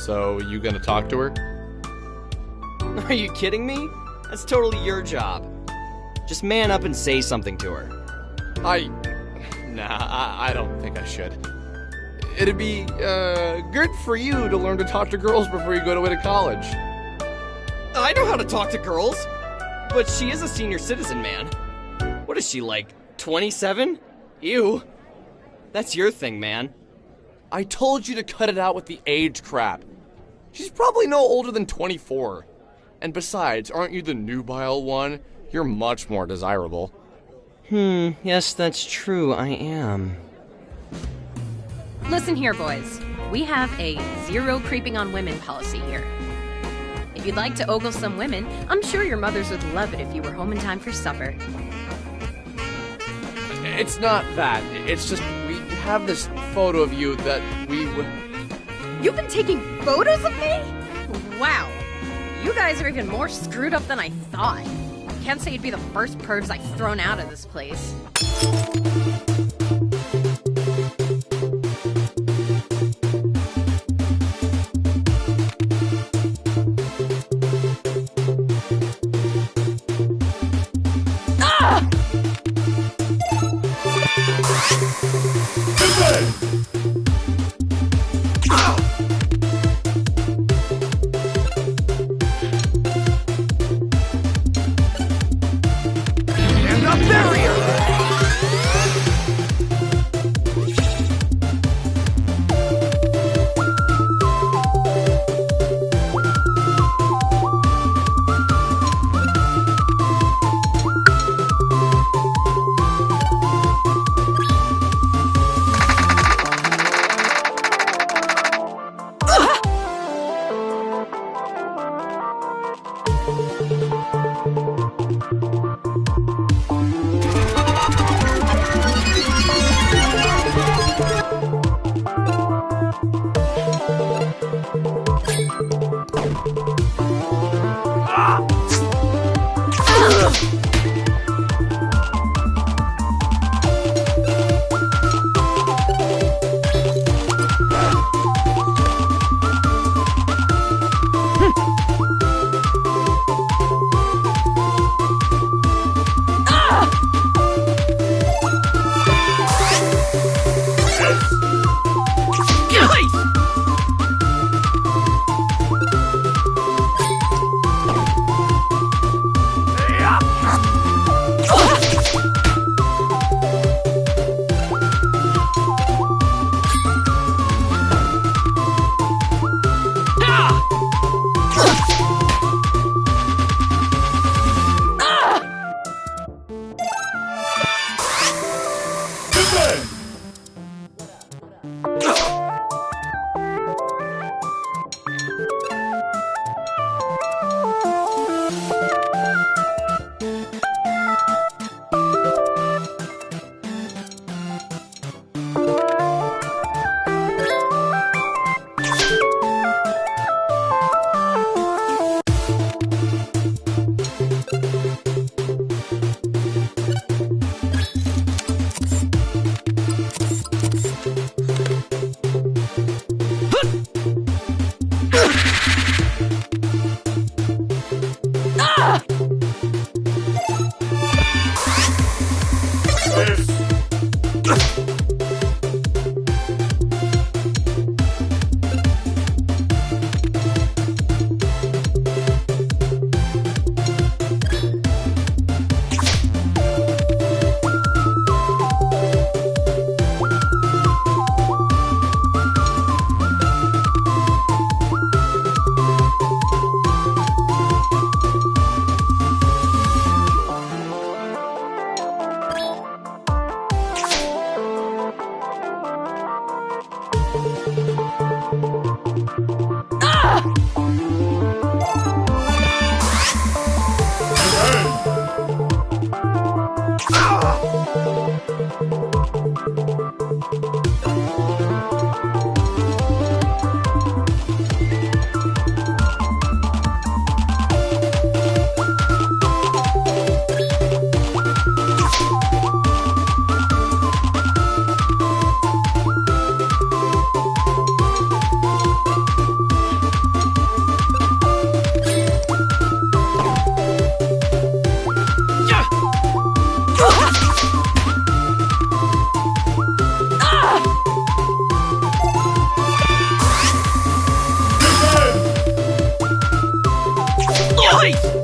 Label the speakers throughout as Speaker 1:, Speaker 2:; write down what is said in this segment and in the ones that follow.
Speaker 1: So, you gonna talk to her?
Speaker 2: Are you kidding me? That's totally your job. Just man up and say something to her.
Speaker 1: I don't think I should. It'd be, good for you to learn to talk to girls before you go away to college.
Speaker 2: I know how to talk to girls, but she is a senior citizen, man. What is she, like, 27? Ew. That's your thing, man.
Speaker 1: I told you to cut it out with the age crap. She's probably no older than 24. And besides, aren't you the nubile one? You're much more desirable.
Speaker 2: Yes, that's true, I am.
Speaker 3: Listen here, boys. We have a zero creeping on women policy here. If you'd like to ogle some women, I'm sure your mothers would love it if you were home in time for supper.
Speaker 1: It's not that. It's just we have this photo of you that we would...
Speaker 3: You've been taking photos of me? Wow. You guys are even more screwed up than I thought. Can't say you'd be the first pervs I've thrown out of this place.
Speaker 2: Yikes!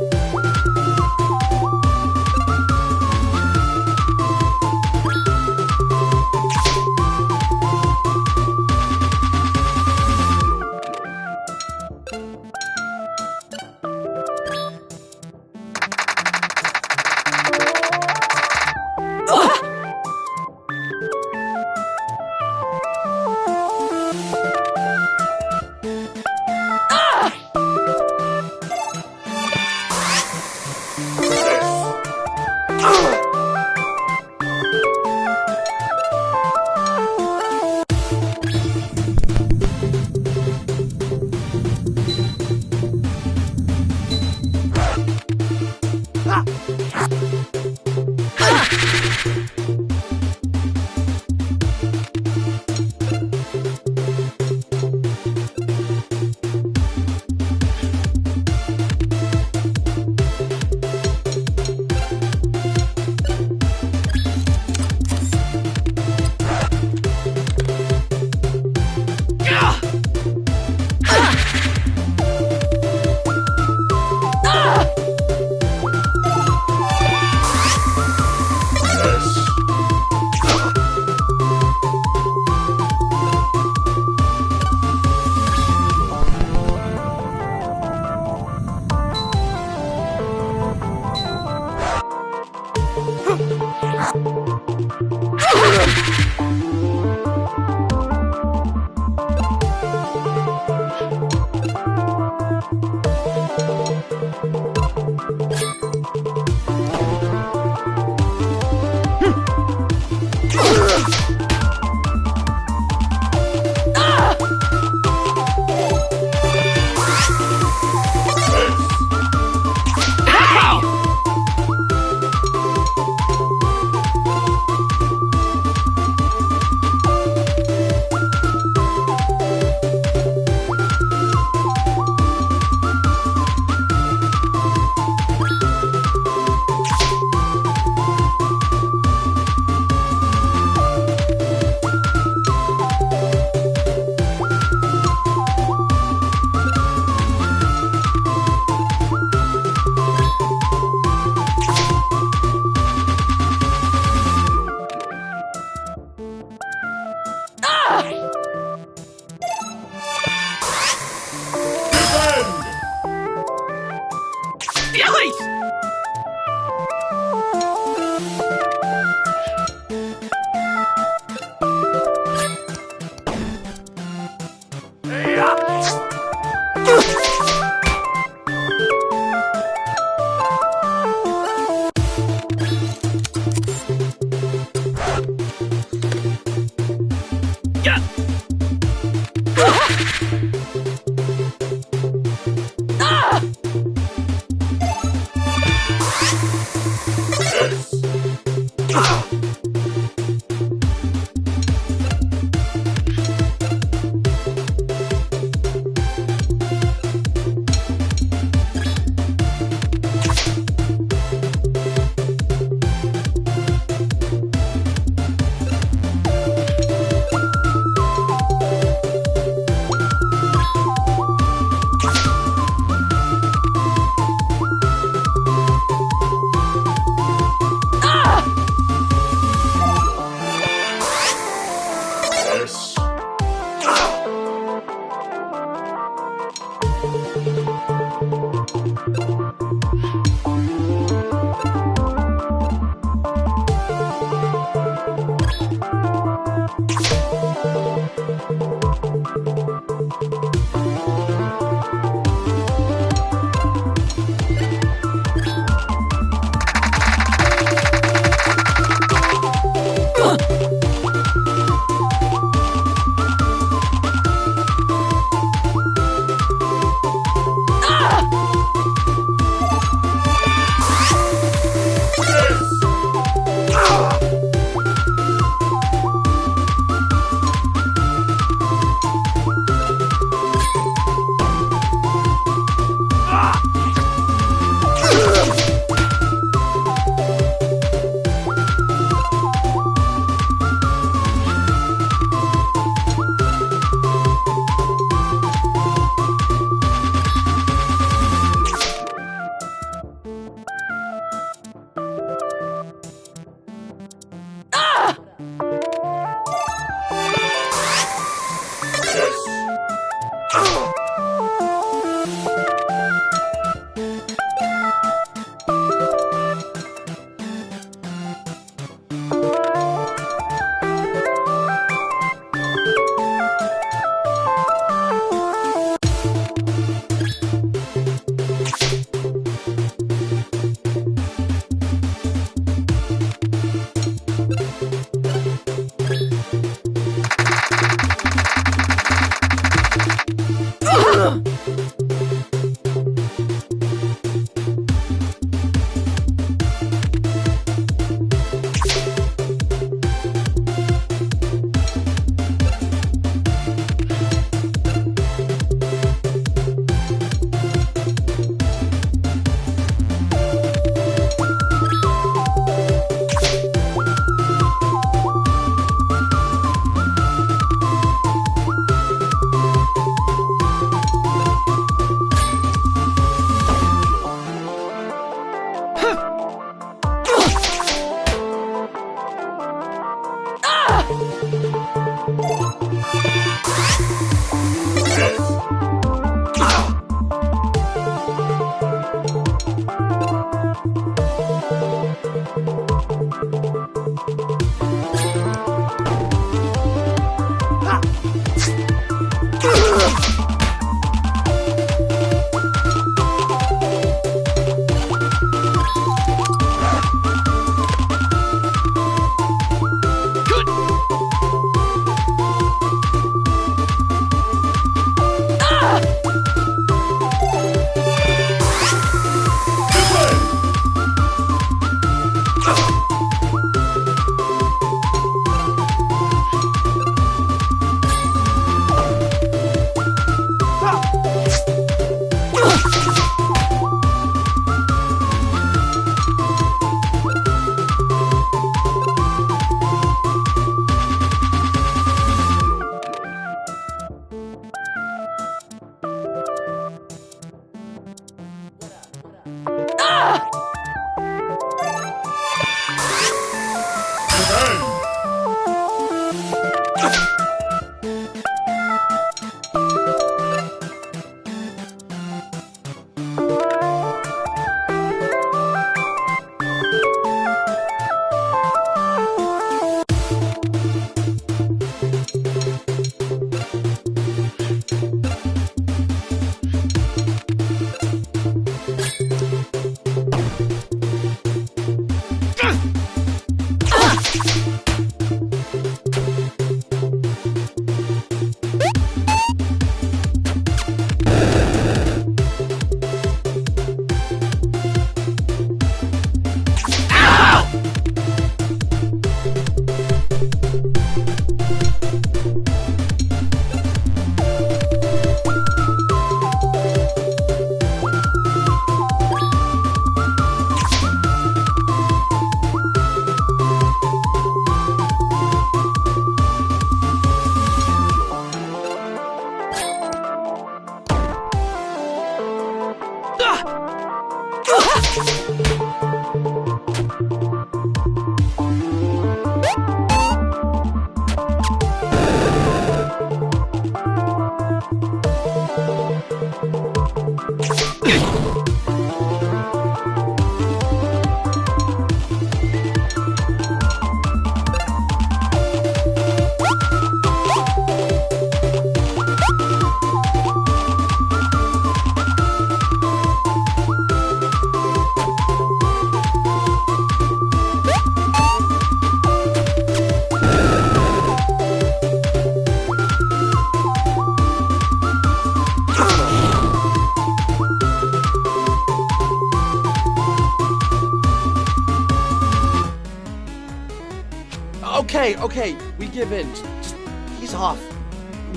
Speaker 1: Okay, we give in. Just ease off.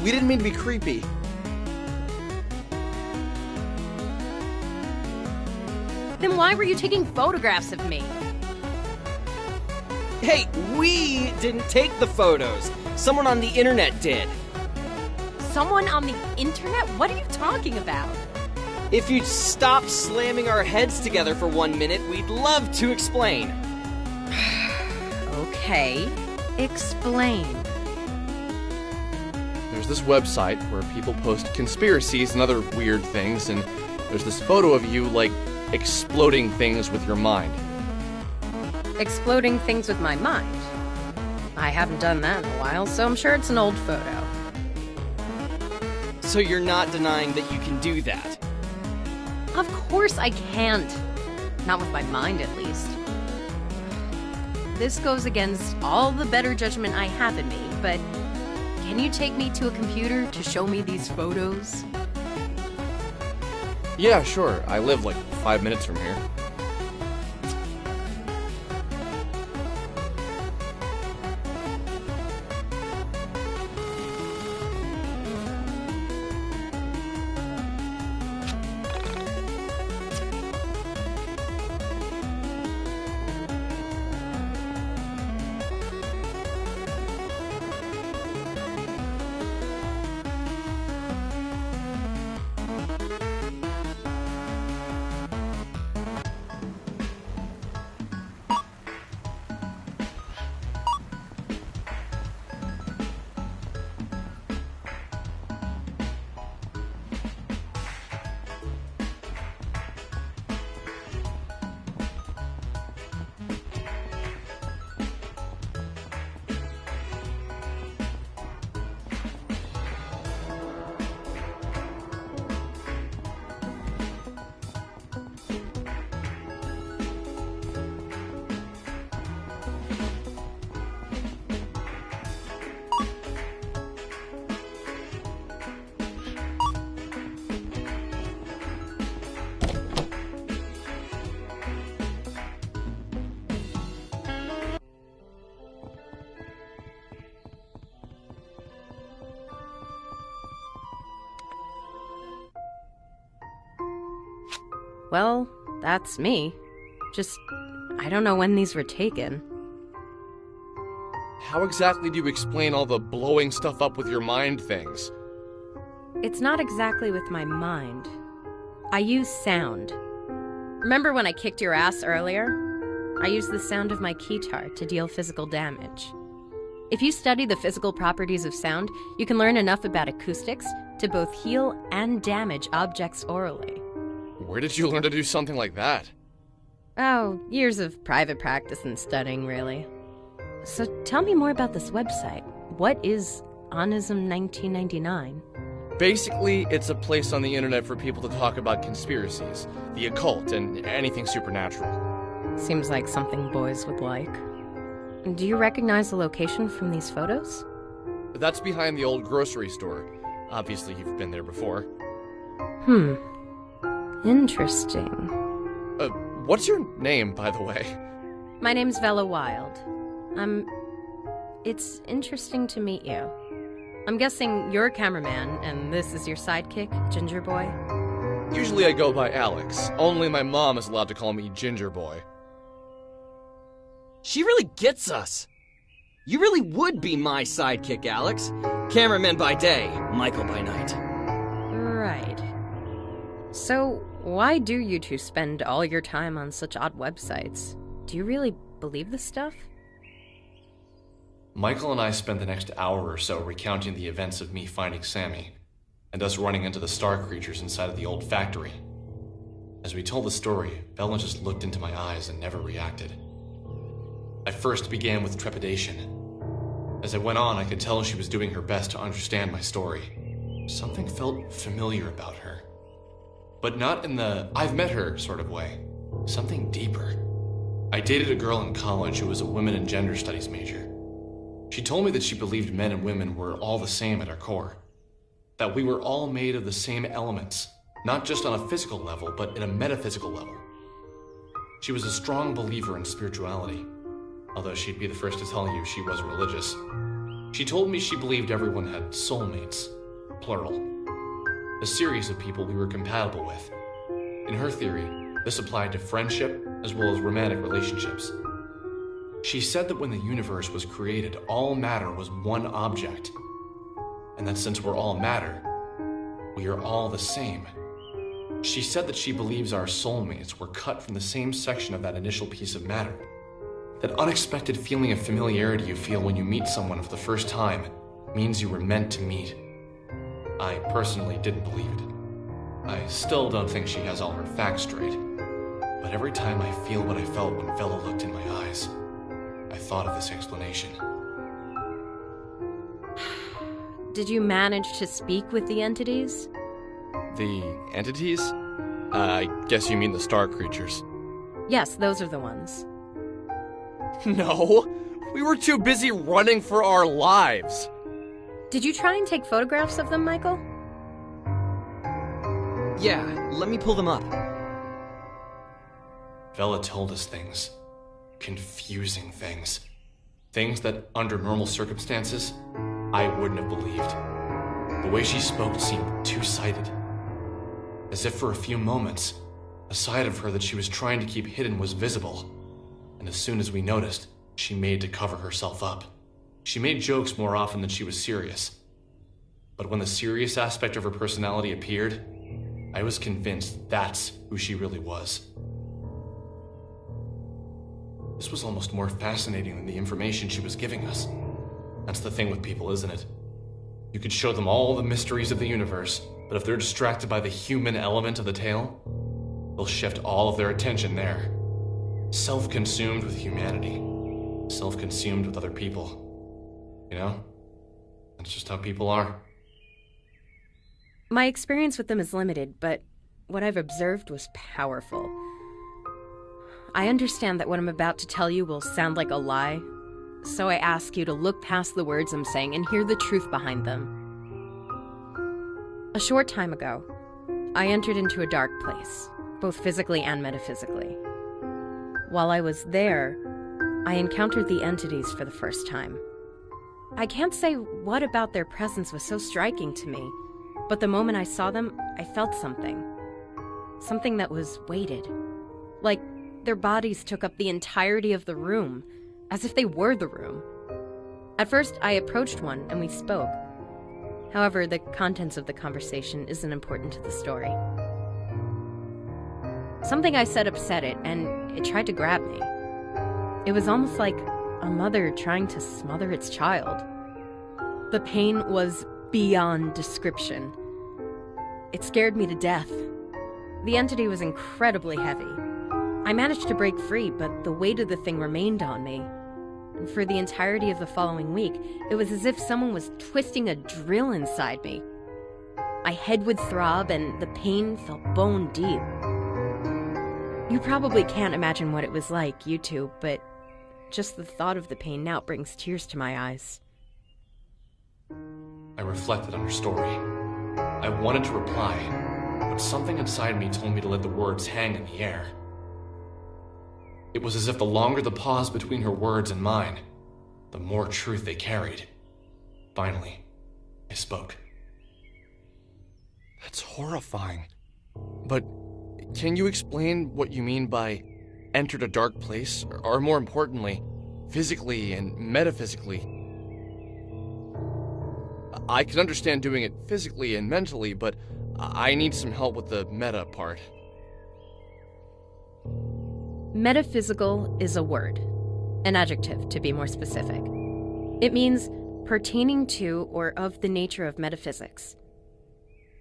Speaker 1: We didn't mean to be creepy.
Speaker 3: Then why were you taking photographs of me?
Speaker 2: Hey, we didn't take the photos. Someone on the internet did.
Speaker 3: Someone on the internet? What are you talking about?
Speaker 2: If you'd stop slamming our heads together for 1 minute, we'd love to explain.
Speaker 3: Okay, explain.
Speaker 1: There's this website where people post conspiracies and other weird things, and there's this photo of you, like, exploding things with your mind.
Speaker 3: Exploding things with my mind. I haven't done that in a while, so I'm sure it's an old photo.
Speaker 2: So you're not denying that you can do that?
Speaker 3: Of course I can't. Not with my mind, at least. This goes against all the better judgment I have in me, but can you take me to a computer to show me these photos?
Speaker 1: Yeah, sure. I live like 5 minutes from here.
Speaker 3: Well, that's me. Just, I don't know when these were taken.
Speaker 1: How exactly do you explain all the blowing stuff up with your mind things?
Speaker 3: It's not exactly with my mind. I use sound. Remember when I kicked your ass earlier? I used the sound of my keytar to deal physical damage. If you study the physical properties of sound, you can learn enough about acoustics to both heal and damage objects orally.
Speaker 1: Where did you learn to do something like that?
Speaker 3: Oh, years of private practice and studying, really. So tell me more about this website. What is Onism 1999?
Speaker 1: Basically, it's a place on the internet for people to talk about conspiracies, the occult, and anything supernatural.
Speaker 3: Seems like something boys would like. Do you recognize the location from these photos?
Speaker 1: That's behind the old grocery store. Obviously, you've been there before.
Speaker 3: Interesting.
Speaker 1: What's your name, by the way?
Speaker 3: My name's Vella Wild. It's interesting to meet you. I'm guessing you're a cameraman, and this is your sidekick, Ginger Boy?
Speaker 1: Usually I go by Alex. Only my mom is allowed to call me Ginger Boy.
Speaker 2: She really gets us. You really would be my sidekick, Alex. Cameraman by day, Michael by night.
Speaker 3: Right. So, why do you two spend all your time on such odd websites? Do you really believe this stuff?
Speaker 1: Michael and I spent the next hour or so recounting the events of me finding Sammy, and us running into the star creatures inside of the old factory. As we told the story, Bella just looked into my eyes and never reacted. I first began with trepidation. As I went on, I could tell she was doing her best to understand my story. Something felt familiar about her. But not in the I've met her sort of way. Something deeper. I dated a girl in college who was a women and gender studies major. She told me that she believed men and women were all the same at our core. That we were all made of the same elements, not just on a physical level, but in a metaphysical level. She was a strong believer in spirituality. although she'd be the first to tell you she was religious. She told me she believed everyone had soulmates, plural, a series of people we were compatible with. In her theory, this applied to friendship as well as romantic relationships. She said that when the universe was created, all matter was one object, and that since we're all matter, we are all the same. She said that she believes our soulmates were cut from the same section of that initial piece of matter. That unexpected feeling of familiarity you feel when you meet someone for the first time means you were meant to meet. I personally didn't believe it. I still don't think she has all her facts straight. But every time I feel what I felt when Vela looked in my eyes, I thought of this explanation.
Speaker 3: Did you manage to speak with the entities?
Speaker 2: The entities? I guess you mean the star creatures.
Speaker 3: Yes, those are the ones.
Speaker 2: No, we were too busy running for our lives.
Speaker 3: Did you try and take photographs of them, Michael?
Speaker 2: Yeah, let me pull them up.
Speaker 1: Vela told us things. Confusing things. Things that, under normal circumstances, I wouldn't have believed. The way she spoke seemed two-sided. As if for a few moments, a side of her that she was trying to keep hidden was visible. And as soon as we noticed, she made to cover herself up. She made jokes more often than she was serious. But when the serious aspect of her personality appeared, I was convinced that's who she really was. This was almost more fascinating than the information she was giving us. That's the thing with people, isn't it? You could show them all the mysteries of the universe, but if they're distracted by the human element of the tale, they'll shift all of their attention there. Self-consumed with humanity. Self-consumed with other people. You know? That's just how people are.
Speaker 3: My experience with them is limited, but what I've observed was powerful. I understand that what I'm about to tell you will sound like a lie, so I ask you to look past the words I'm saying and hear the truth behind them. A short time ago, I entered into a dark place, both physically and metaphysically. While I was there, I encountered the entities for the first time. I can't say what about their presence was so striking to me, but the moment I saw them, I felt something. Something that was weighted. Like their bodies took up the entirety of the room, as if they were the room. At first, I approached one and we spoke. However, the contents of the conversation isn't important to the story. Something I said upset it, and it tried to grab me. It was almost like a mother trying to smother its child. The pain was beyond description. It scared me to death. The entity was incredibly heavy. I managed to break free, but the weight of the thing remained on me. And for the entirety of the following week, it was as if someone was twisting a drill inside me. My head would throb, and the pain felt bone deep. You probably can't imagine what it was like, you two, but just the thought of the pain now brings tears to my eyes.
Speaker 1: I reflected on her story. I wanted to reply, but something inside me told me to let the words hang in the air. It was as if the longer the pause between her words and mine, the more truth they carried. Finally, I spoke.
Speaker 2: That's horrifying. But can you explain what you mean by entered a dark place? Or more importantly, physically and metaphysically? I can understand doing it physically and mentally, but I need some help with the meta part.
Speaker 3: Metaphysical is a word, an adjective to be more specific. It means pertaining to or of the nature of metaphysics.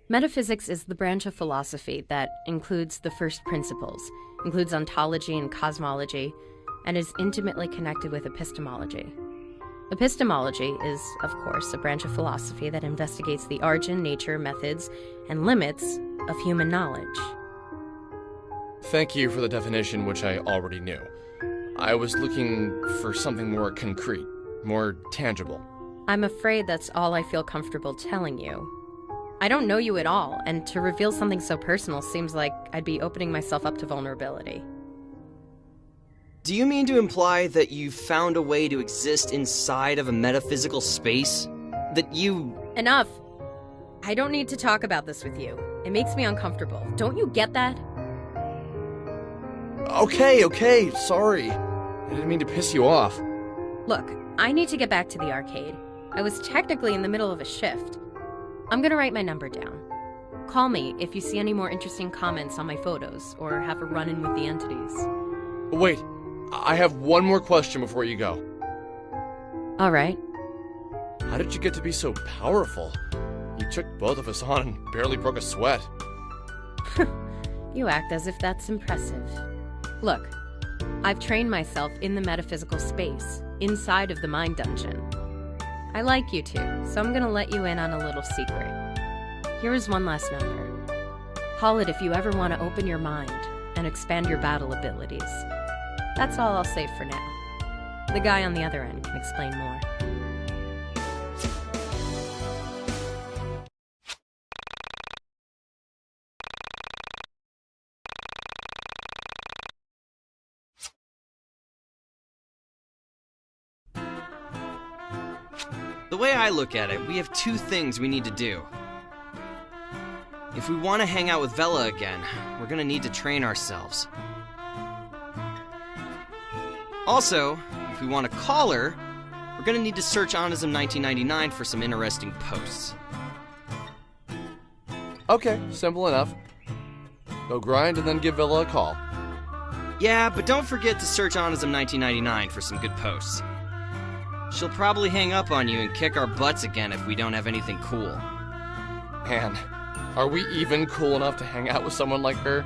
Speaker 3: Metaphysics is the branch of philosophy that includes the first principles, includes ontology and cosmology, and is intimately connected with epistemology. Epistemology is, of course, a branch of philosophy that investigates the origin, nature, methods, and limits of human knowledge.
Speaker 2: Thank you for the definition, which I already knew. I was looking for something more concrete, more tangible.
Speaker 3: I'm afraid that's all I feel comfortable telling you. I don't know you at all, and to reveal something so personal seems like I'd be opening myself up to vulnerability.
Speaker 2: Do you mean to imply that you found a way to exist inside of a metaphysical space? That you...
Speaker 3: Enough! I don't need to talk about this with you. It makes me uncomfortable. Don't you get that?
Speaker 1: Okay, sorry. I didn't mean to piss you off.
Speaker 3: Look, I need to get back to the arcade. I was technically in the middle of a shift. I'm gonna write my number down. Call me if you see any more interesting comments on my photos, or have a run-in with the entities.
Speaker 1: Wait, I have one more question before you go.
Speaker 3: Alright.
Speaker 1: How did you get to be so powerful? You took both of us on and barely broke a sweat.
Speaker 3: You act as if that's impressive. Look, I've trained myself in the metaphysical space, inside of the mind dungeon. I like you two, so I'm gonna let you in on a little secret. Here is one last number. Call it if you ever want to open your mind and expand your battle abilities. That's all I'll say for now. The guy on the other end can explain more.
Speaker 2: The way I look at it, we have two things we need to do. If we want to hang out with Vela again, we're gonna need to train ourselves. Also, if we want to call her, we're gonna need to search Onism 1999 for some interesting posts.
Speaker 1: Okay, simple enough. Go grind and then give Villa a call.
Speaker 2: Yeah, but don't forget to search Onism 1999 for some good posts. She'll probably hang up on you and kick our butts again if we don't have anything cool.
Speaker 1: Man, are we even cool enough to hang out with someone like her?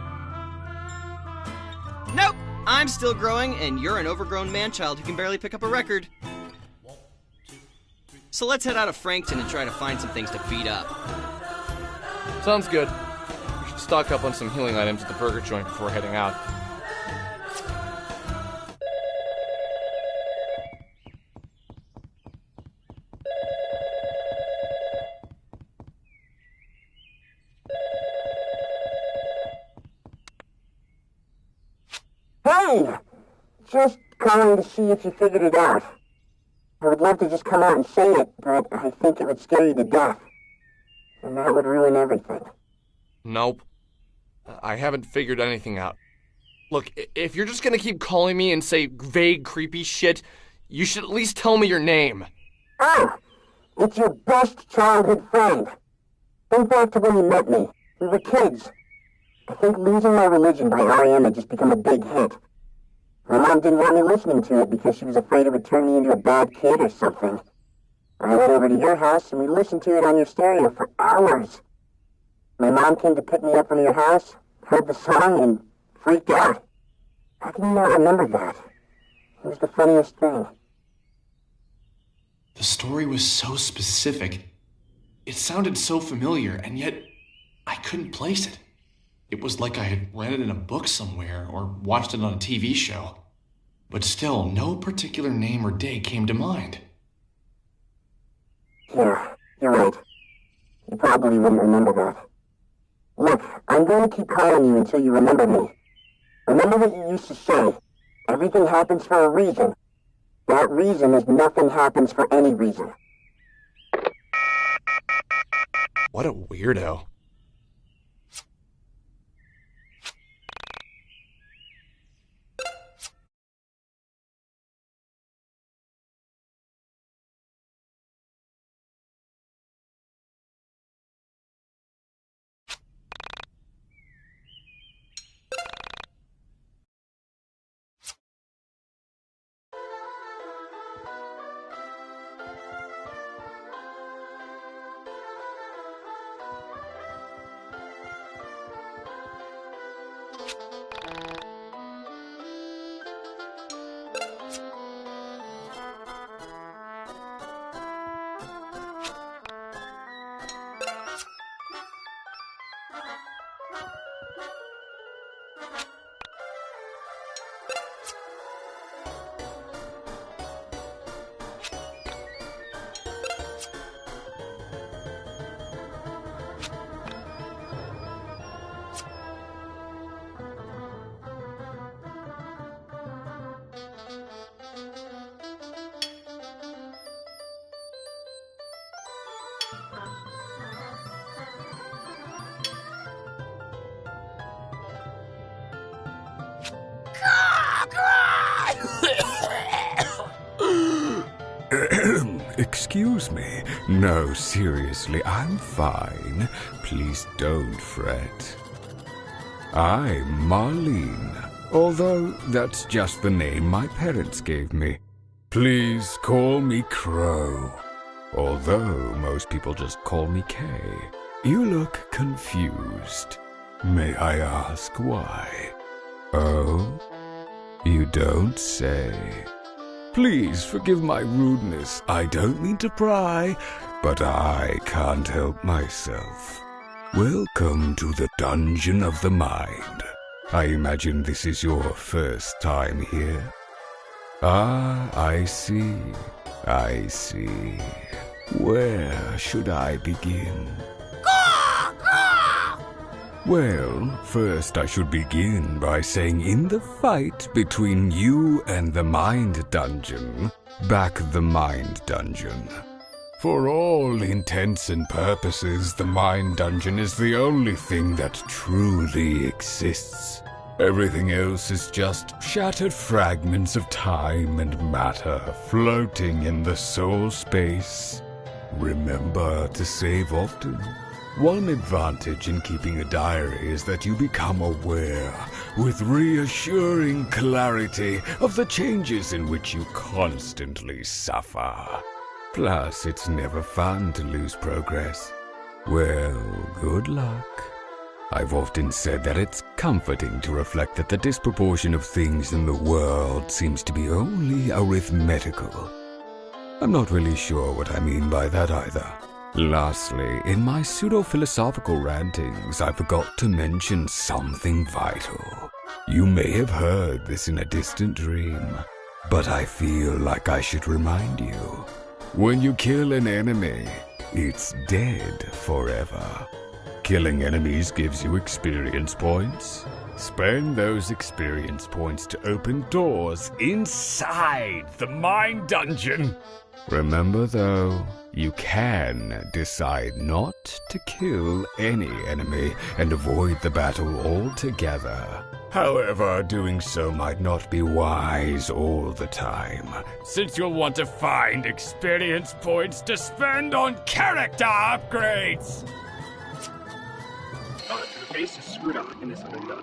Speaker 2: Nope! I'm still growing, and you're an overgrown man-child who can barely pick up a record. So let's head out of Frankton and try to find some things to beat up.
Speaker 1: Sounds good. We should stock up on some healing items at the burger joint before heading out.
Speaker 4: Hey! Just calling to see if you figured it out. I would love to just come out and say it, but I think it would scare you to death. And that would ruin everything.
Speaker 1: Nope. I haven't figured anything out. Look, if you're just gonna keep calling me and say vague, creepy shit, you should at least tell me your name.
Speaker 4: Oh! It's your best childhood friend. Think back to when you met me. We were kids. I think Losing My Religion by R.E.M. had just become a big hit. My mom didn't want me listening to it because she was afraid it would turn me into a bad kid or something. I went over to your house and we listened to it on your stereo for hours. My mom came to pick me up from your house, heard the song, and freaked out. How can you not remember that? It was the funniest thing.
Speaker 1: The story was so specific. It sounded so familiar, and yet I couldn't place it. It was like I had read it in a book somewhere or watched it on a TV show. But still, no particular name or day came to mind.
Speaker 4: Yeah, you're right. You probably wouldn't remember that. Look, I'm going to keep calling you until you remember me. Remember what you used to say. Everything happens for a reason. That reason is nothing happens for any reason.
Speaker 1: What a weirdo.
Speaker 5: excuse me. No, seriously, I'm fine. Please don't fret. I'm Marlene, although that's just the name my parents gave me. Please call me Crow, although most people just call me Kay. You look confused. May I ask why? Oh? You don't say. Please forgive my rudeness. I don't mean to pry, but I can't help myself. Welcome to the Dungeon of the Mind. I imagine this is your first time here. Ah, I see. I see. Where should I begin? Well, first I should begin by saying in the fight between you and the Mind Dungeon, back the Mind Dungeon. For all intents and purposes, the Mind Dungeon is the only thing that truly exists. Everything else is just shattered fragments of time and matter floating in the soul space. Remember to save often. One advantage in keeping a diary is that you become aware, with reassuring clarity, of the changes in which you constantly suffer. Plus, it's never fun to lose progress. Well, good luck. I've often said that it's comforting to reflect that the disproportion of things in the world seems to be only arithmetical. I'm not really sure what I mean by that either. Lastly, in my pseudo-philosophical rantings, I forgot to mention something vital. You may have heard this in a distant dream, but I feel like I should remind you. When you kill an enemy, it's dead forever. Killing enemies gives you experience points. Spend those experience points to open doors inside the Mind Dungeon. Remember though, you can decide not to kill any enemy and avoid the battle altogether. However, doing so might not be wise all the time, since you'll want to find experience points to spend on character upgrades.
Speaker 6: Oh, your face is screwed up in this window.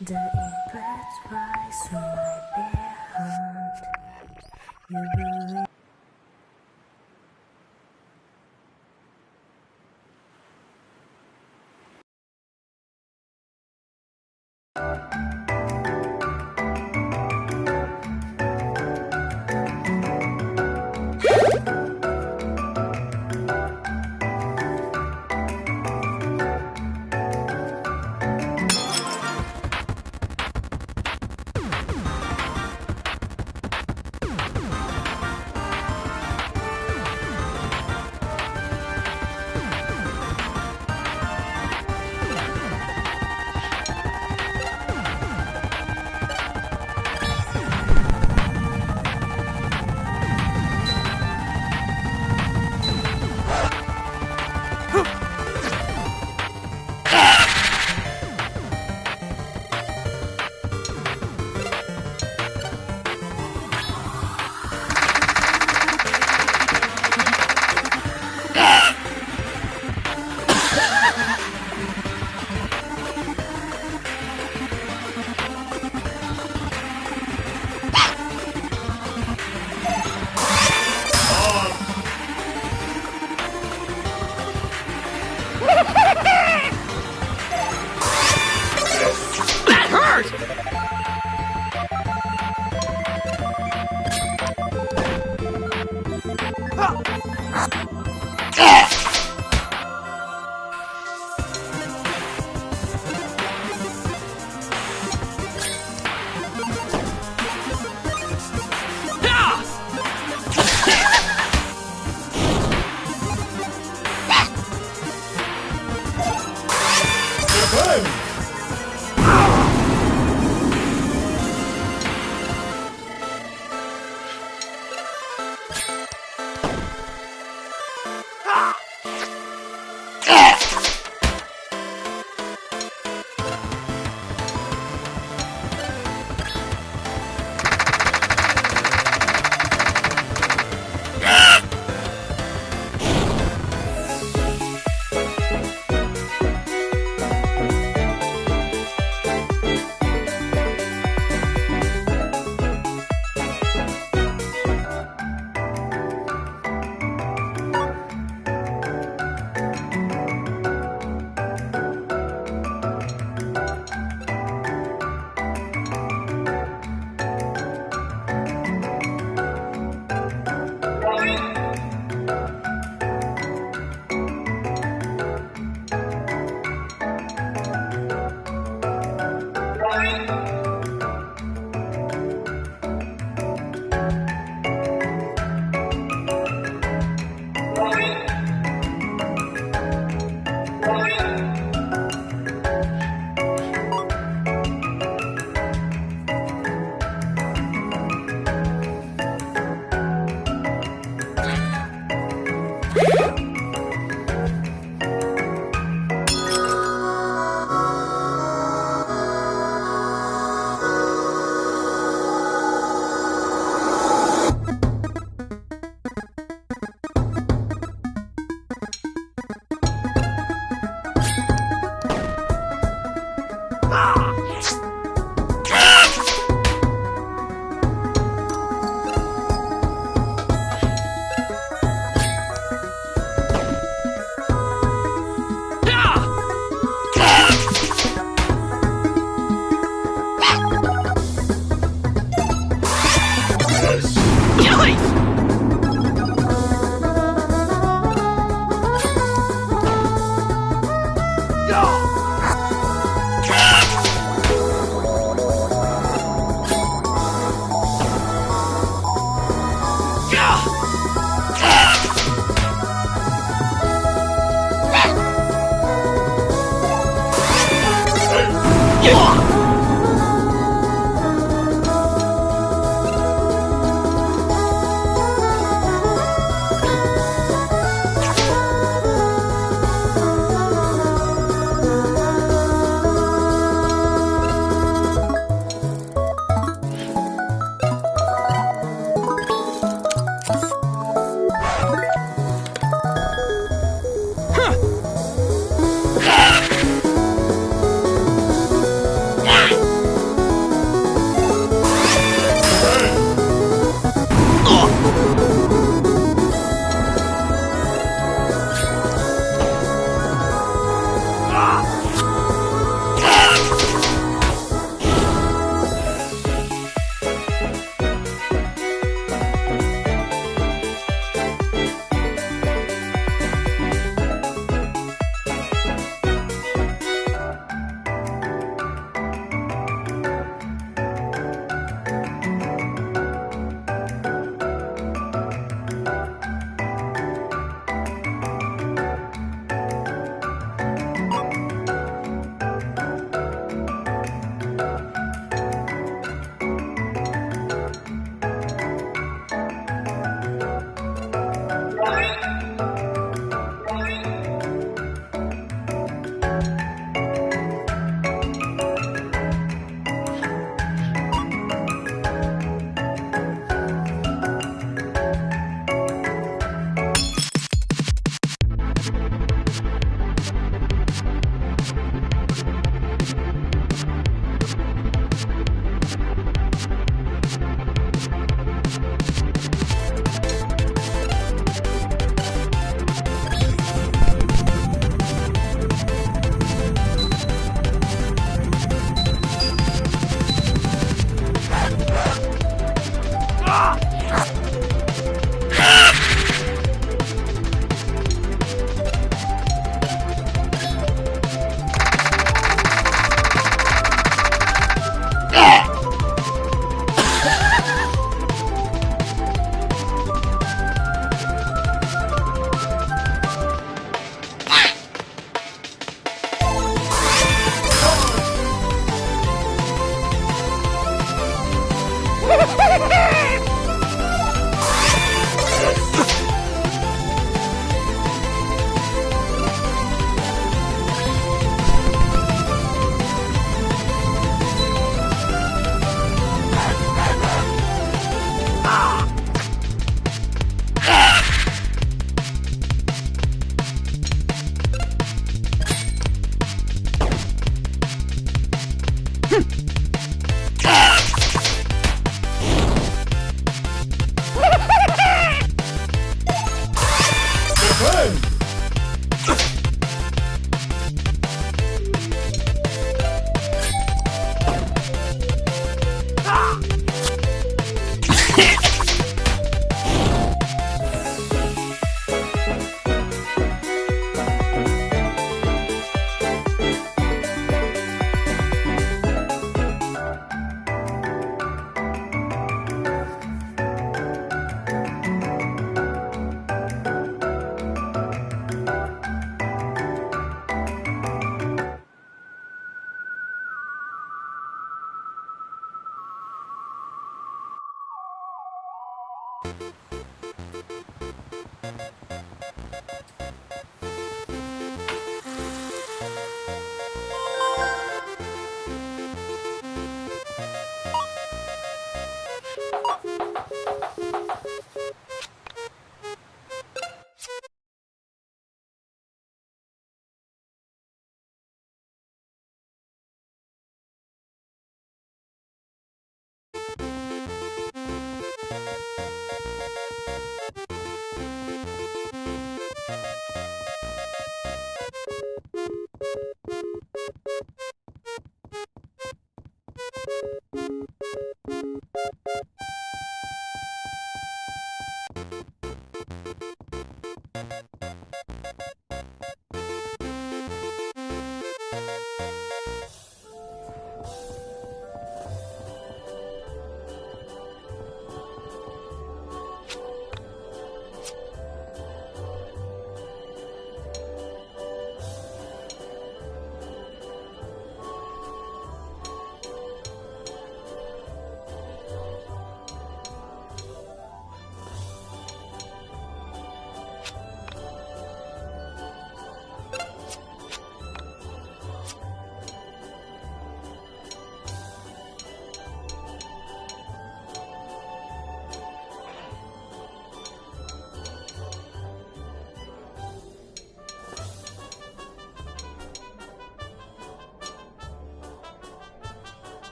Speaker 7: The ink pads rise from my bare hand. You will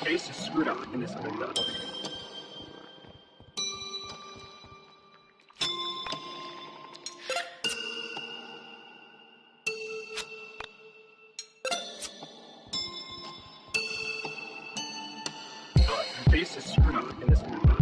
Speaker 6: The base is screwed up and this has been done. The base is screwed up and this has been done.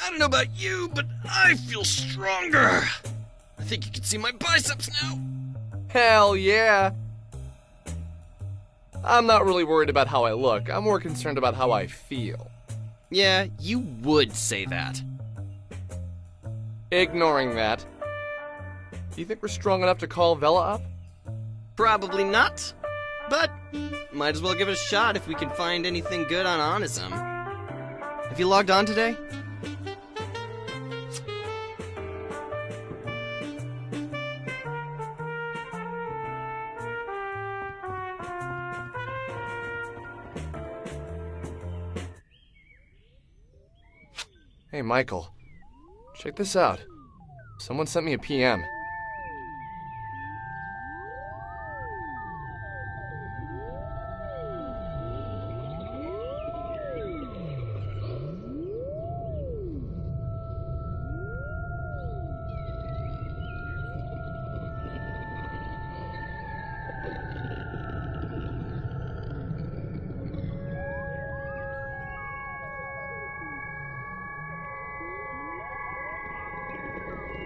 Speaker 2: I don't know about you, but I feel stronger. I think you can see my biceps now.
Speaker 8: Hell yeah. I'm not really worried about how I look. I'm more concerned about how I feel.
Speaker 2: Yeah, you would say that.
Speaker 8: Ignoring that, do you think we're strong enough to call Vela up?
Speaker 2: Probably not. But might as well give it a shot if we can find anything good on Onism. Have you logged on today?
Speaker 8: Hey, Michael. Check this out. Someone sent me a PM.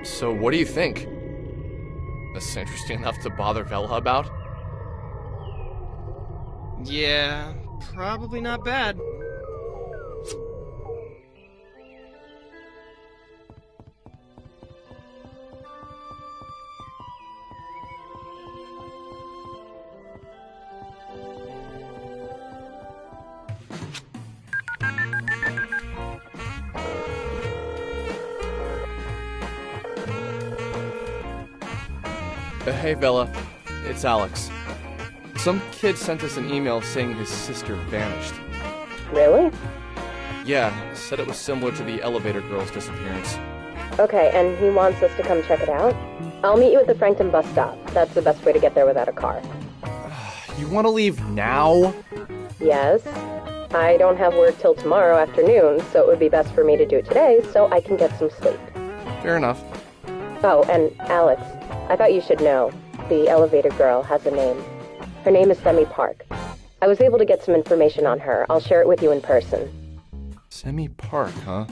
Speaker 8: So what do you think? This interesting enough to bother Vela about?
Speaker 2: Yeah, probably not bad.
Speaker 8: Hey, Vela. It's Alex. Some kid sent us an email saying his sister vanished.
Speaker 9: Really?
Speaker 8: Yeah, said it was similar to the elevator girl's disappearance.
Speaker 9: Okay, and he wants us to come check it out? I'll meet you at the Frankton bus stop. That's the best way to get there without a car.
Speaker 8: You want to leave now?
Speaker 9: Yes. I don't have work till tomorrow afternoon, so it would be best for me to do it today so I can get some sleep.
Speaker 8: Fair enough.
Speaker 9: Oh, and Alex, I thought you should know. The elevator girl has a name. Her name is Semi Park. I was able to get some information on her. I'll share it with you in person.
Speaker 8: Semi Park, huh?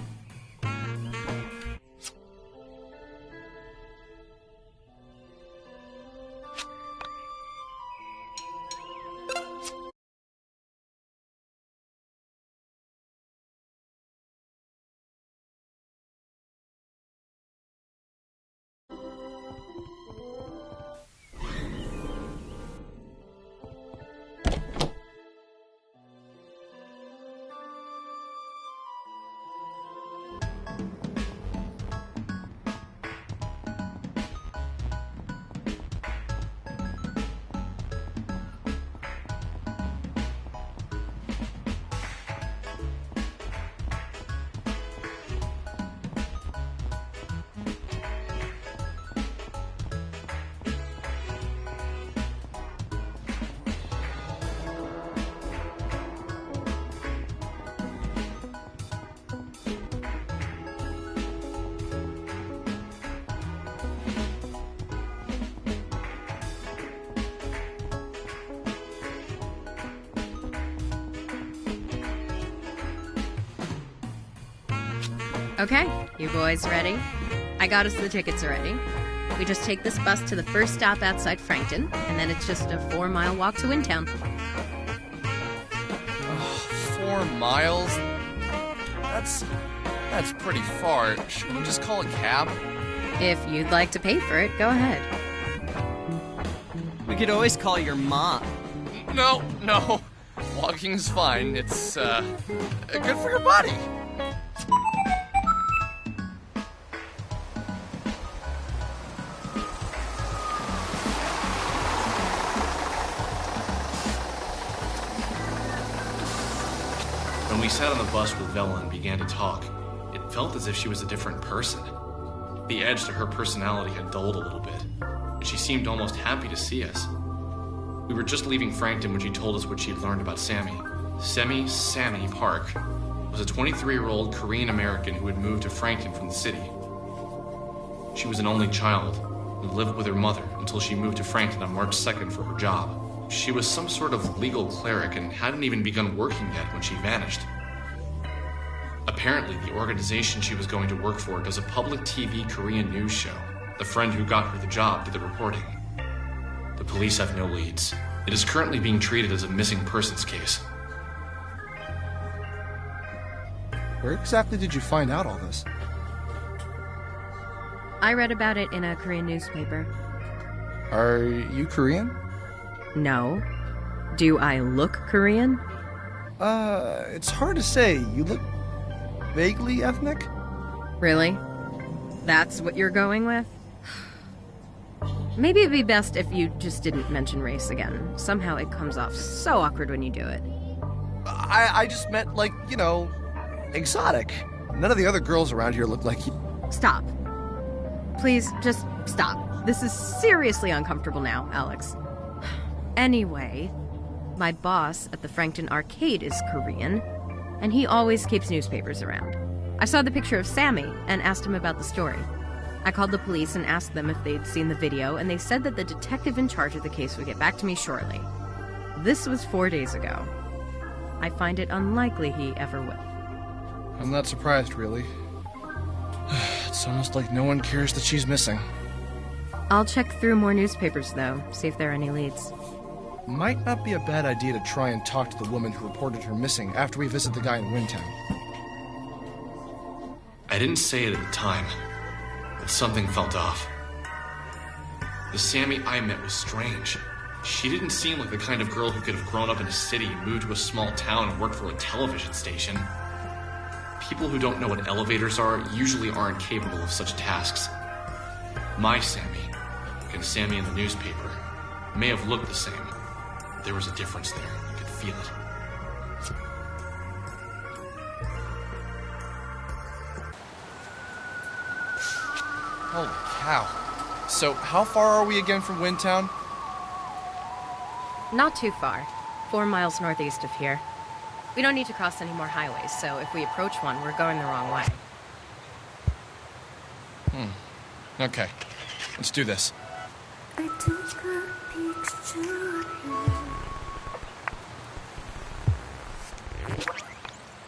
Speaker 3: Okay, you boys ready? I got us the tickets already. We just take this bus to the first stop outside Frankton, and then it's just a 4-mile walk to Wintown.
Speaker 8: 4 miles? That's pretty far. Should we just call a cab?
Speaker 3: If you'd like to pay for it, go ahead.
Speaker 2: We could always call your mom.
Speaker 8: No. Walking's fine. It's, good for your body.
Speaker 1: When we sat on the bus with Vela and began to talk, it felt as if she was a different person. The edge to her personality had dulled a little bit, and she seemed almost happy to see us. We were just leaving Frankton when she told us what she'd learned about Sammy. Sammy Park was a 23-year-old Korean American who had moved to Frankton from the city. She was an only child who lived with her mother until she moved to Frankton on March 2nd for her job. She was some sort of legal cleric and hadn't even begun working yet when she vanished. Apparently, the organization she was going to work for does a public TV Korean news show. The friend who got her the job did the reporting. The police have no leads. It is currently being treated as a missing persons case.
Speaker 10: Where exactly did you find out all this?
Speaker 3: I read about it in a Korean newspaper.
Speaker 10: Are you Korean?
Speaker 3: No. Do I look Korean?
Speaker 10: It's hard to say. You look vaguely ethnic?
Speaker 3: Really? That's what you're going with? Maybe it'd be best if you just didn't mention race again. Somehow it comes off so awkward when you do it.
Speaker 10: I just meant, like, you know, exotic. None of the other girls around here look like you.
Speaker 3: Stop. Please, just stop. This is seriously uncomfortable now, Alex. Anyway, my boss at the Frankton Arcade is Korean, and he always keeps newspapers around. I saw the picture of Sammy and asked him about the story. I called the police and asked them if they'd seen the video, and they said that the detective in charge of the case would get back to me shortly. This was 4 days ago. I find it unlikely he ever will.
Speaker 10: I'm not surprised, really. It's almost like no one cares that she's missing.
Speaker 3: I'll check through more newspapers, though, see if there are any leads.
Speaker 10: Might not be a bad idea to try and talk to the woman who reported her missing after we visit the guy in Wintown.
Speaker 1: I didn't say it at the time, but something felt off. The Sammy I met was strange. She didn't seem like the kind of girl who could have grown up in a city, moved to a small town, and worked for a television station. People who don't know what elevators are usually aren't capable of such tasks. My Sammy, and Sammy in the newspaper, may have looked the same. There was a difference there. You could feel it.
Speaker 10: Holy cow. So, how far are we again from Wintown?
Speaker 3: Not too far. 4 miles northeast of here. We don't need to cross any more highways, so if we approach one, we're going the wrong way.
Speaker 10: Okay. Let's do this.
Speaker 7: I took a picture of you,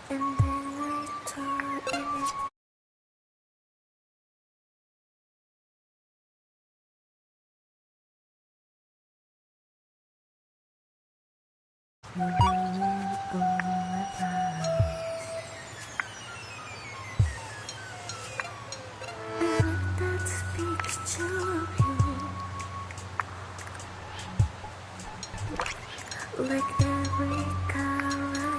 Speaker 7: and then I tore it. Like every color,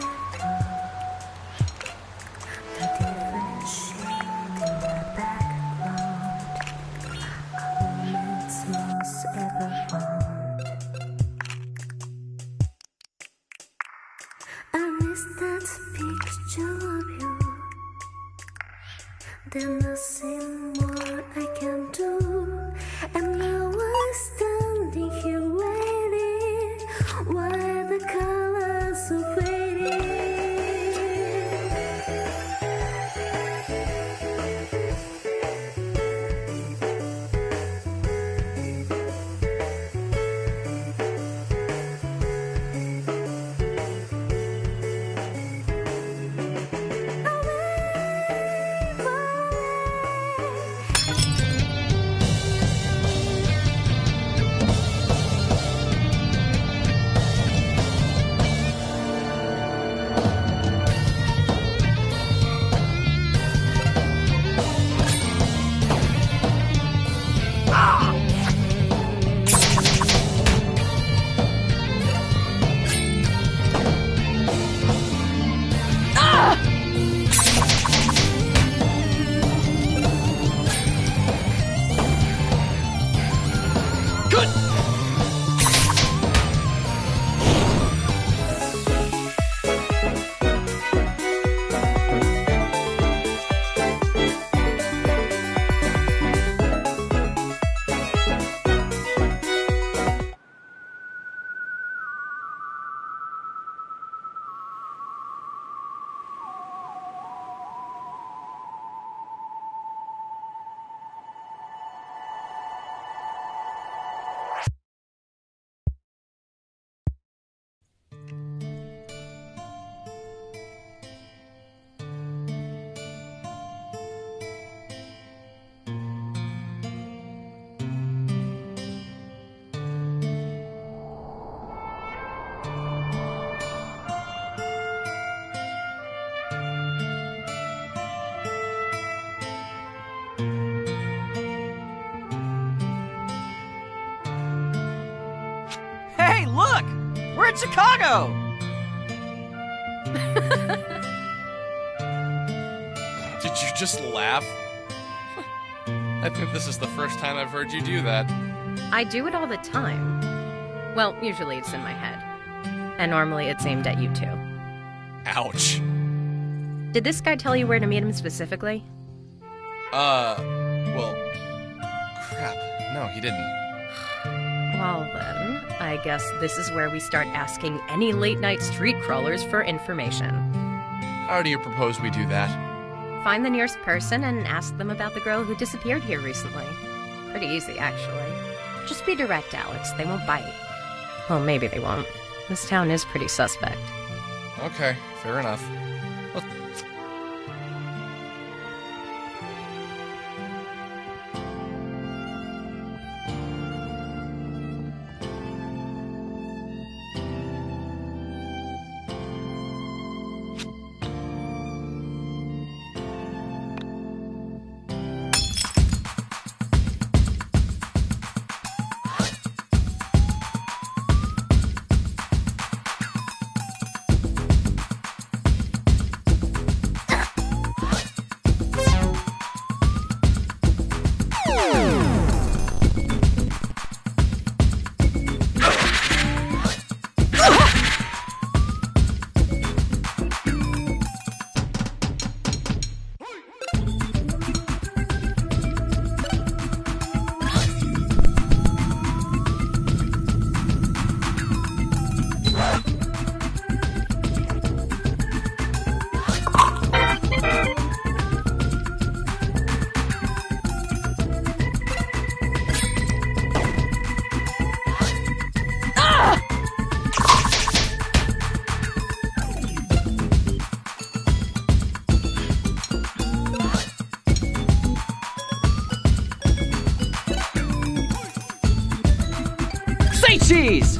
Speaker 7: the different shade in the background, a moment's most ever found. I miss that picture of you. There's nothing more I can do, and now I'm standing here waiting. Why the colors are fading? Away, far away.
Speaker 2: Hey, look! We're in Chicago!
Speaker 8: Did you just laugh? I think this is the first time I've heard you do that.
Speaker 3: I do it all the time. Well, usually it's in my head. And normally it's aimed at you too.
Speaker 8: Ouch.
Speaker 3: Did this guy tell you where to meet him specifically?
Speaker 8: Well, crap. No, he didn't.
Speaker 3: Well then, I guess this is where we start asking any late-night street crawlers for information.
Speaker 8: How do you propose we do that?
Speaker 3: Find the nearest person and ask them about the girl who disappeared here recently. Pretty easy, actually. Just be direct, Alex. They won't bite. Well, maybe they won't. This town is pretty suspect.
Speaker 8: Okay, fair enough. Well,
Speaker 2: Say cheese!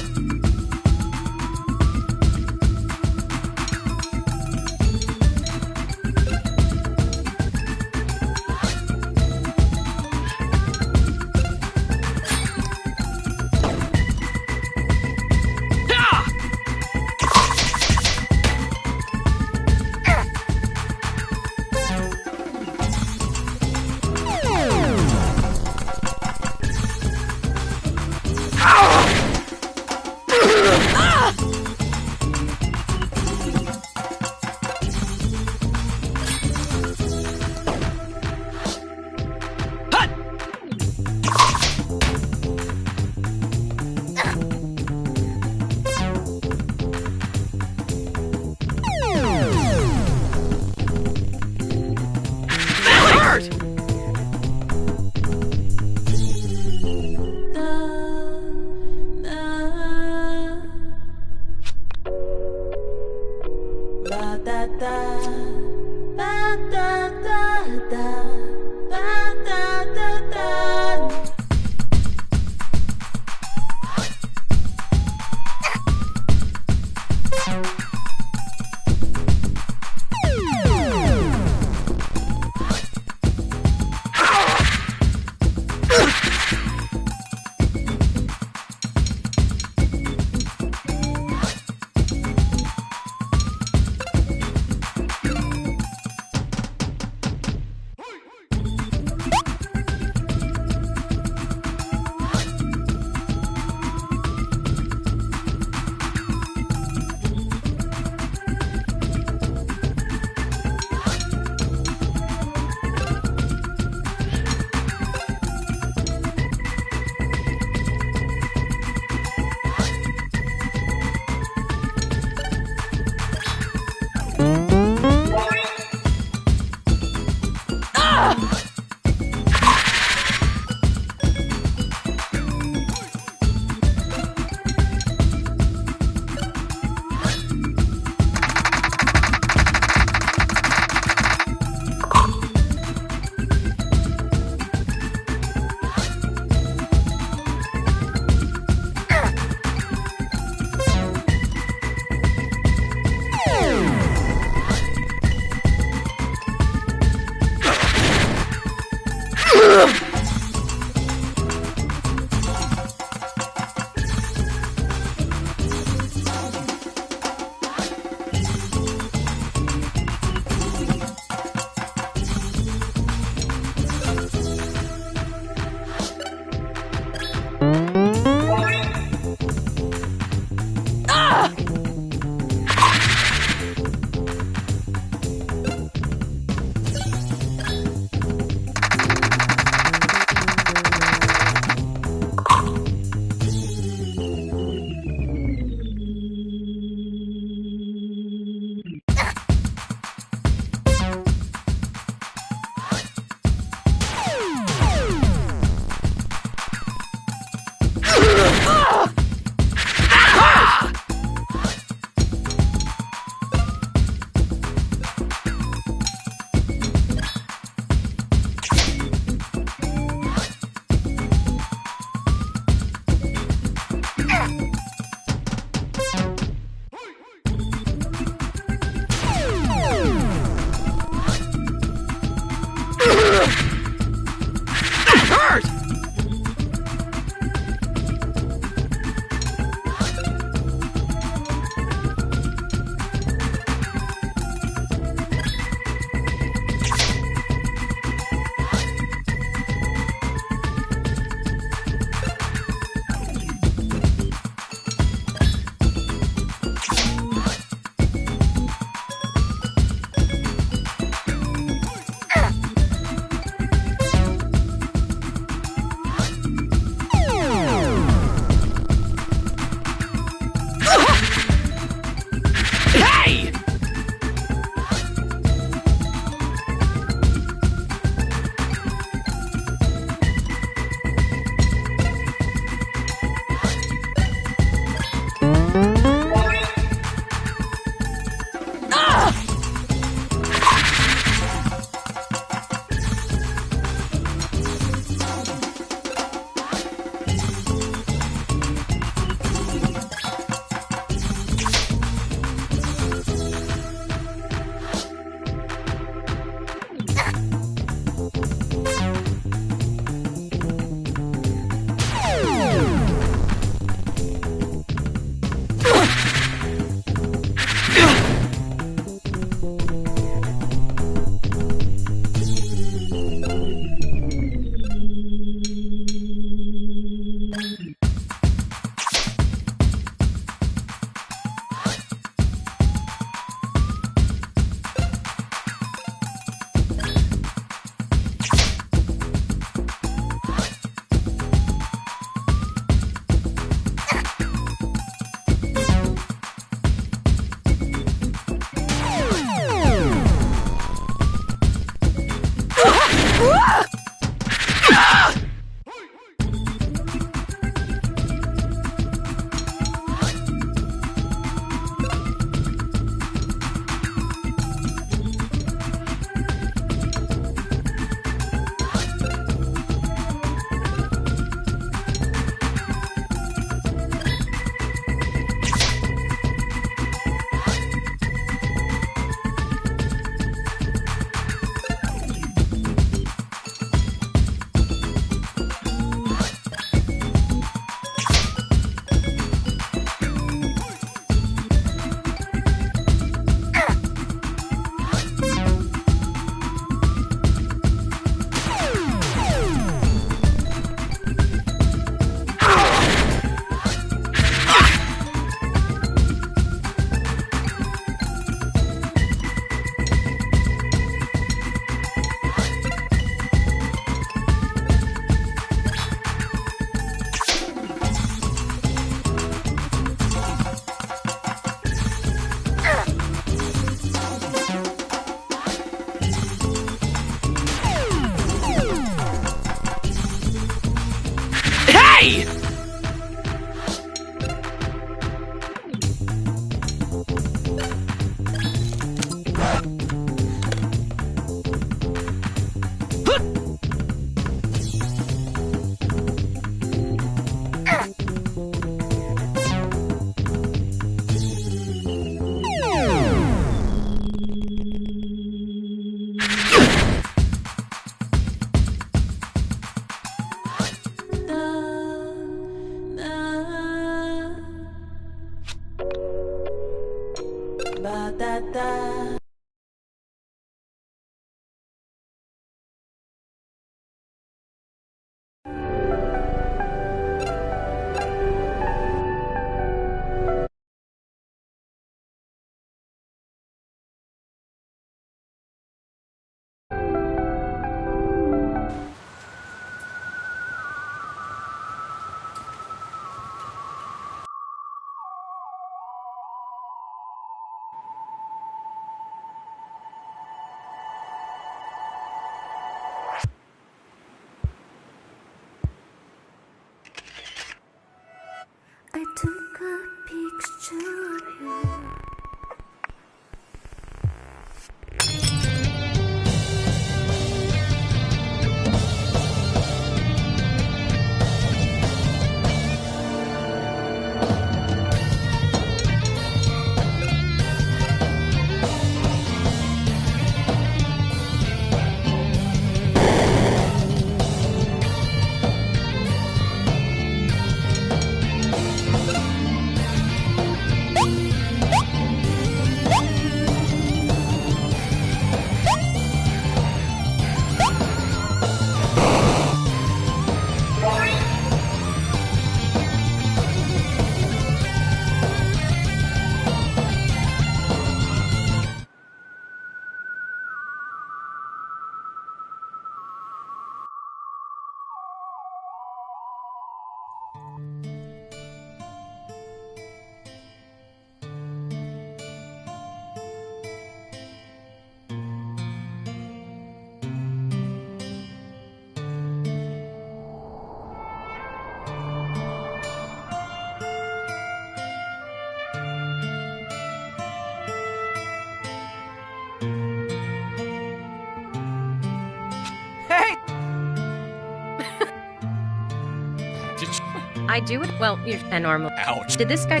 Speaker 3: I do it. Well, you're normal.
Speaker 10: Ouch.
Speaker 3: Did this guy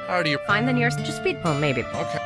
Speaker 10: How do you...
Speaker 3: find the nearest? Just speed. Well, maybe.
Speaker 10: Okay.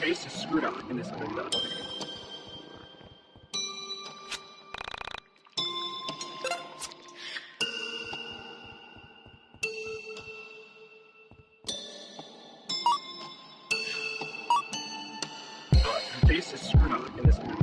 Speaker 6: Your face is screwed up in this elevator. Your face is screwed up in this elevator.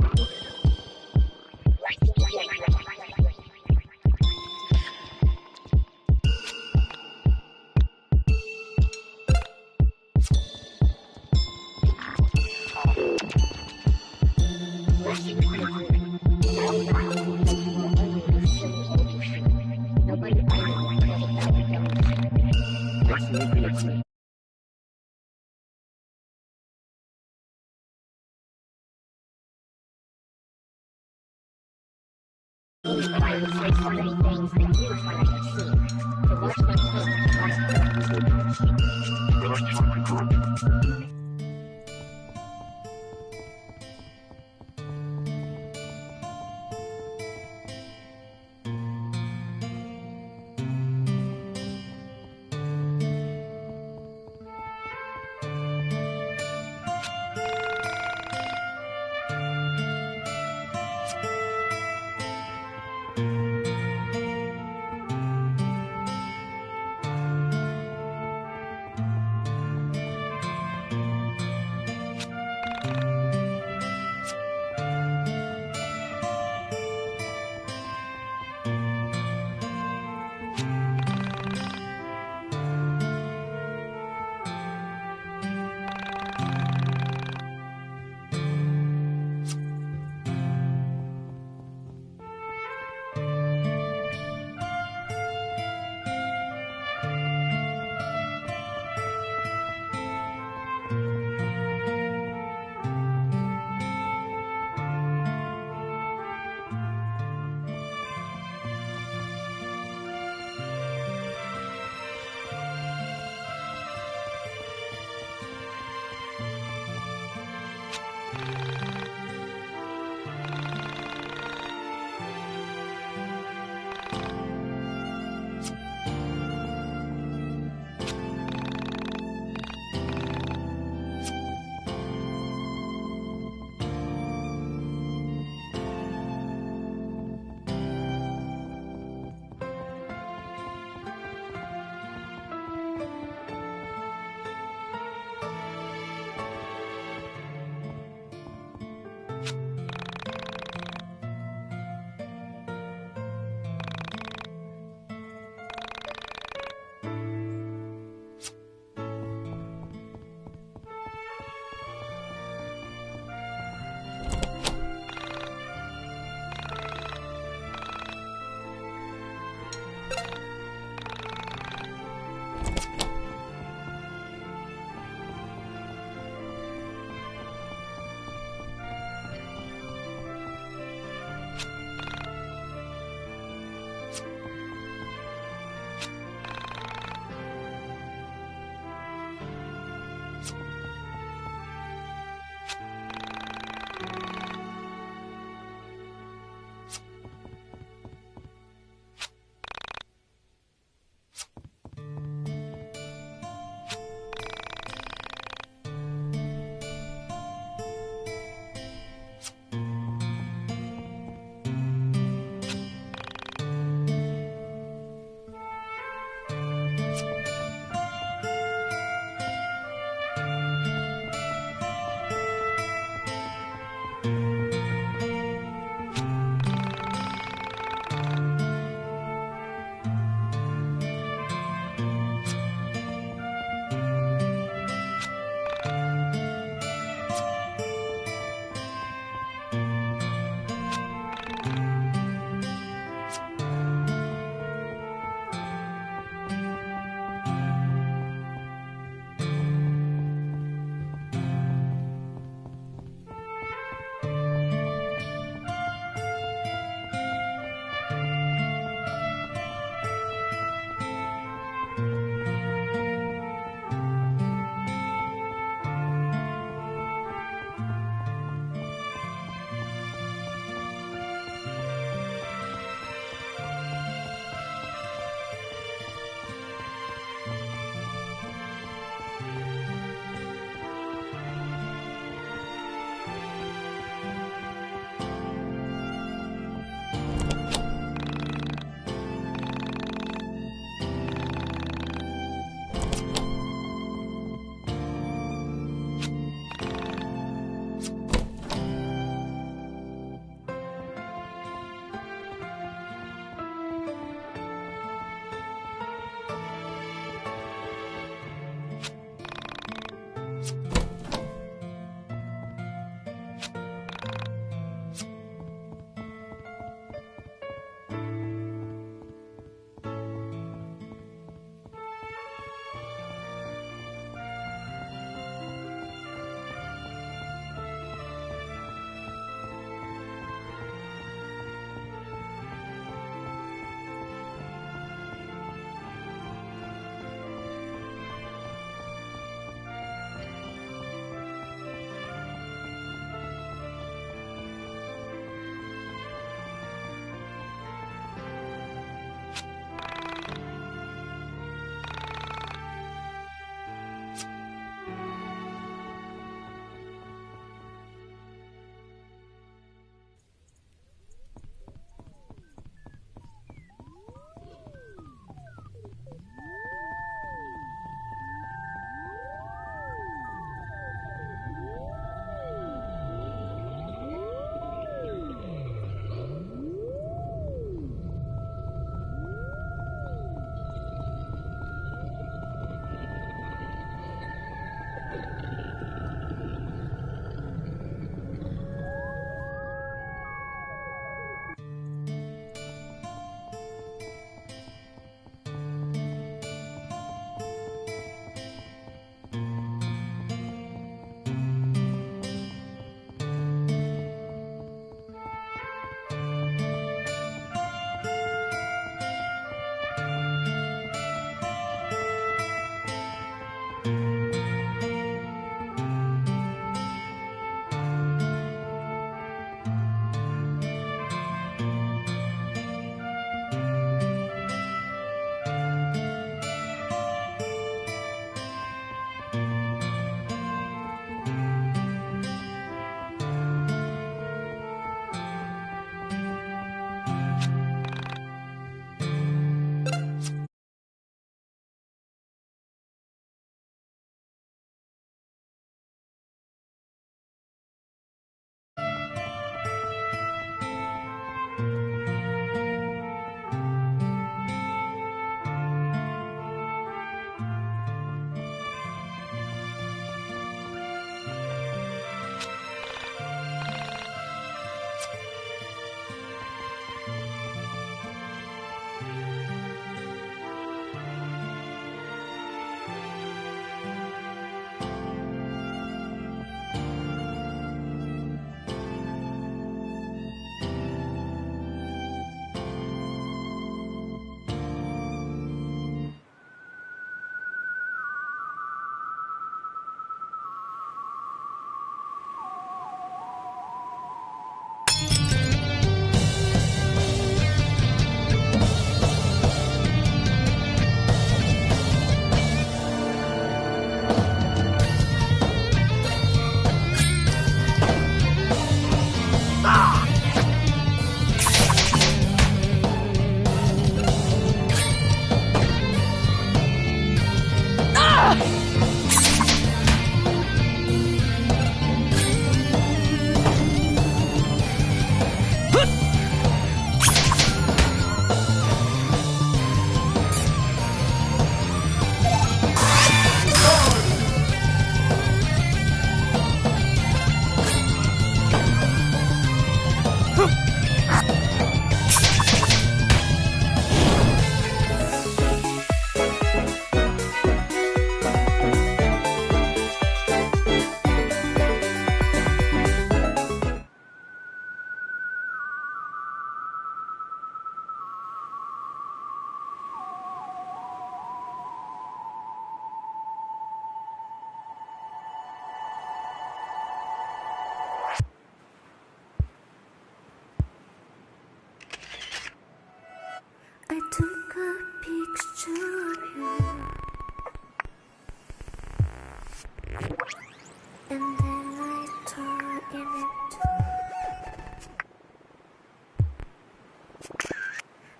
Speaker 7: and then I tore in it too.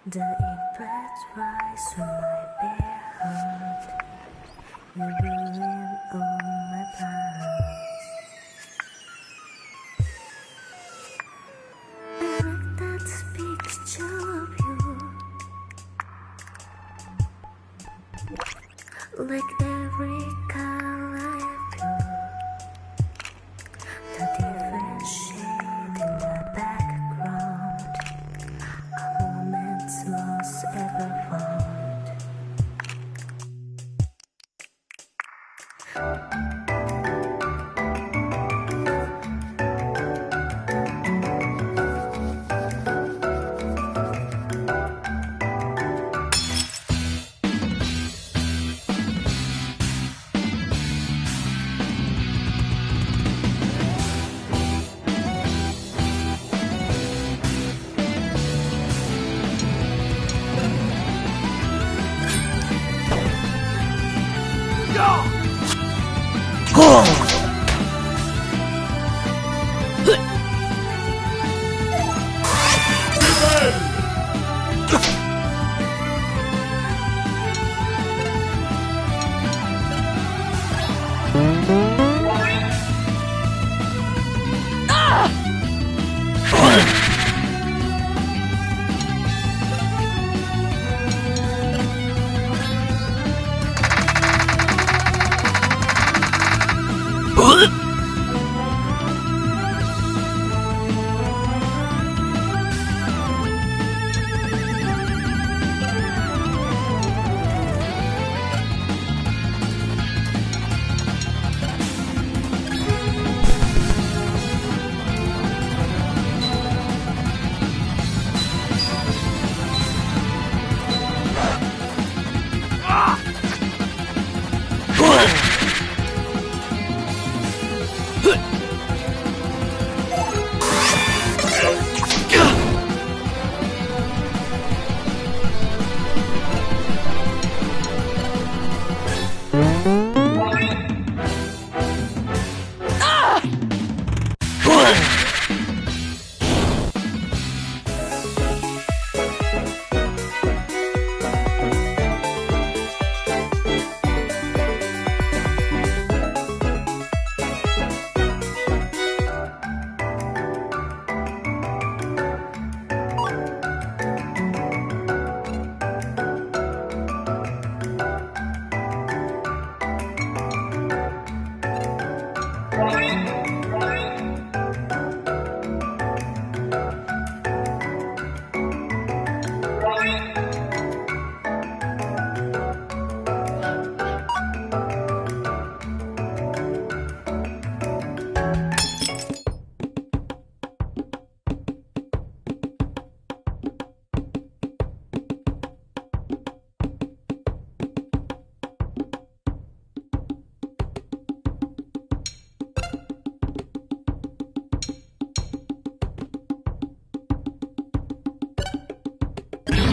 Speaker 7: The impact rise from my bare heart. You ruin all my plans. I like that picture of you, like every color of you, the different shade in the background, a moment lost ever found.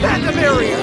Speaker 2: Random area!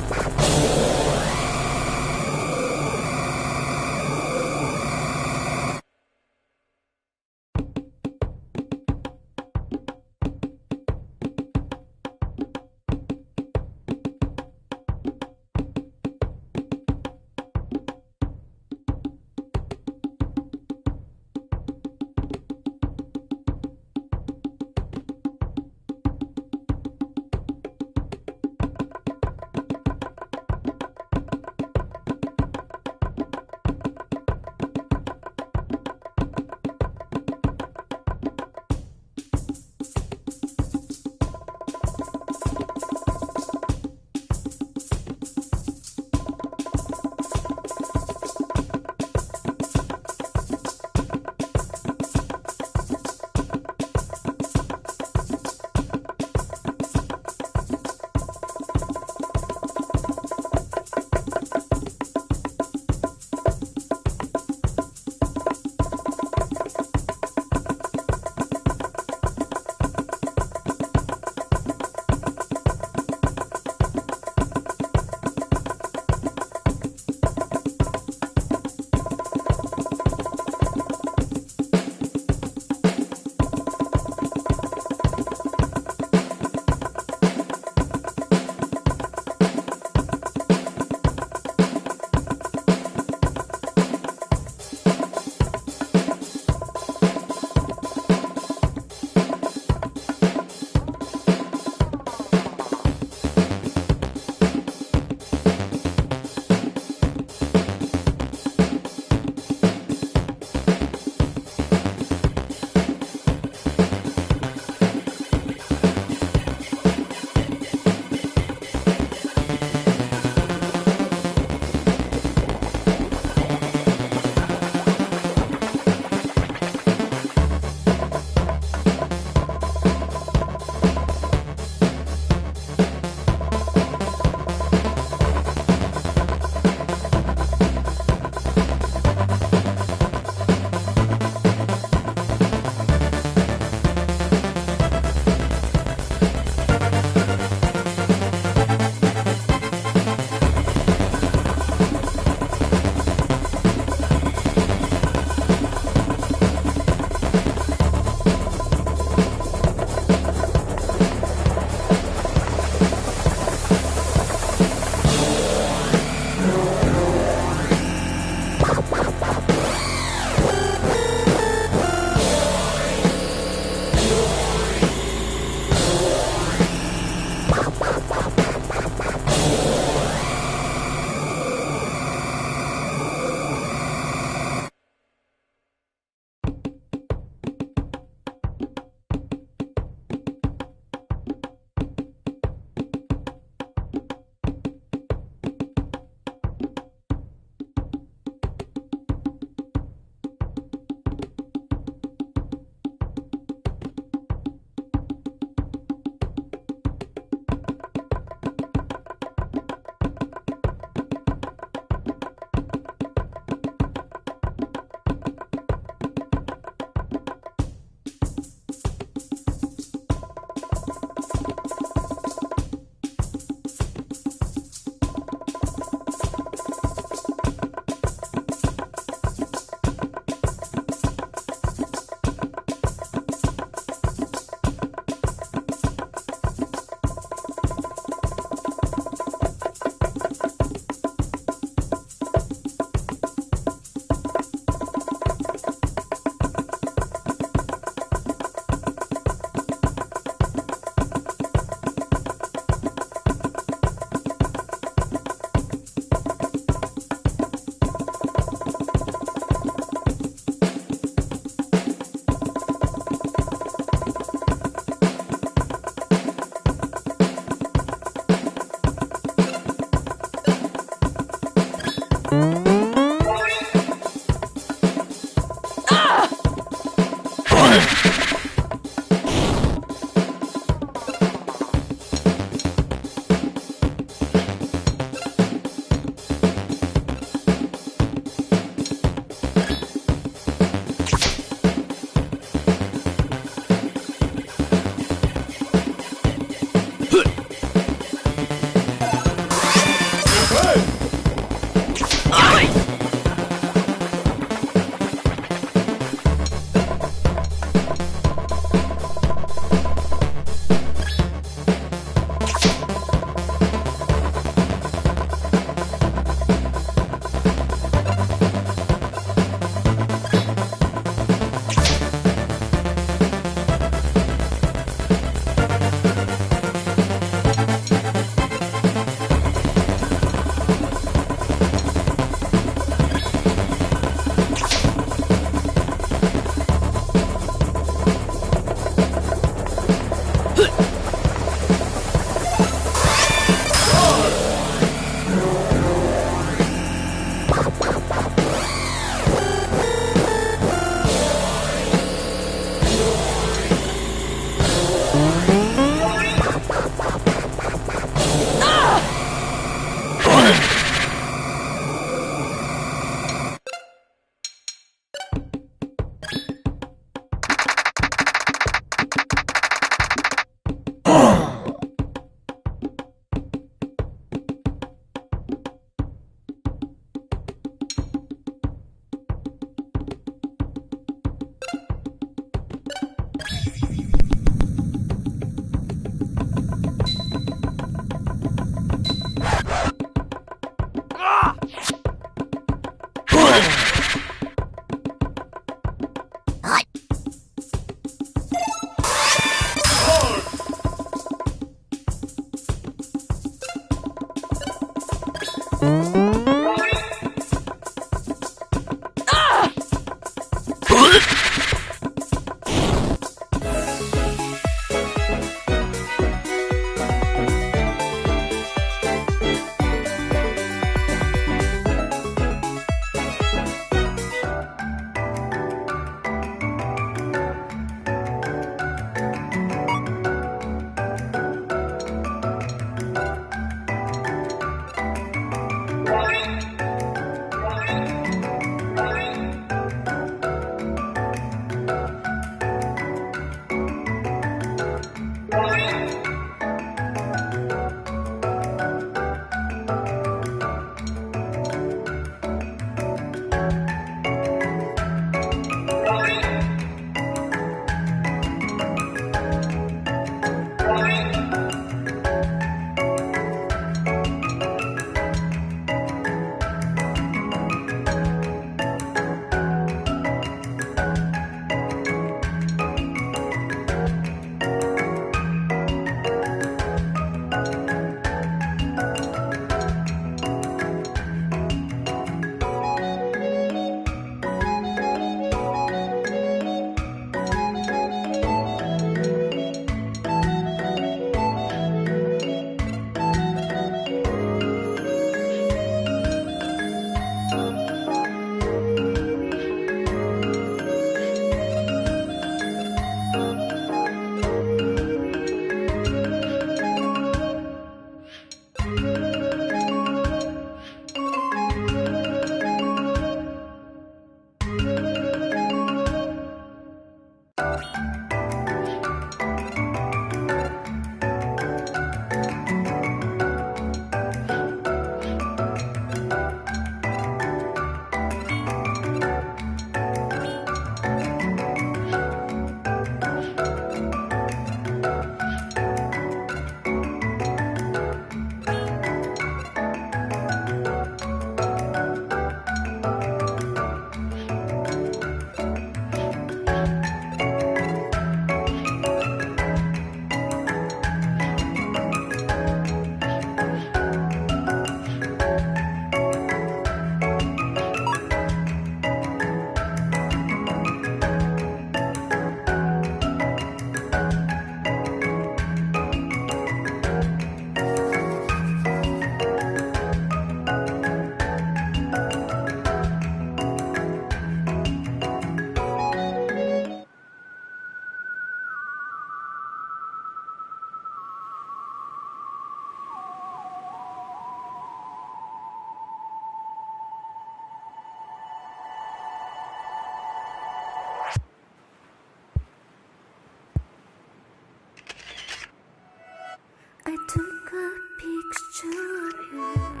Speaker 7: I took a picture of you.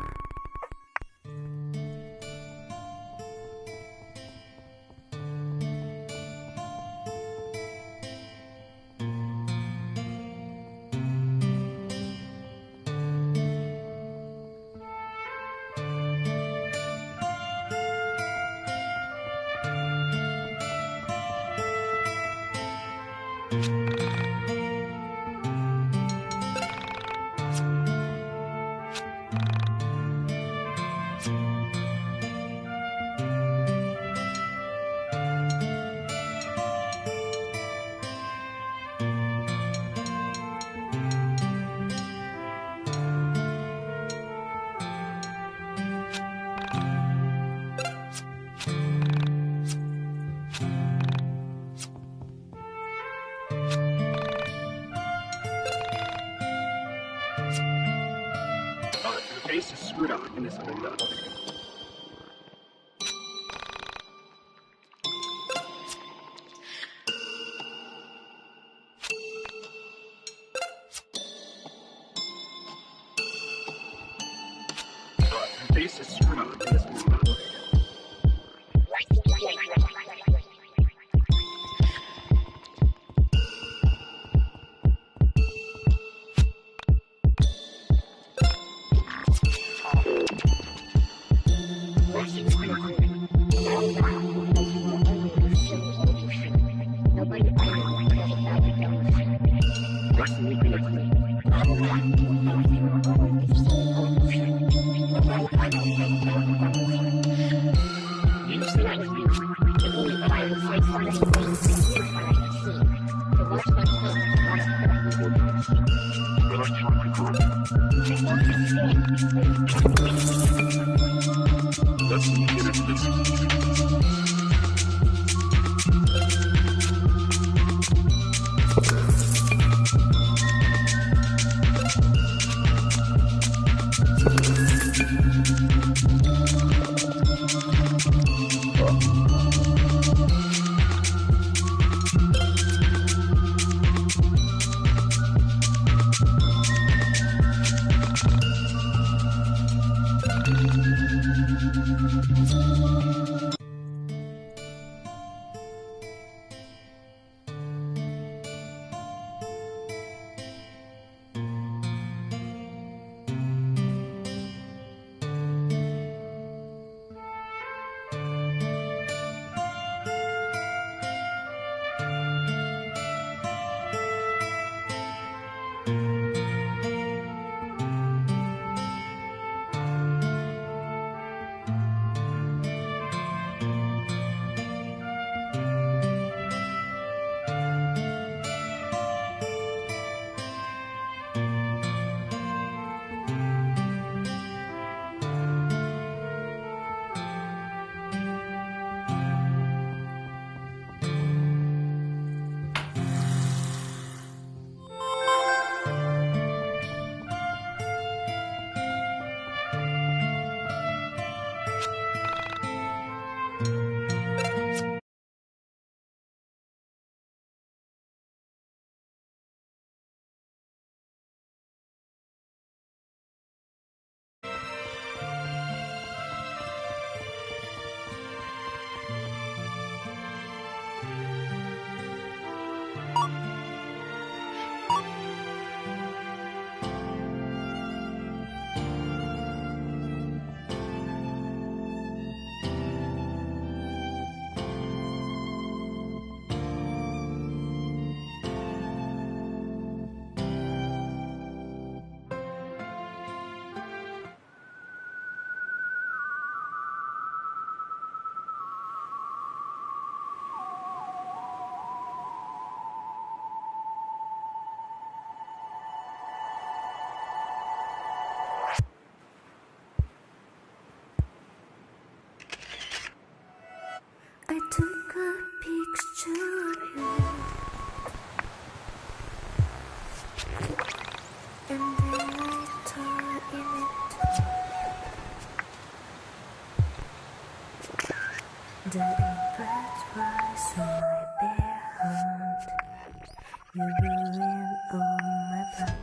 Speaker 6: The face is screwed up in this window. The face is screwed up in this window. Let's get into this.
Speaker 7: I took a picture of you, and then I tore in it. The impact was on my bare hand. You ruined all my plans.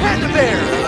Speaker 10: Panda bear!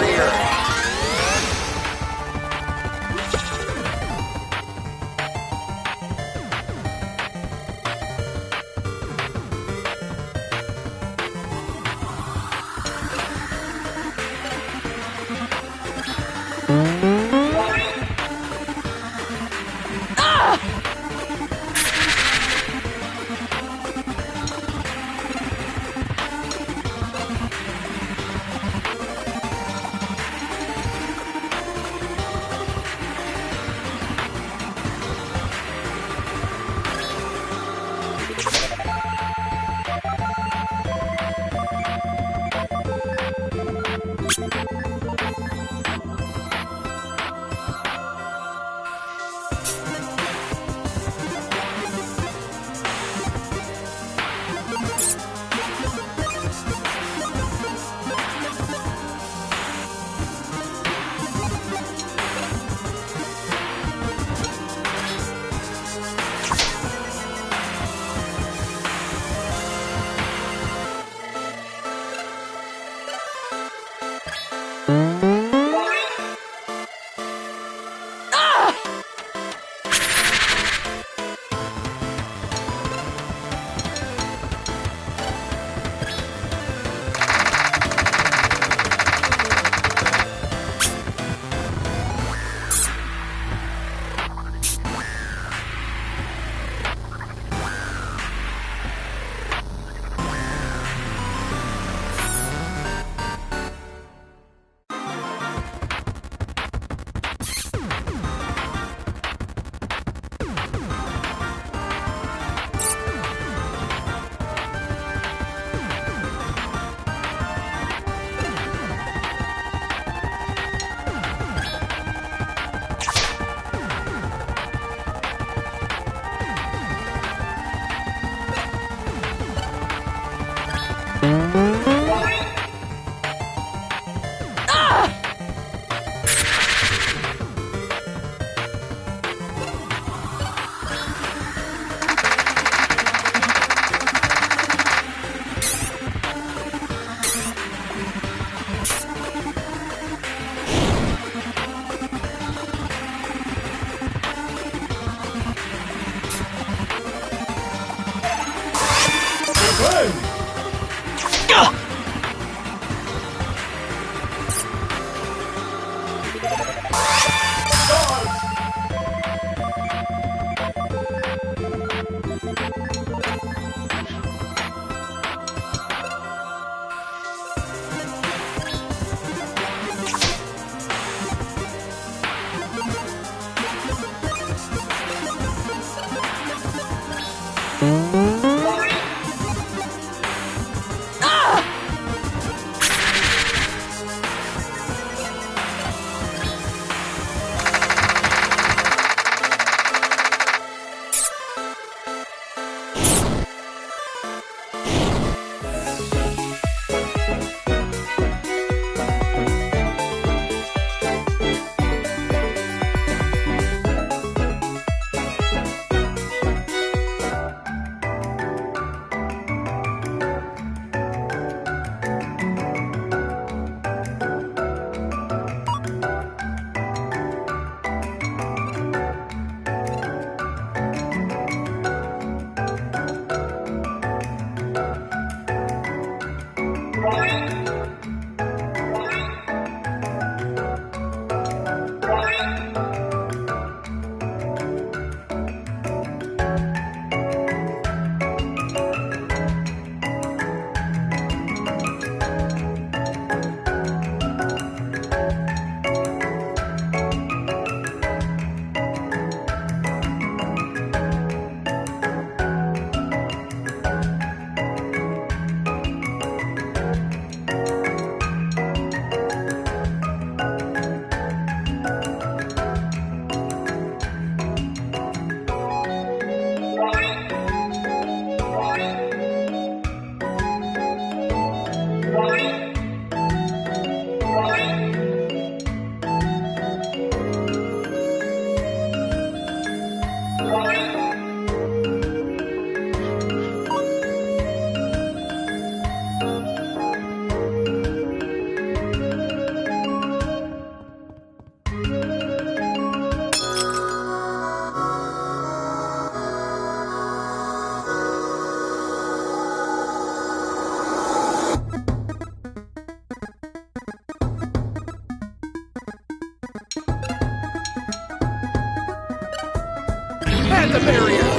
Speaker 2: the merrier.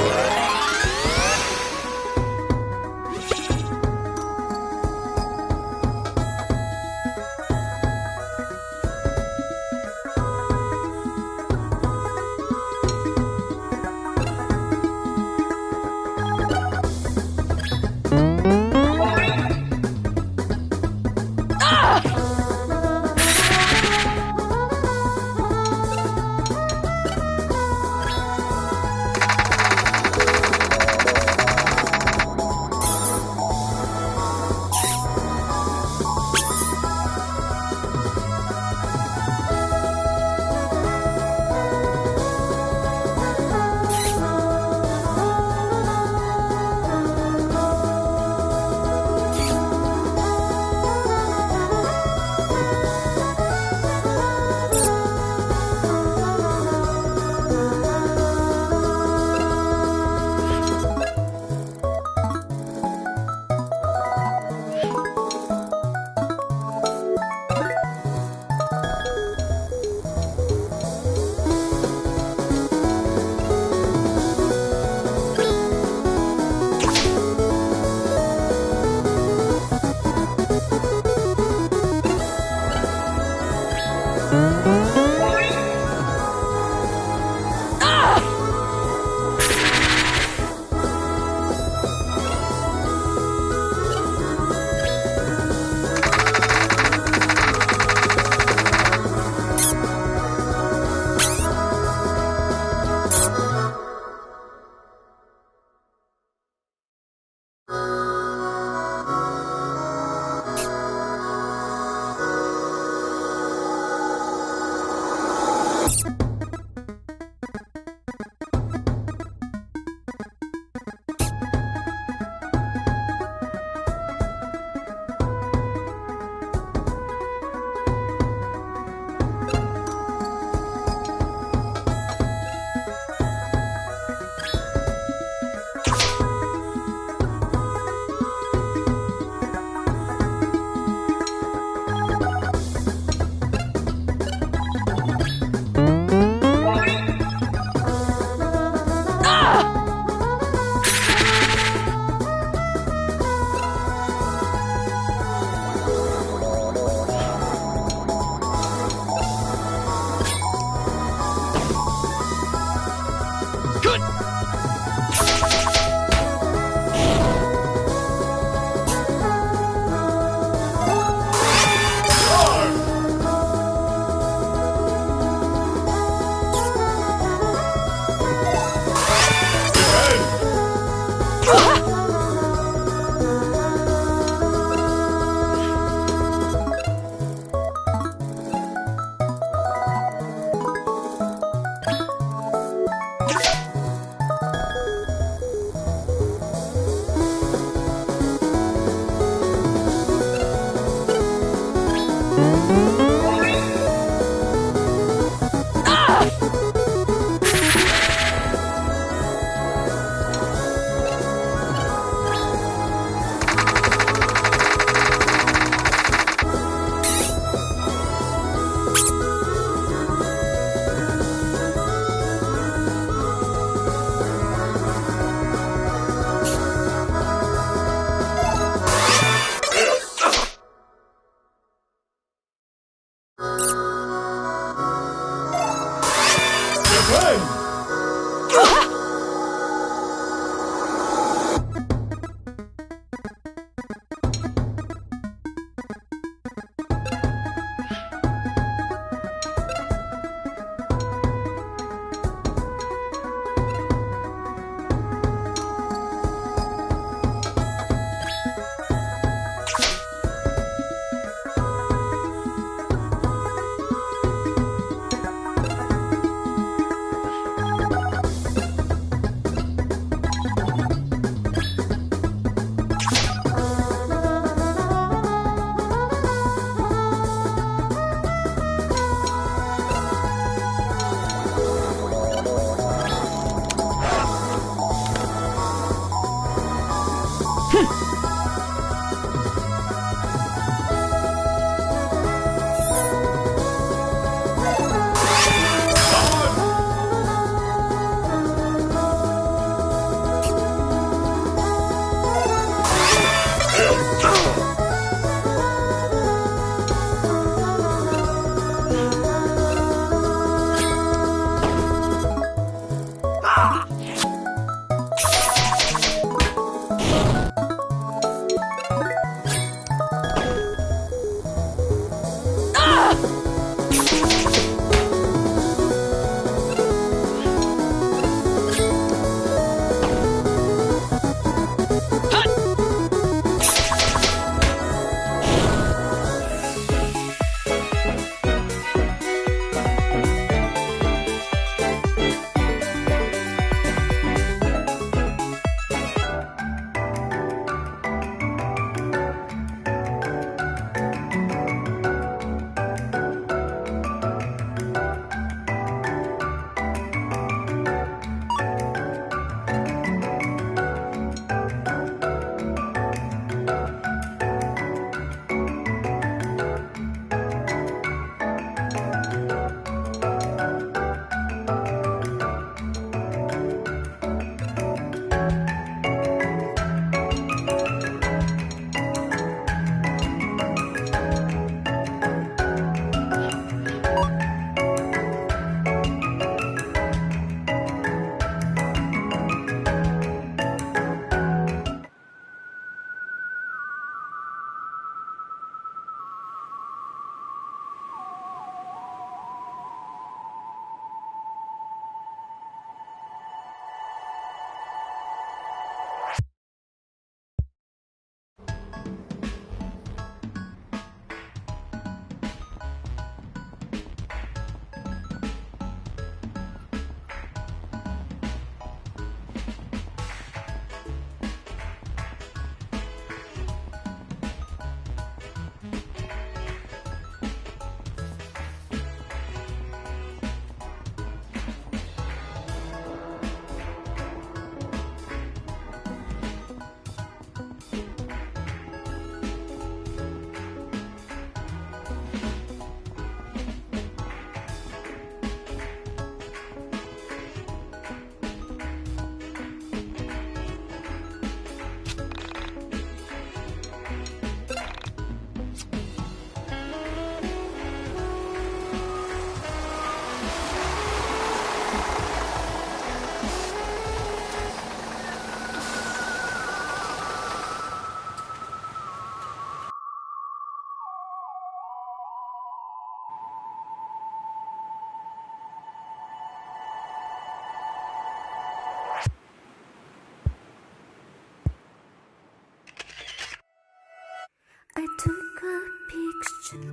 Speaker 7: I took a picture.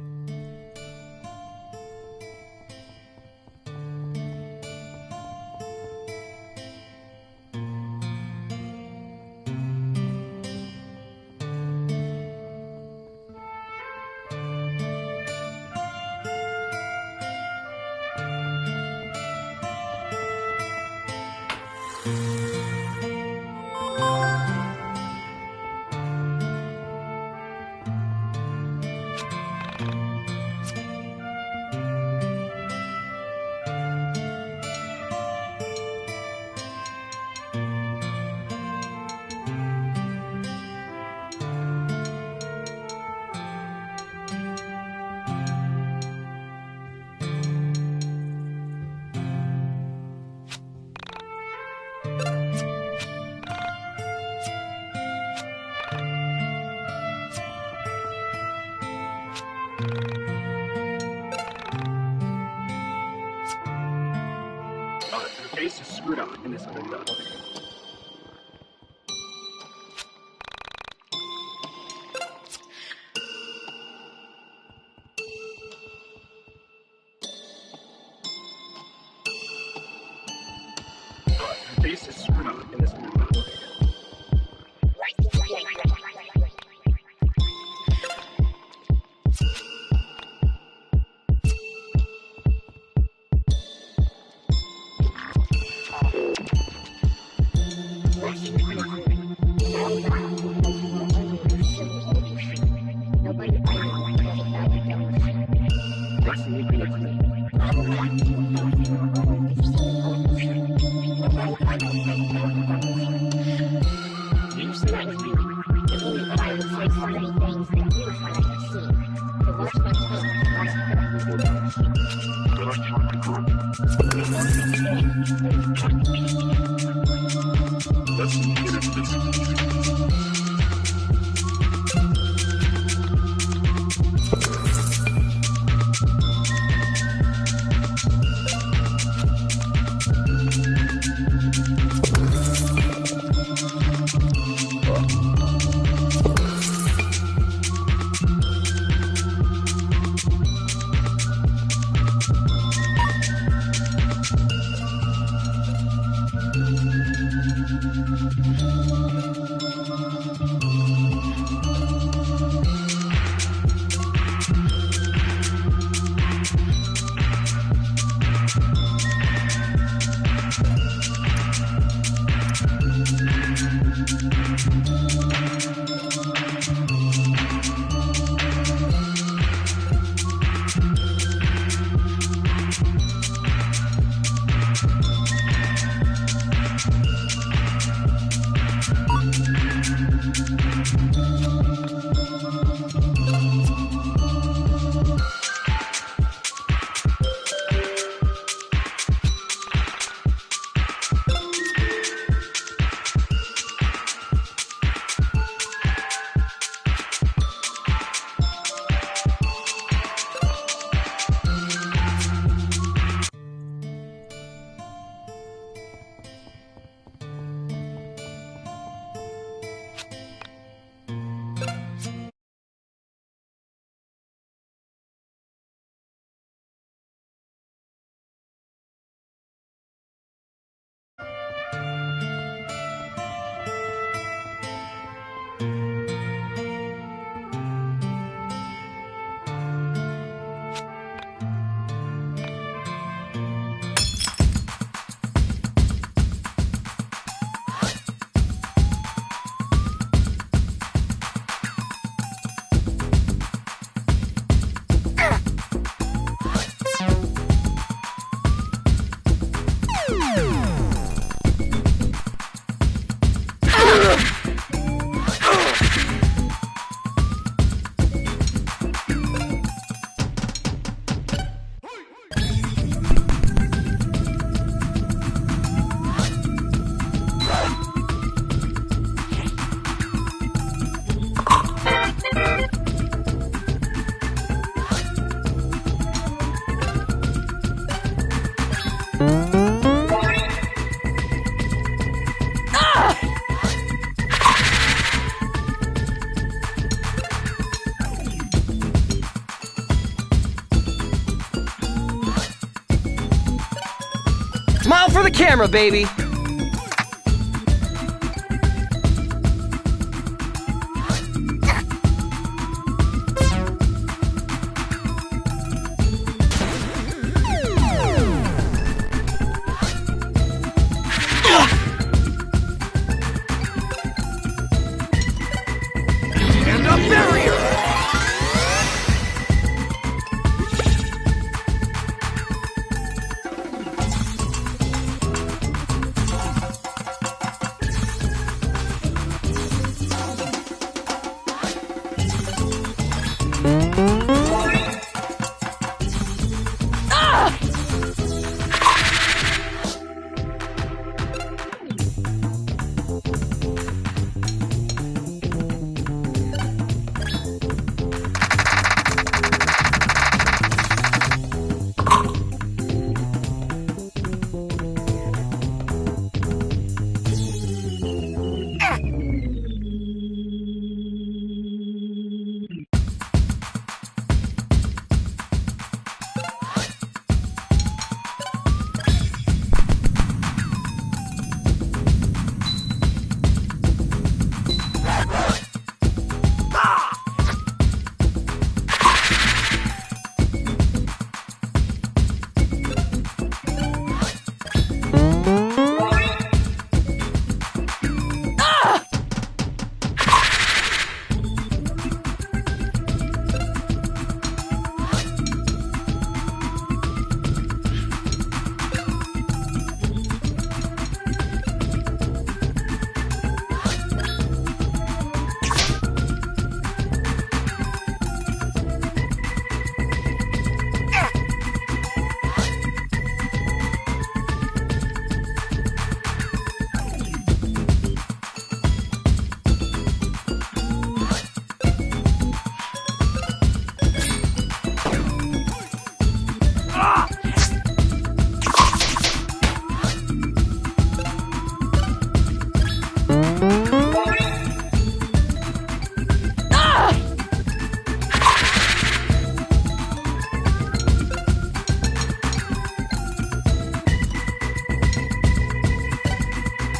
Speaker 6: The face is screwed up in this window. The face is screwed up in this window.
Speaker 2: for the camera, baby!
Speaker 10: And a barrier!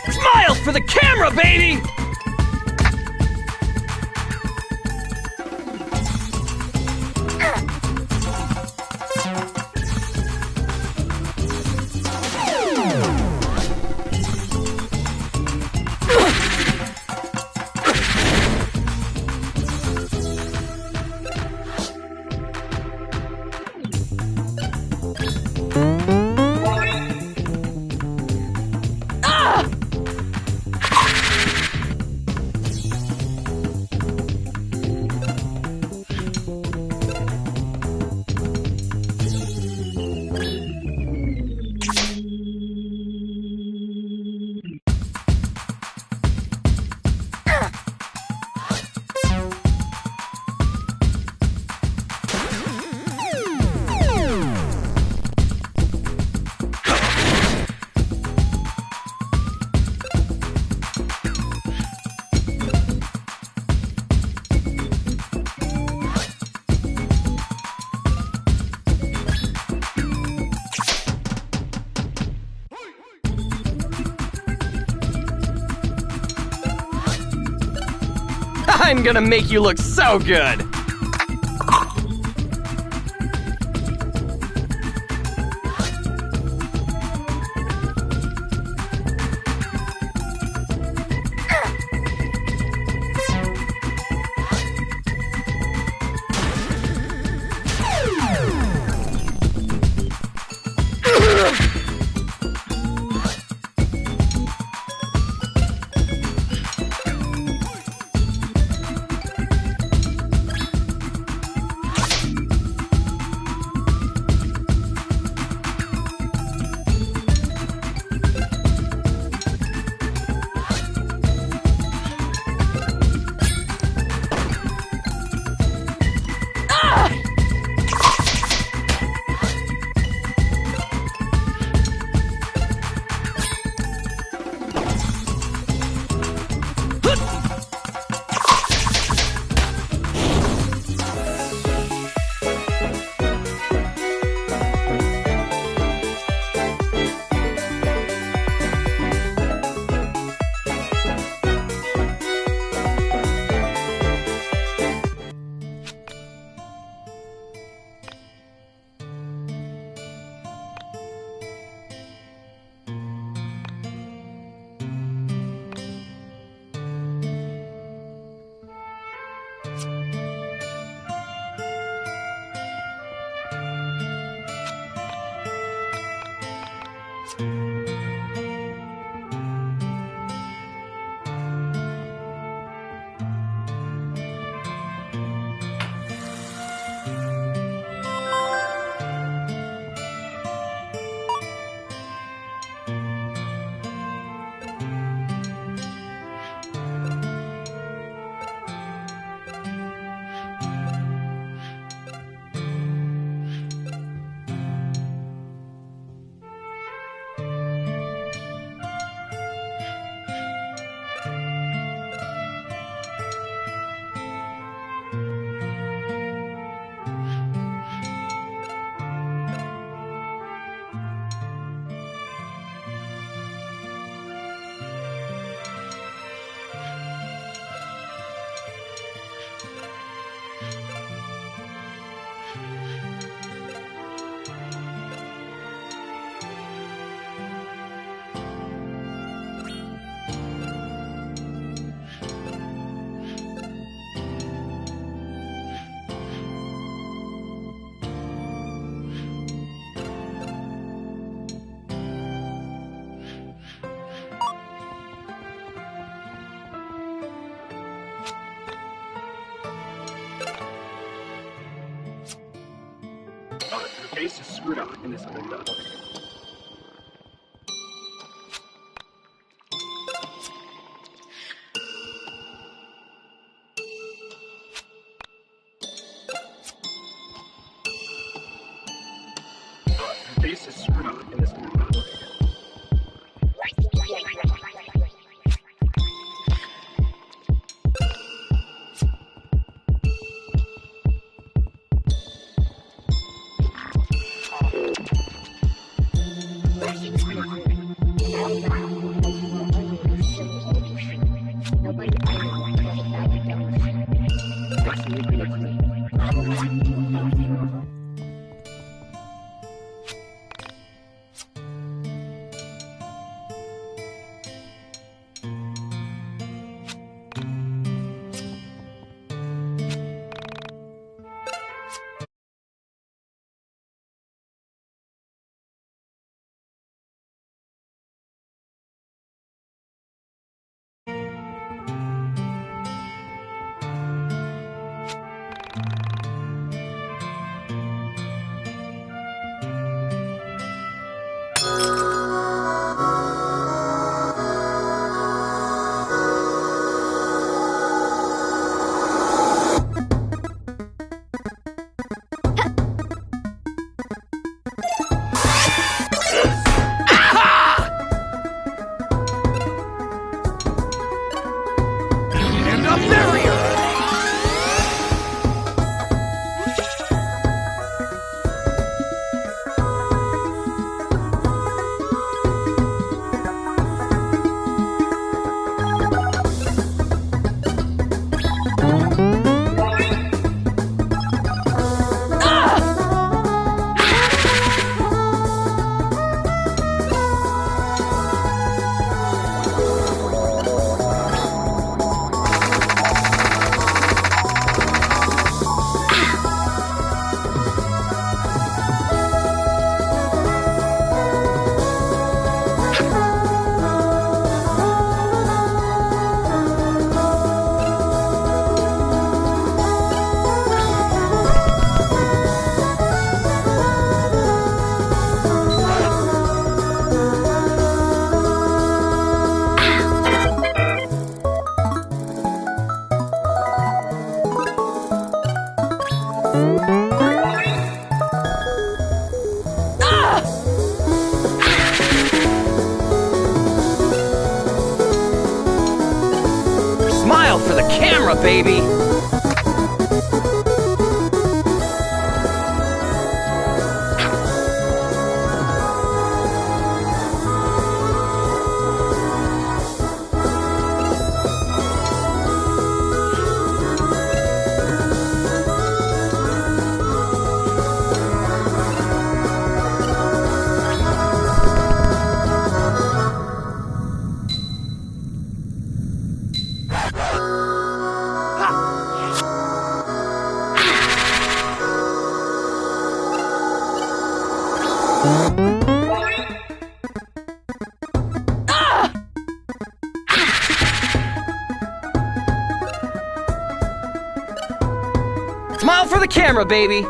Speaker 2: Smile for the camera, baby! I'm gonna make you look so good!
Speaker 6: face is screwed up in this old duck. Her face is screwed up in this old duck.
Speaker 2: Smile for the camera, baby! Smile for the camera, baby!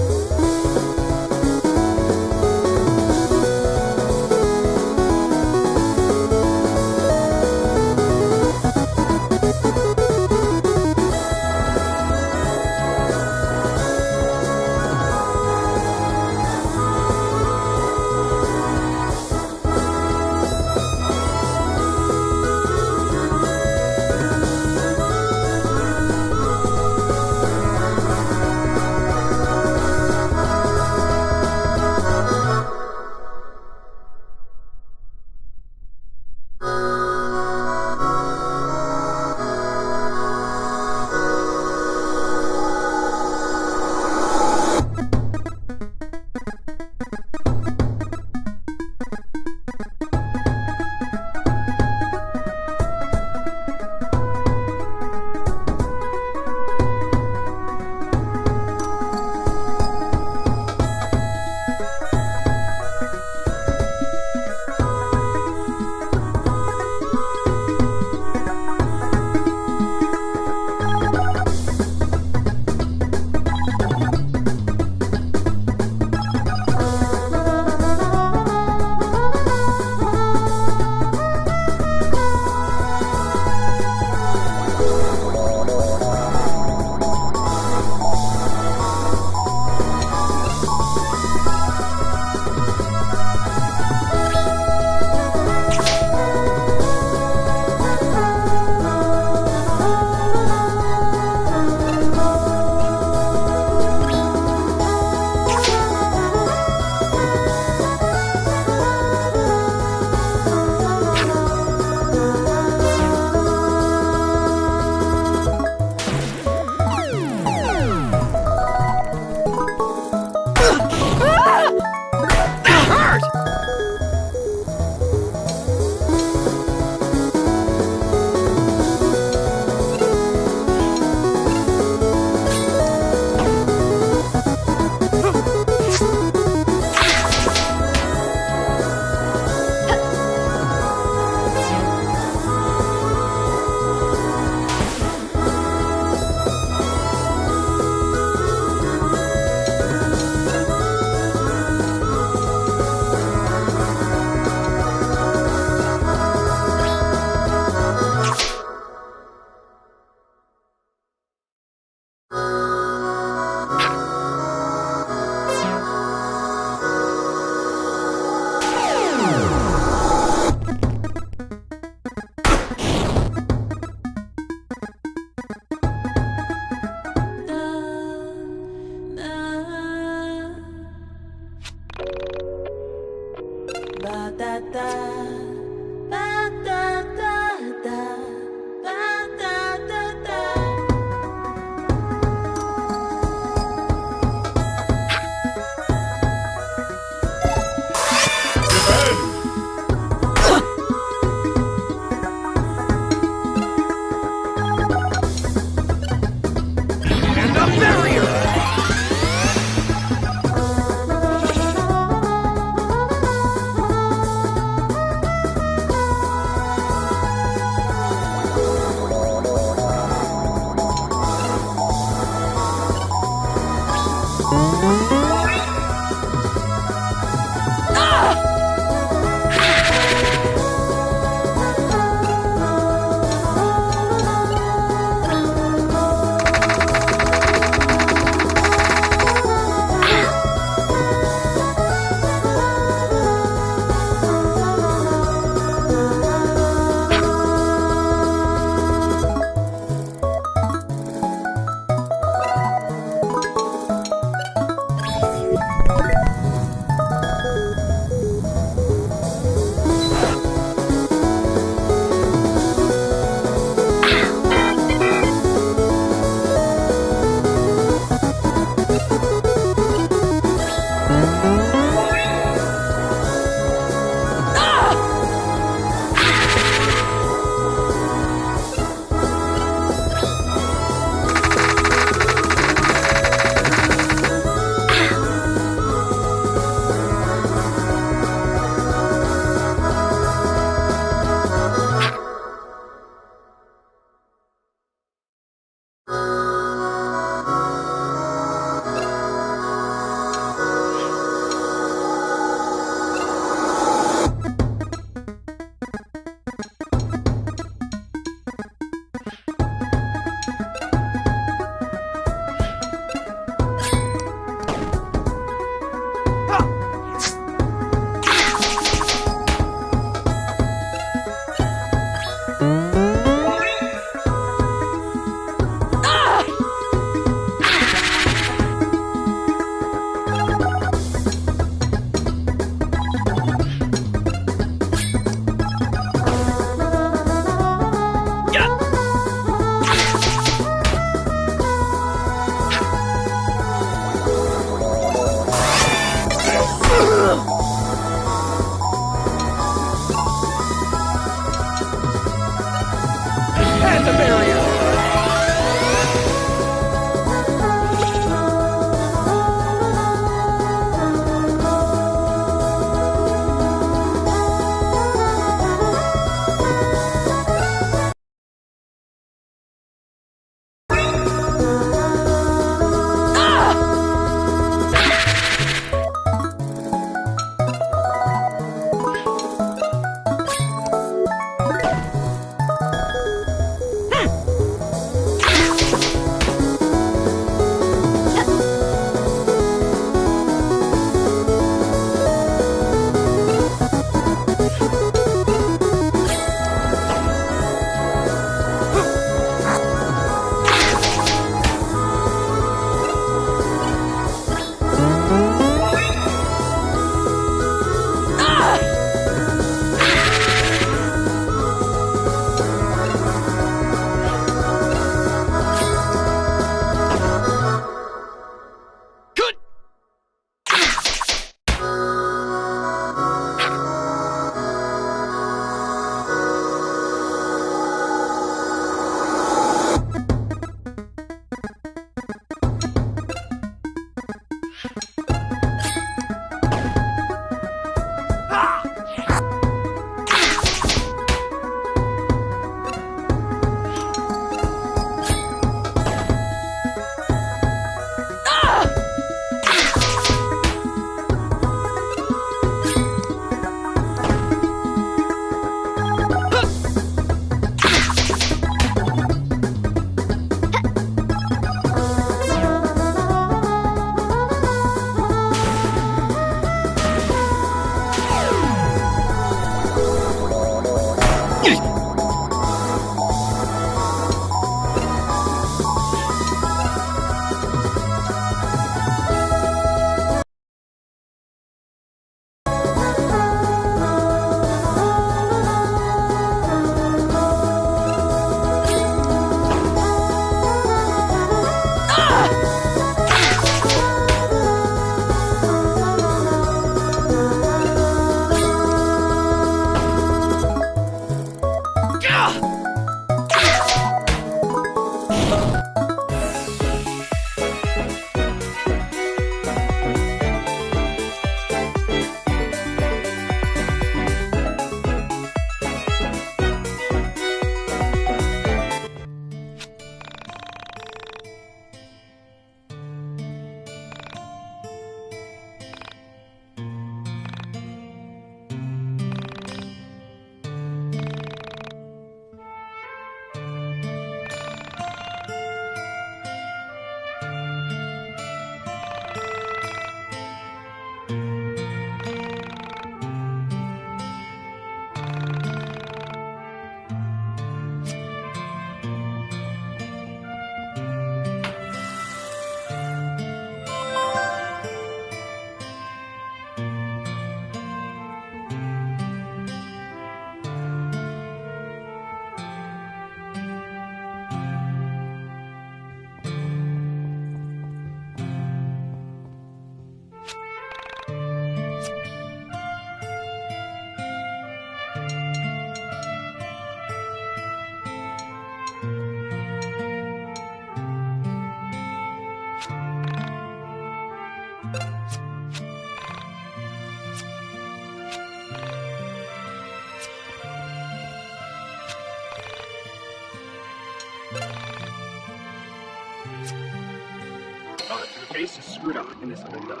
Speaker 6: case is screwed up in this window.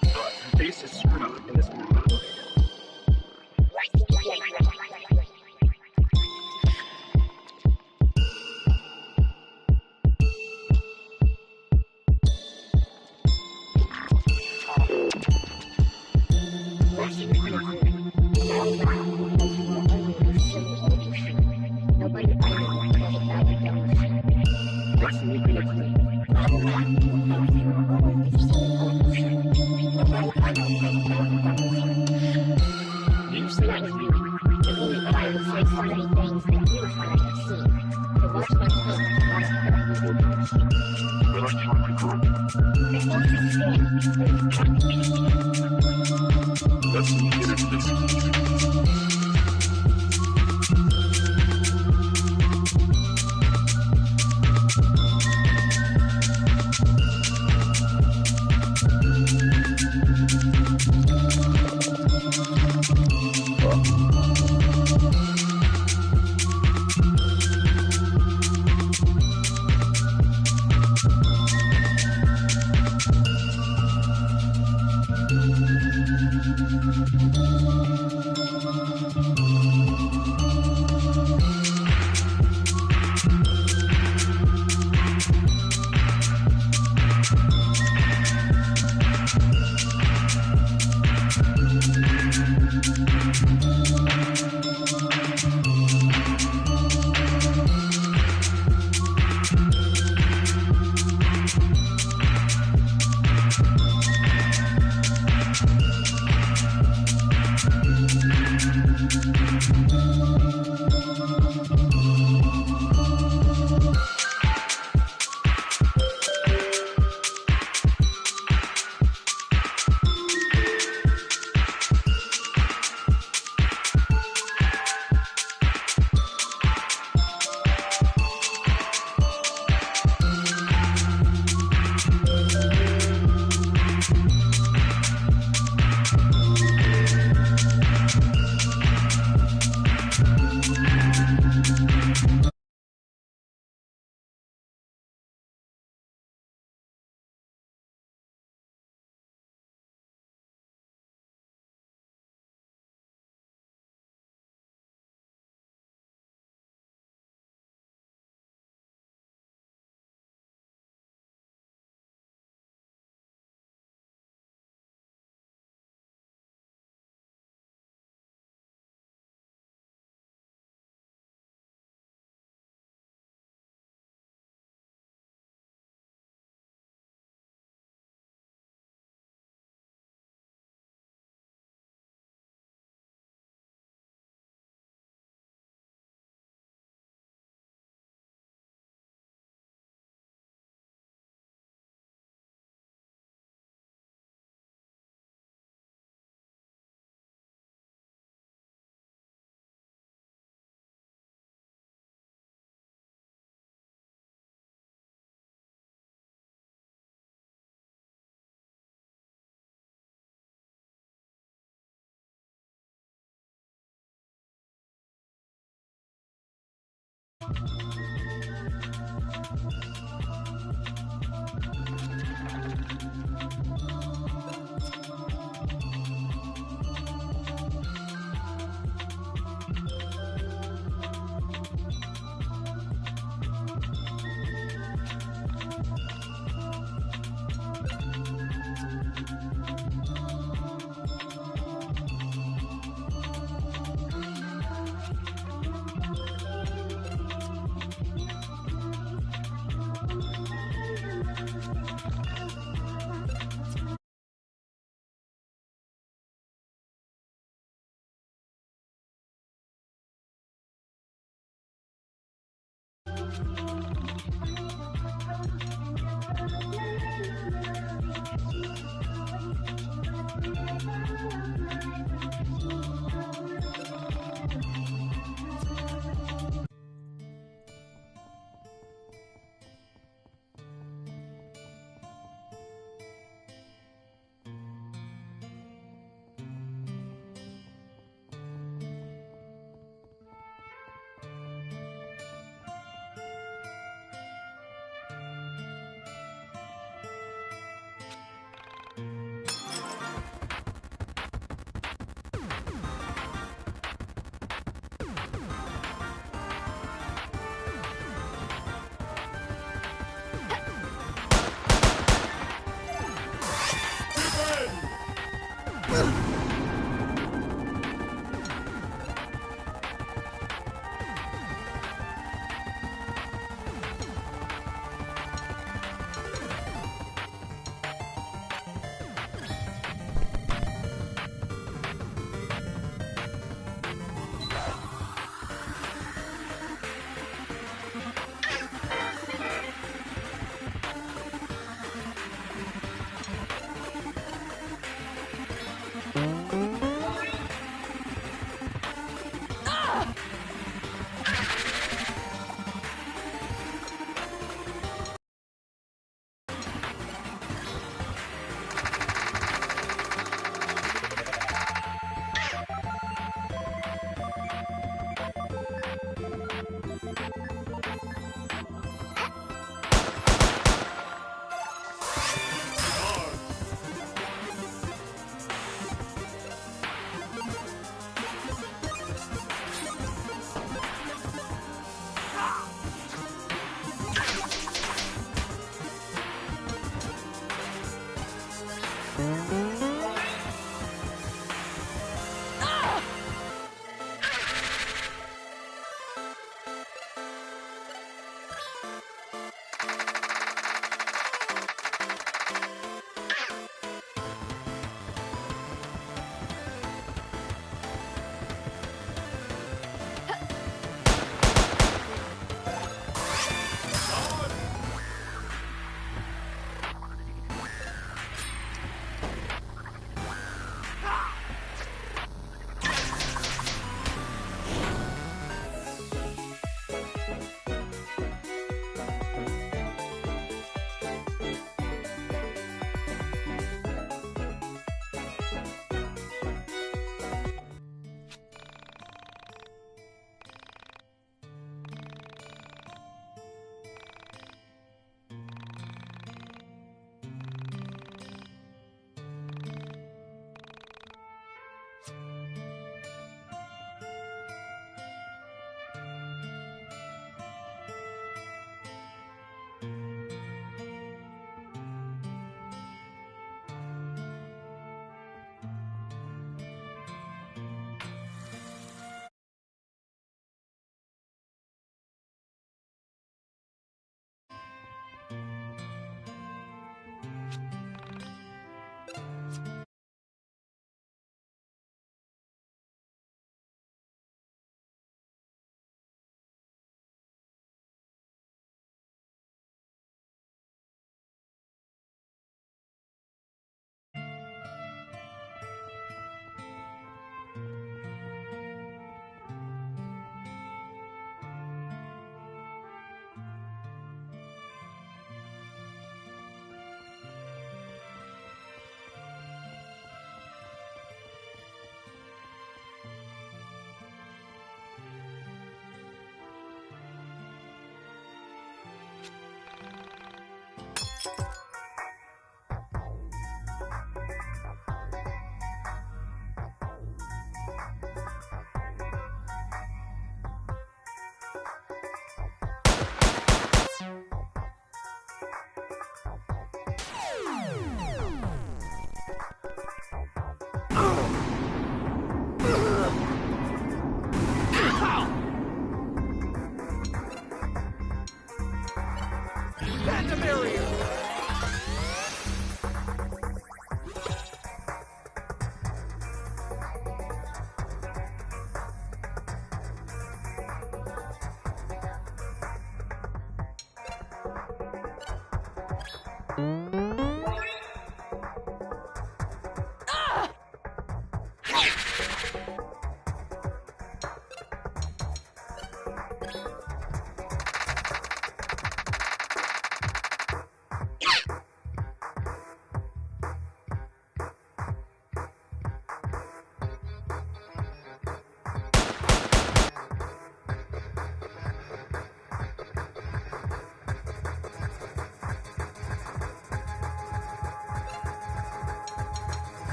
Speaker 6: The case is screwed up in this window.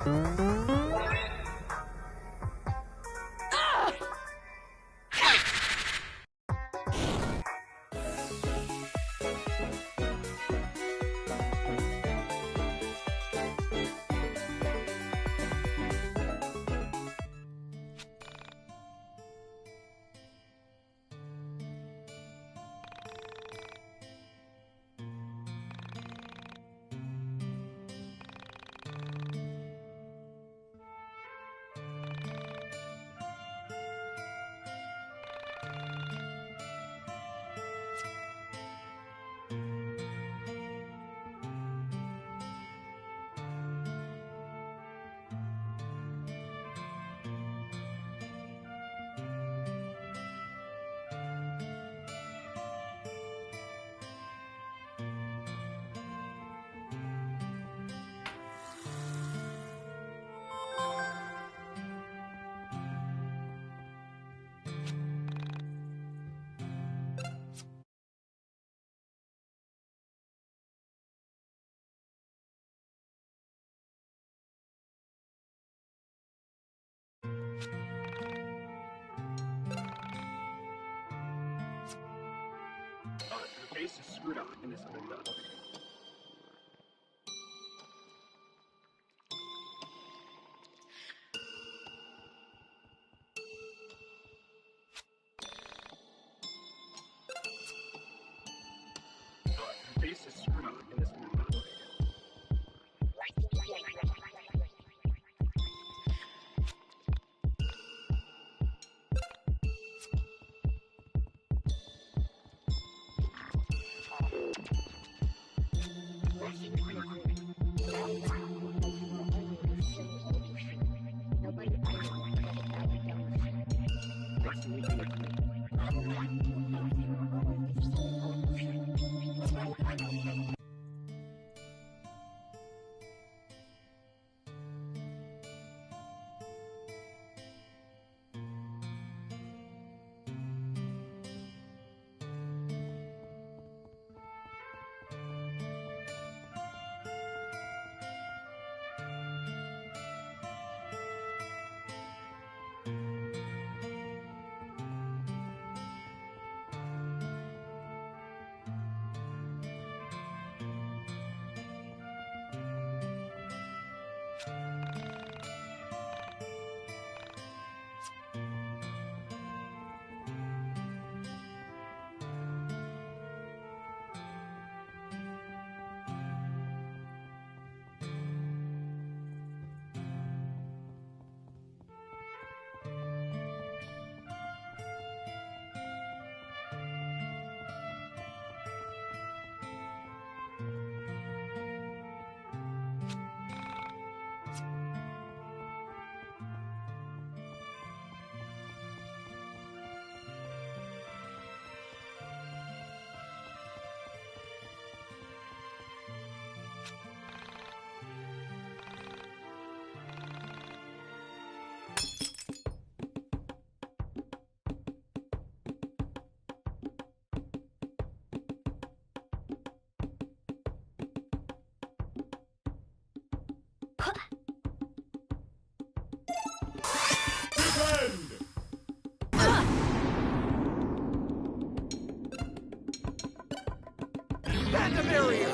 Speaker 6: The base is screwed up in this window. The base is screwed up in this window.
Speaker 10: Panda barrier!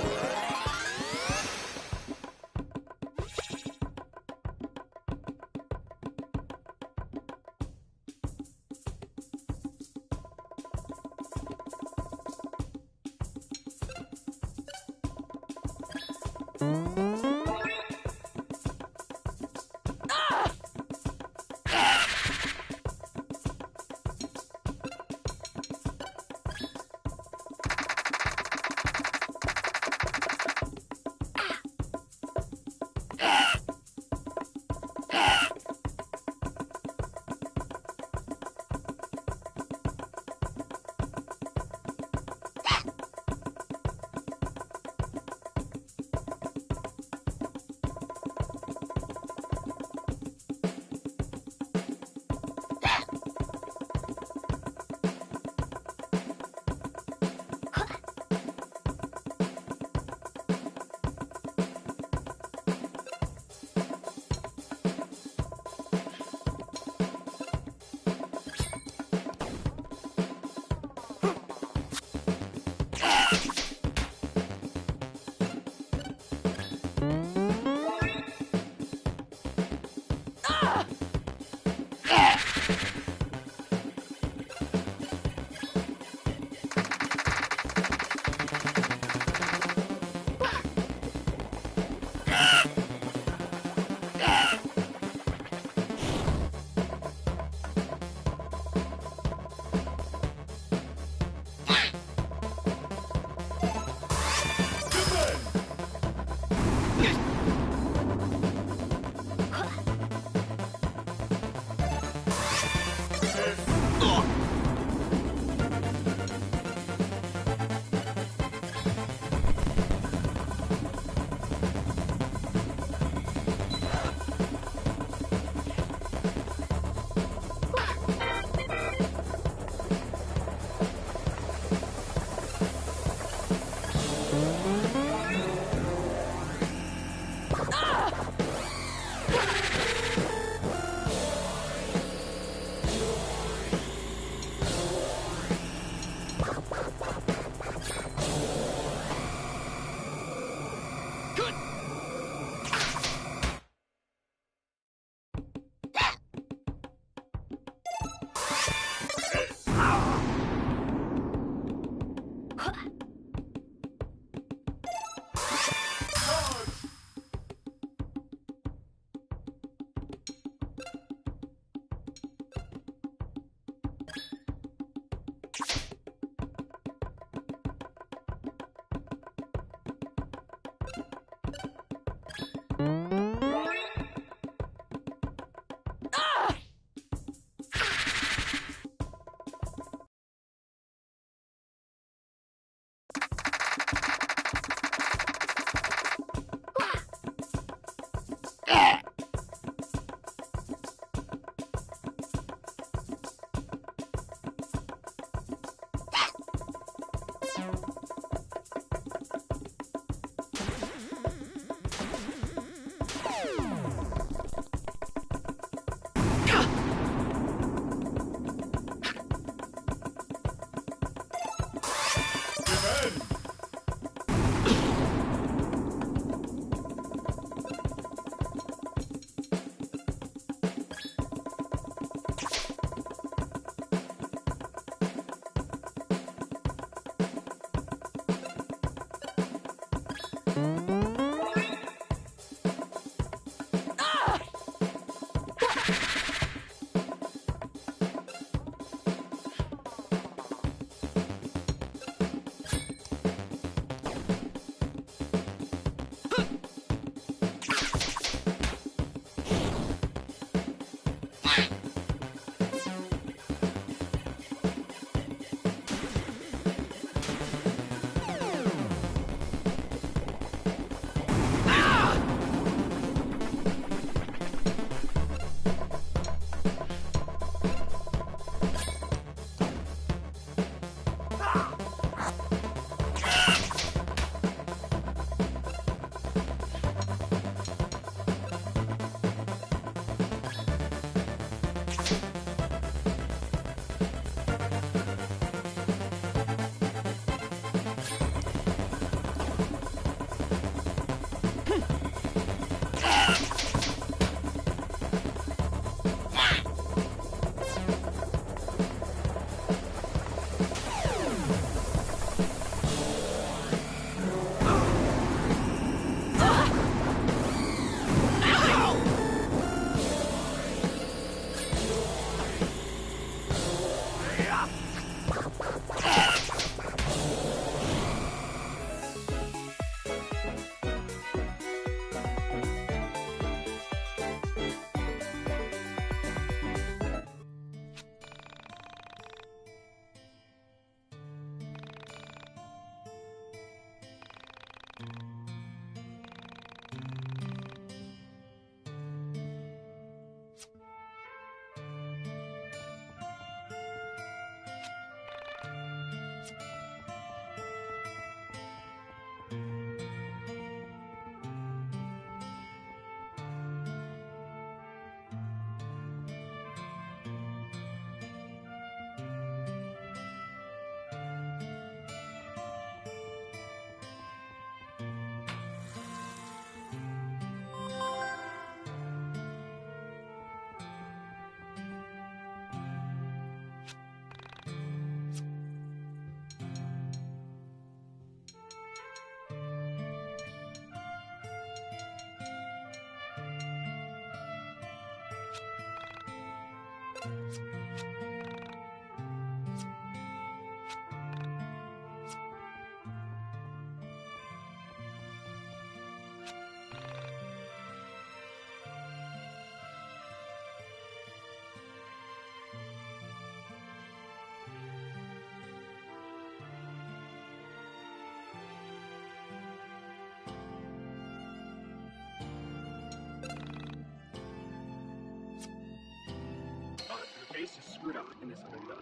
Speaker 6: The base is screwed up in this window.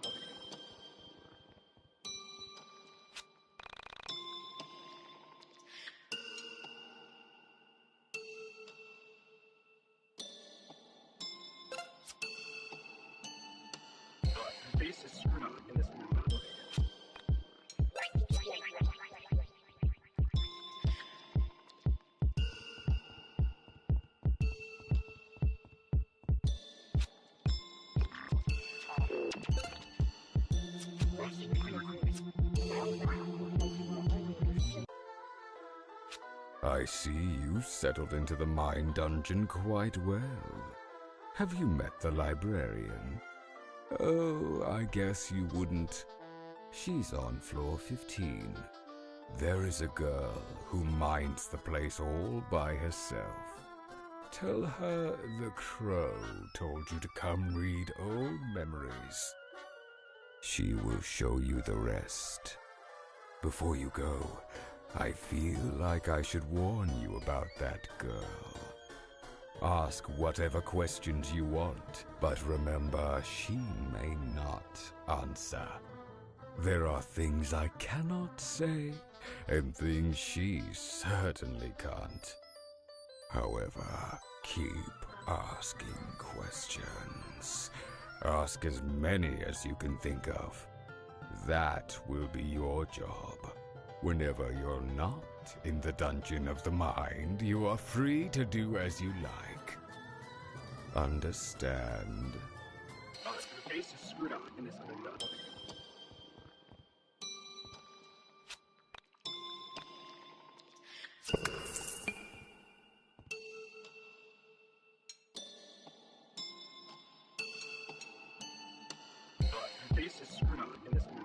Speaker 6: The base is screwed up in this window.
Speaker 5: I see you've settled into the mine dungeon quite well. Have you met the librarian? Oh, I guess you wouldn't. She's on floor 15. There is a girl who minds the place all by herself. Tell her the crow told you to come read old memories. She will show you the rest. Before you go, I feel like I should warn you about that girl. Ask whatever questions you want, but remember, she may not answer. There are things I cannot say, and things she certainly can't. However, keep asking questions. Ask as many as you can think of. That will be your job. Whenever you're not in the dungeon of the mind, you are free to do as you like. Understand?
Speaker 6: The base is screwed up in this window. The base is screwed up in this window.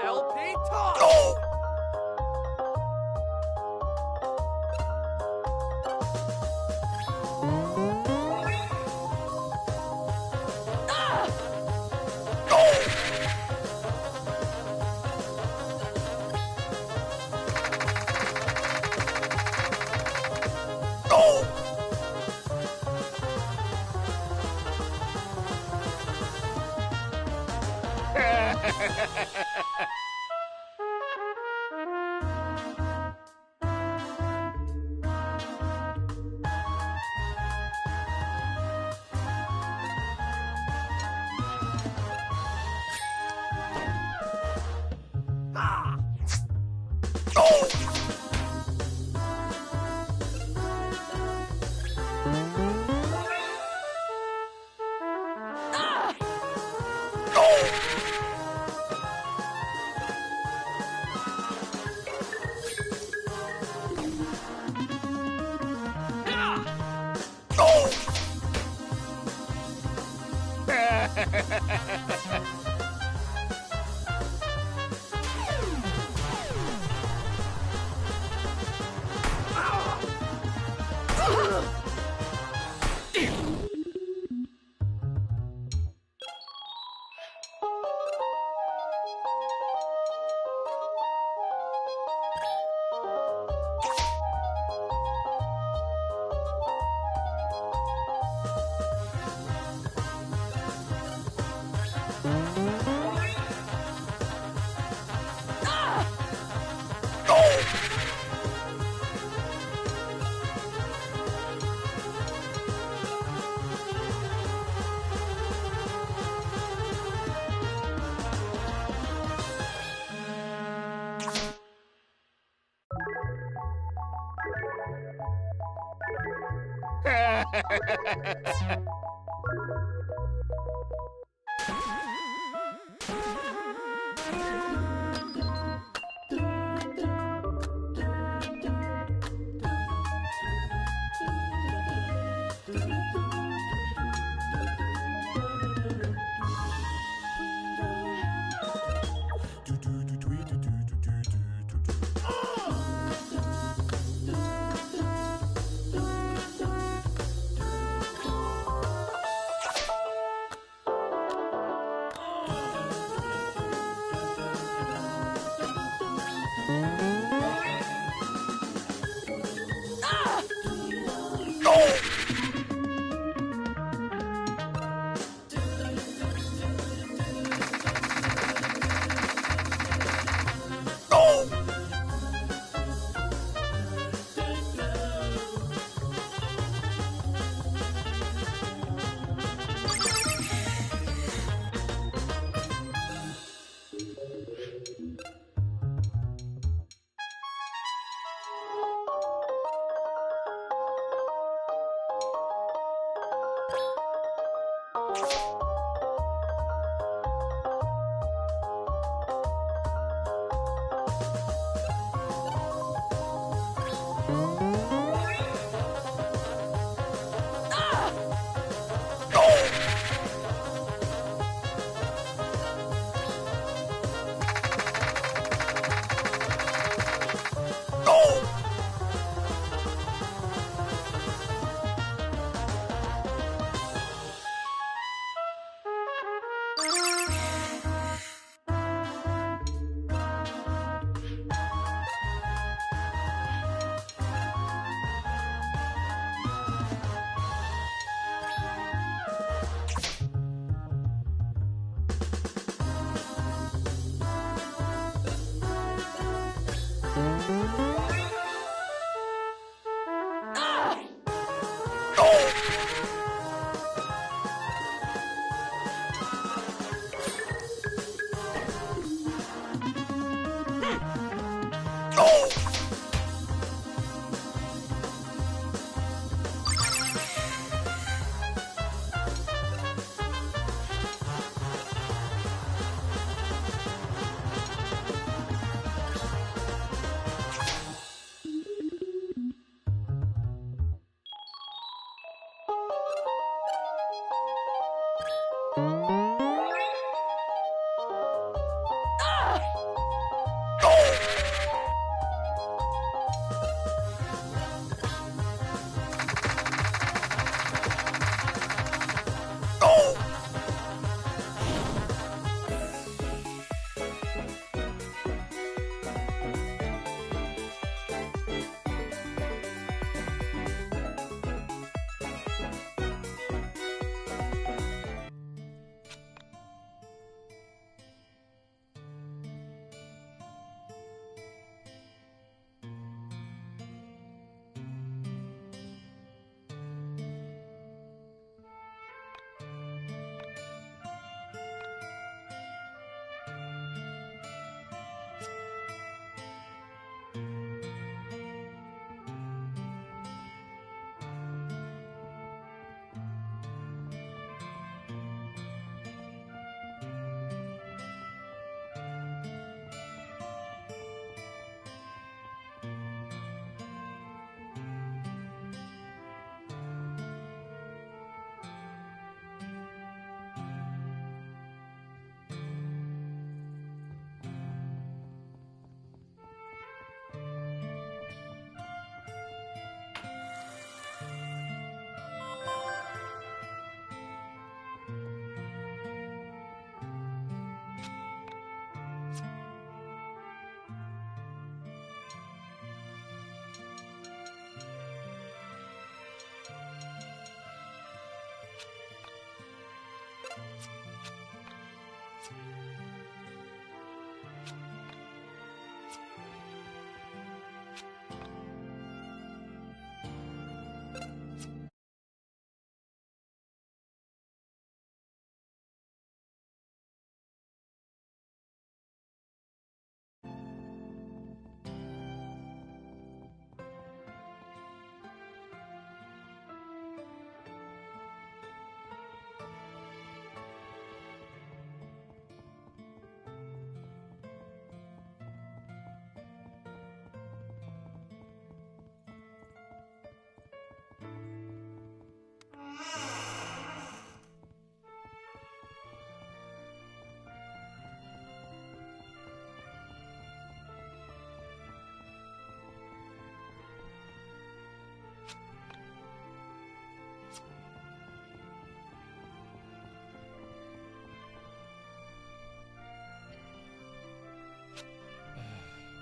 Speaker 2: LP talk!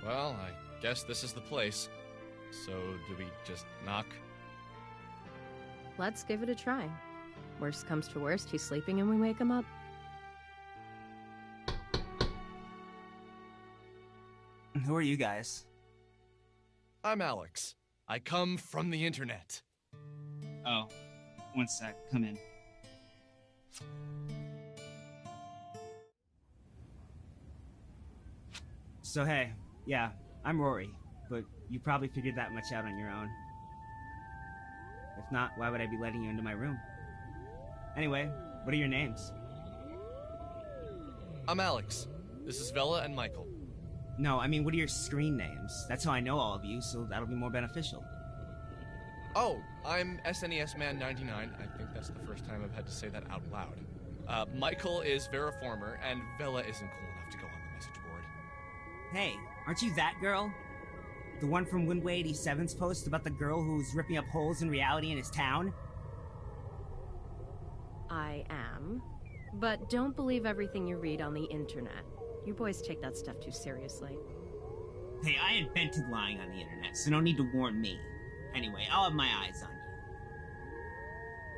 Speaker 8: Well, I guess this is the place. So, do we just knock?
Speaker 3: Let's give it a try. Worst comes to worst, he's sleeping and we wake him up.
Speaker 11: Who are you guys?
Speaker 8: I'm Alex. I come from the internet.
Speaker 11: Oh, one sec. Come in. So hey, yeah, I'm Rory, but you probably figured that much out on your own. If not, why would I be letting you into my room? Anyway, what are your names?
Speaker 8: I'm Alex. This is Vela and Michael.
Speaker 11: No, I mean, what are your screen names? That's how I know all of you, so that'll be more beneficial.
Speaker 8: Oh, I'm SNES Man 99. I think that's the first time I've had to say that out loud. Michael is Veriformer, and Vela isn't cool enough to go on the message board.
Speaker 11: Hey, aren't you that girl? The one from Windway 87's post about the girl who's ripping up holes in reality in his town?
Speaker 3: I am. But don't believe everything you read on the internet. You boys take that stuff too seriously.
Speaker 11: Hey, I invented lying on the internet, so no need to warn me. Anyway, I'll have my eyes on you.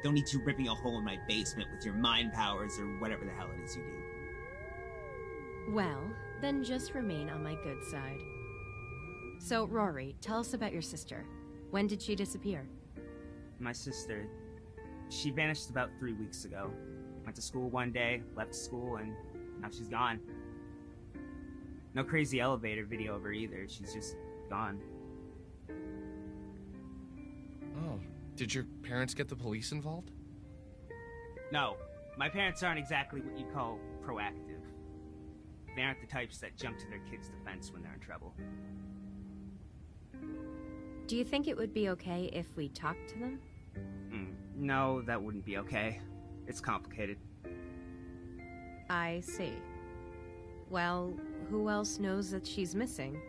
Speaker 11: Don't need you ripping a hole in my basement with your mind powers or whatever the hell it is you do.
Speaker 3: Well, then just remain on my good side. So, Rory, tell us about your sister. When did she disappear?
Speaker 11: My sister, she vanished about 3 weeks ago. Went to school one day, left school, and now she's gone. No crazy elevator video of her either, she's just gone.
Speaker 8: Oh, did your parents get the police involved?
Speaker 11: No, my parents aren't exactly what you call proactive. They aren't the types that jump to their kids' defense when they're in trouble.
Speaker 3: Do you think it would be okay if we talked to them?
Speaker 11: No, that wouldn't be okay. It's complicated.
Speaker 3: I see. Well, who else knows that she's missing?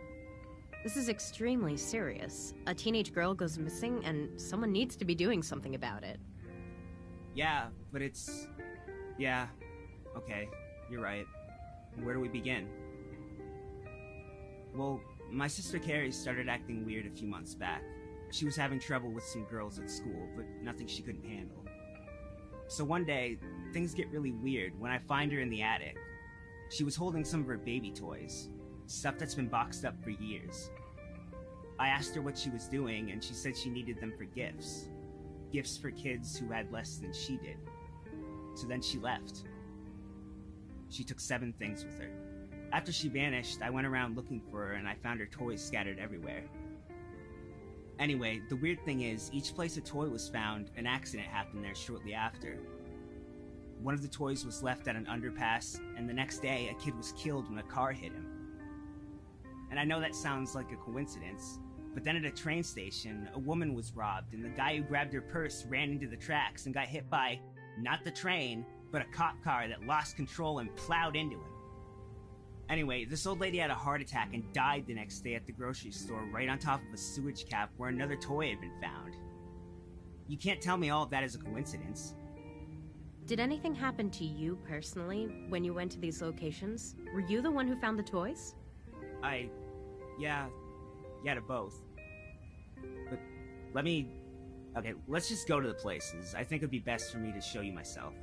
Speaker 3: This is extremely serious. A teenage girl goes missing and someone needs to be doing something about it.
Speaker 11: Yeah, but it's... Yeah, okay, you're right. Where do we begin? Well, my sister Carrie started acting weird a few months back. She was having trouble with some girls at school, but nothing she couldn't handle. So one day, things get really weird when I find her in the attic. She was holding some of her baby toys, stuff that's been boxed up for years. I asked her what she was doing, and she said she needed them for gifts. Gifts for kids who had less than she did. So then she left. She took 7 things with her. After she vanished, I went around looking for her, and I found her toys scattered everywhere. Anyway, the weird thing is, each place a toy was found, an accident happened there shortly after. One of the toys was left at an underpass, and the next day, a kid was killed when a car hit him. And I know that sounds like a coincidence, but then at a train station, a woman was robbed, and the guy who grabbed her purse ran into the tracks and got hit by, not the train, but a cop car that lost control and plowed into him. Anyway, this old lady had a heart attack and died the next day at the grocery store right on top of a sewage cap where another toy had been found. You can't tell me all of that is a coincidence.
Speaker 3: Did anything happen to you personally when you went to these locations? Were you the one who found the toys?
Speaker 11: Yeah, to both. But okay, let's just go to the places. I think it'd be best for me to show you myself.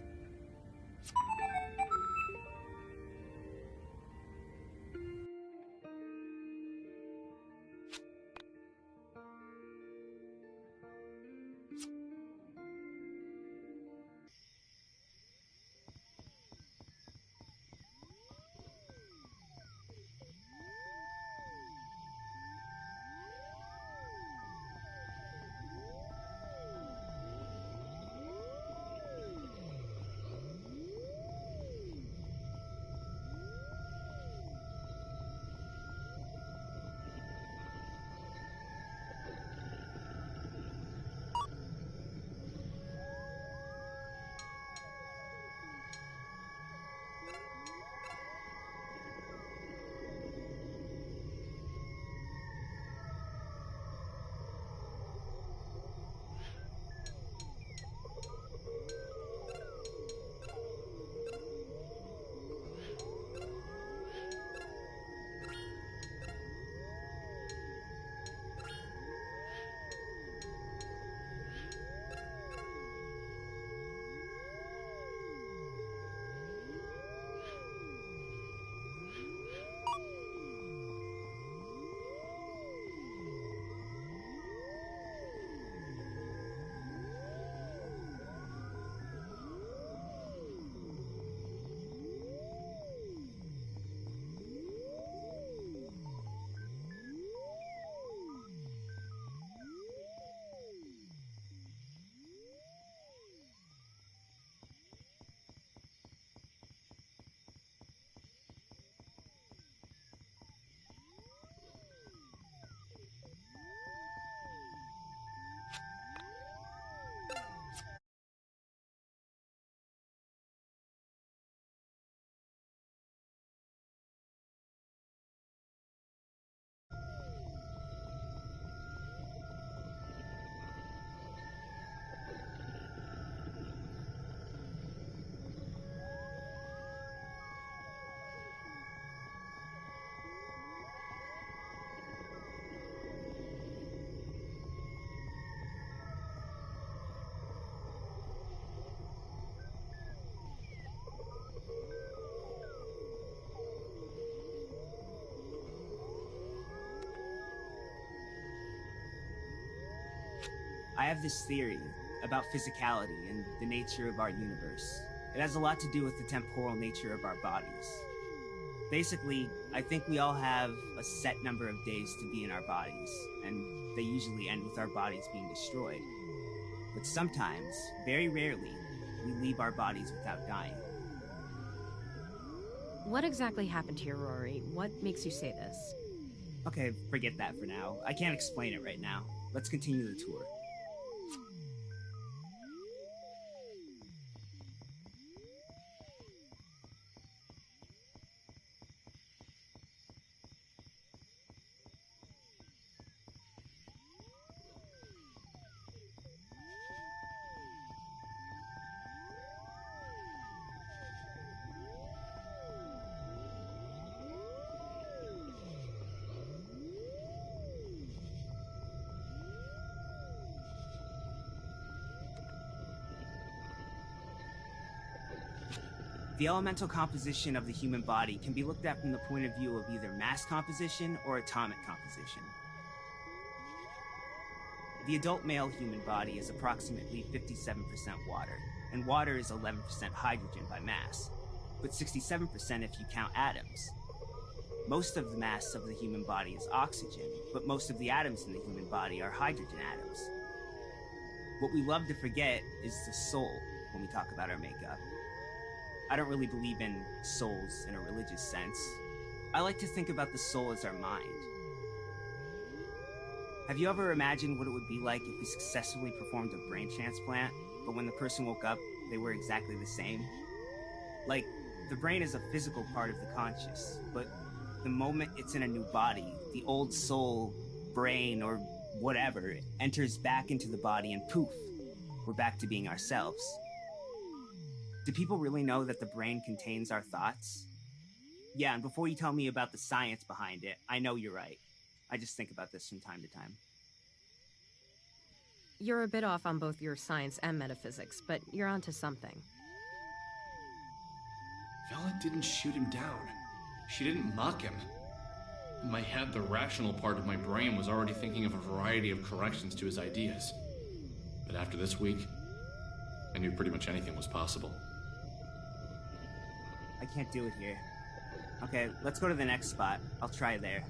Speaker 11: I have this theory about physicality and the nature of our universe. It has a lot to do with the temporal nature of our bodies. Basically, I think we all have a set number of days to be in our bodies, and they usually end with our bodies being destroyed. But sometimes, very rarely, we leave our bodies without dying.
Speaker 3: What exactly happened to you, Rory? What makes you say this?
Speaker 11: Okay, forget that for now. I can't explain it right now. Let's continue the tour. The elemental composition of the human body can be looked at from the point of view of either mass composition or atomic composition. The adult male human body is approximately 57% water, and water is 11% hydrogen by mass, but 67% if you count atoms. Most of the mass of the human body is oxygen, but most of the atoms in the human body are hydrogen atoms. What we love to forget is the soul when we talk about our makeup. I don't really believe in souls in a religious sense. I like to think about the soul as our mind. Have you ever imagined what it would be like if we successfully performed a brain transplant, but when the person woke up, they were exactly the same? Like, the brain is a physical part of the conscious, but the moment it's in a new body, the old soul, brain, or whatever enters back into the body and poof, we're back to being ourselves. Do people really know that the brain contains our thoughts? Yeah, and before you tell me about the science behind it, I know you're right. I just think about this from time to time.
Speaker 3: You're a bit off on both your science and metaphysics, but you're onto something.
Speaker 1: Vela didn't shoot him down. She didn't mock him. In my head, the rational part of my brain was already thinking of a variety of corrections to his ideas. But after this week, I knew pretty much anything was possible.
Speaker 11: I can't do it here. Okay, let's go to the next spot. I'll try there.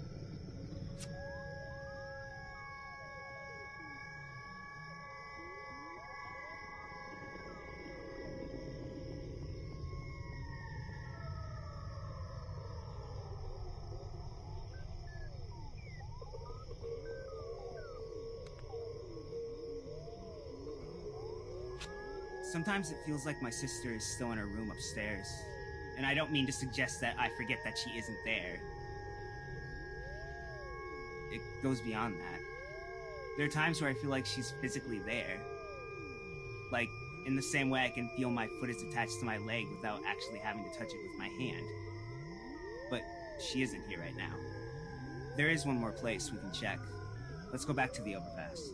Speaker 11: Sometimes it feels like my sister is still in her room upstairs. And I don't mean to suggest that I forget that she isn't there. It goes beyond that. There are times where I feel like she's physically there. Like, in the same way I can feel my foot is attached to my leg without actually having to touch it with my hand. But she isn't here right now. There is one more place we can check. Let's go back to the overpass.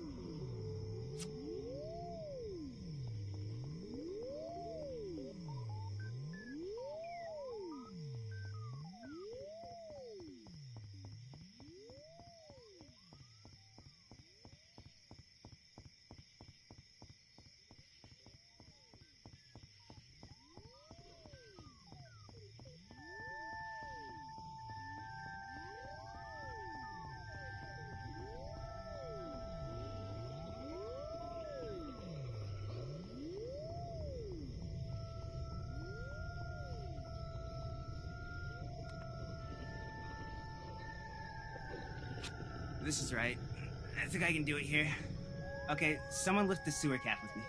Speaker 11: This is right. I think I can do it here. Okay, someone lift the sewer cap with me.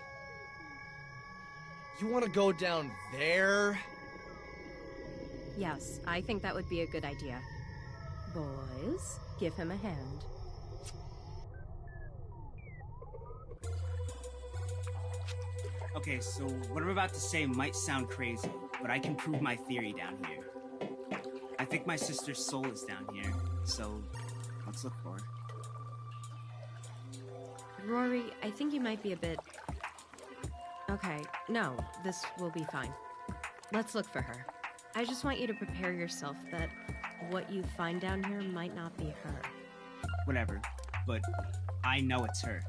Speaker 2: You want to go down there?
Speaker 3: Yes, I think that would be a good idea. Boys, give him a hand.
Speaker 11: Okay, so what I'm about to say might sound crazy, but I can prove my theory down here. I think my sister's soul is down here, so let's look for her.
Speaker 3: Rory, I think you might be a bit... Okay, no, this will be fine. Let's look for her. I just want you to prepare yourself that what you find down here might not be her.
Speaker 11: Whatever, but I know it's her.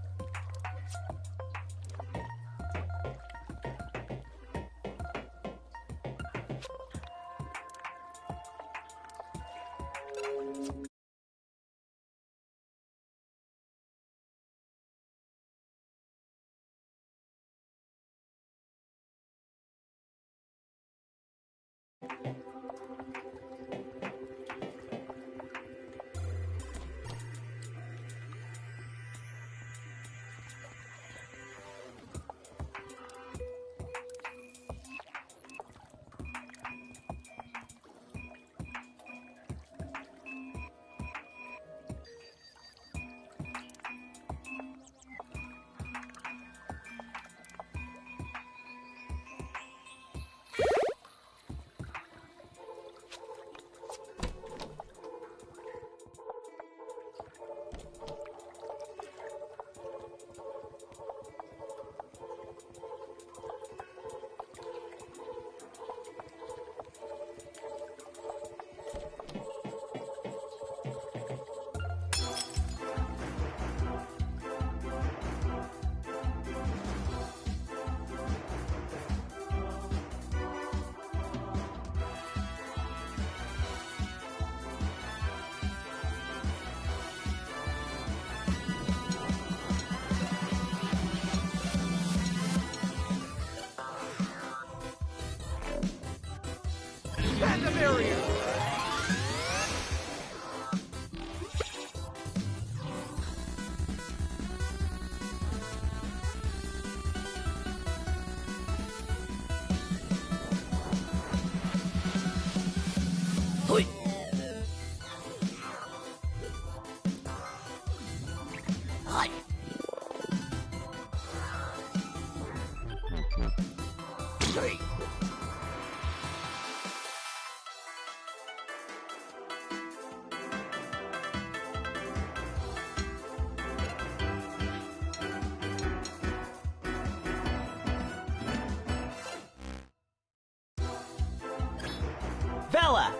Speaker 8: Random area!
Speaker 2: Hoi! Hi! Hey!
Speaker 11: Bella!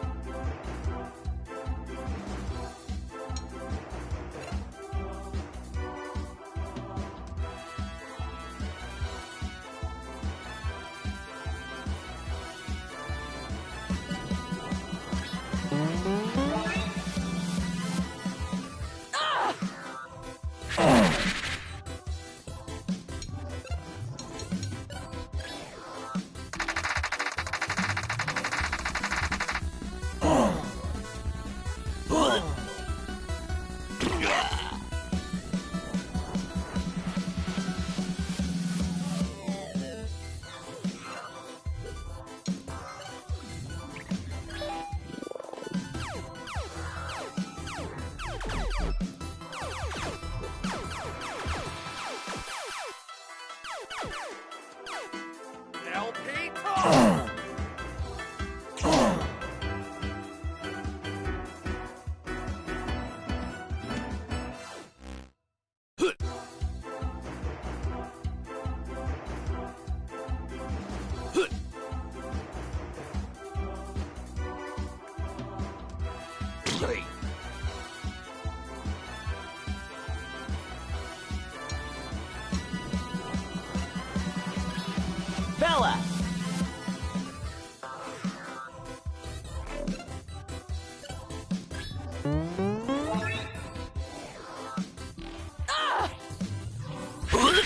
Speaker 8: LP Talk!
Speaker 11: Bella!
Speaker 2: Good.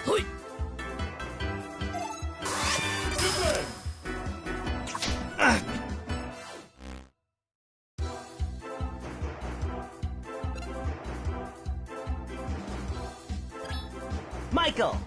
Speaker 2: Hoi!
Speaker 11: Michael!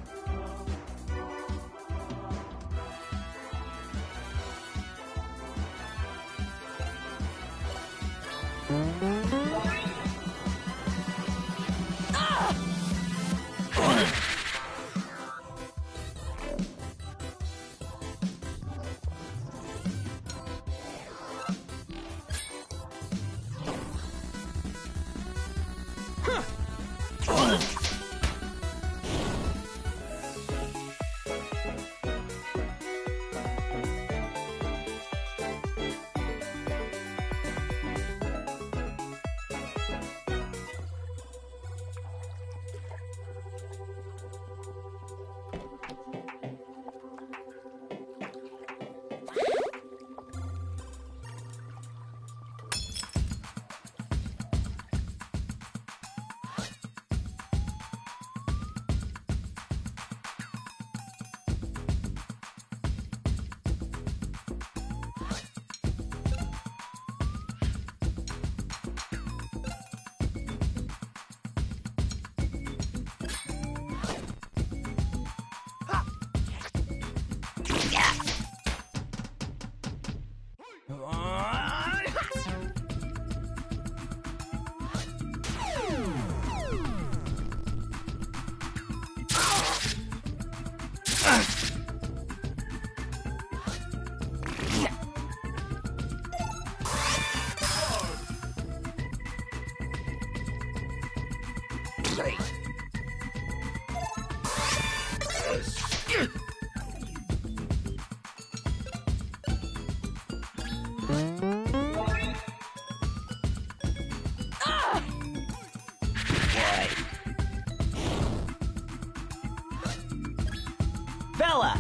Speaker 11: Bella!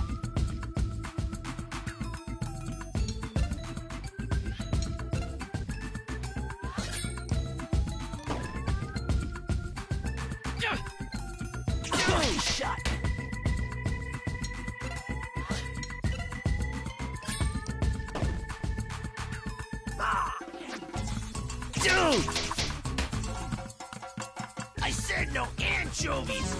Speaker 11: Shot! Dude! I said no anchovies!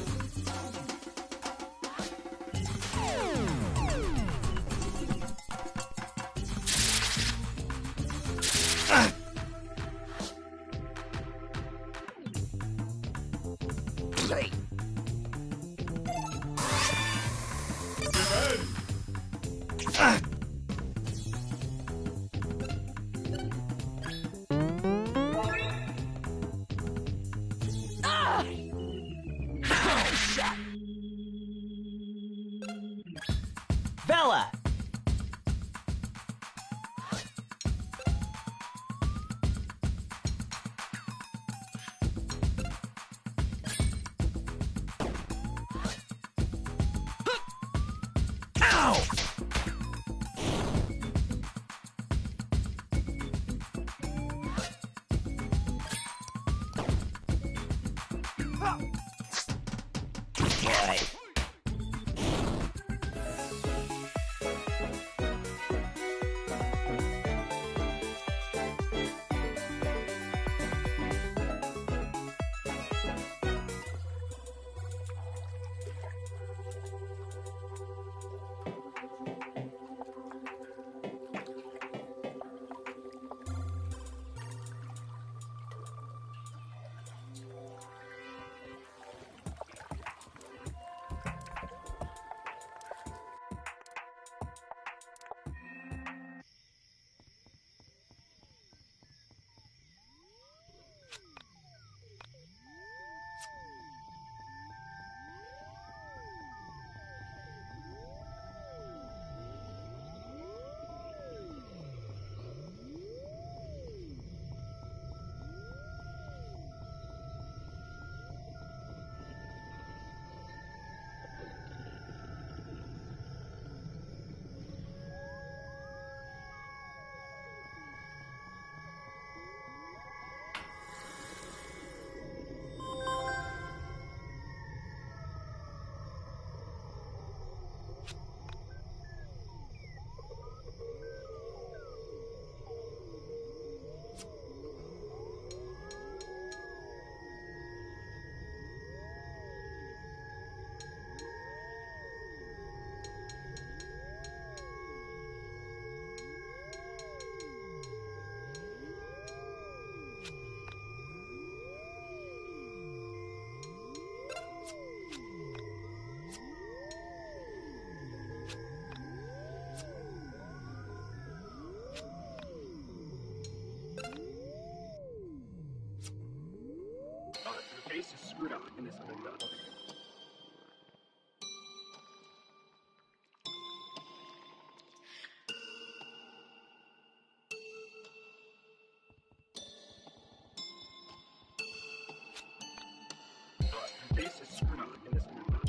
Speaker 11: Bella! Ow! Boy.
Speaker 6: The base is screwed up in this window. The base is screwed up in this window.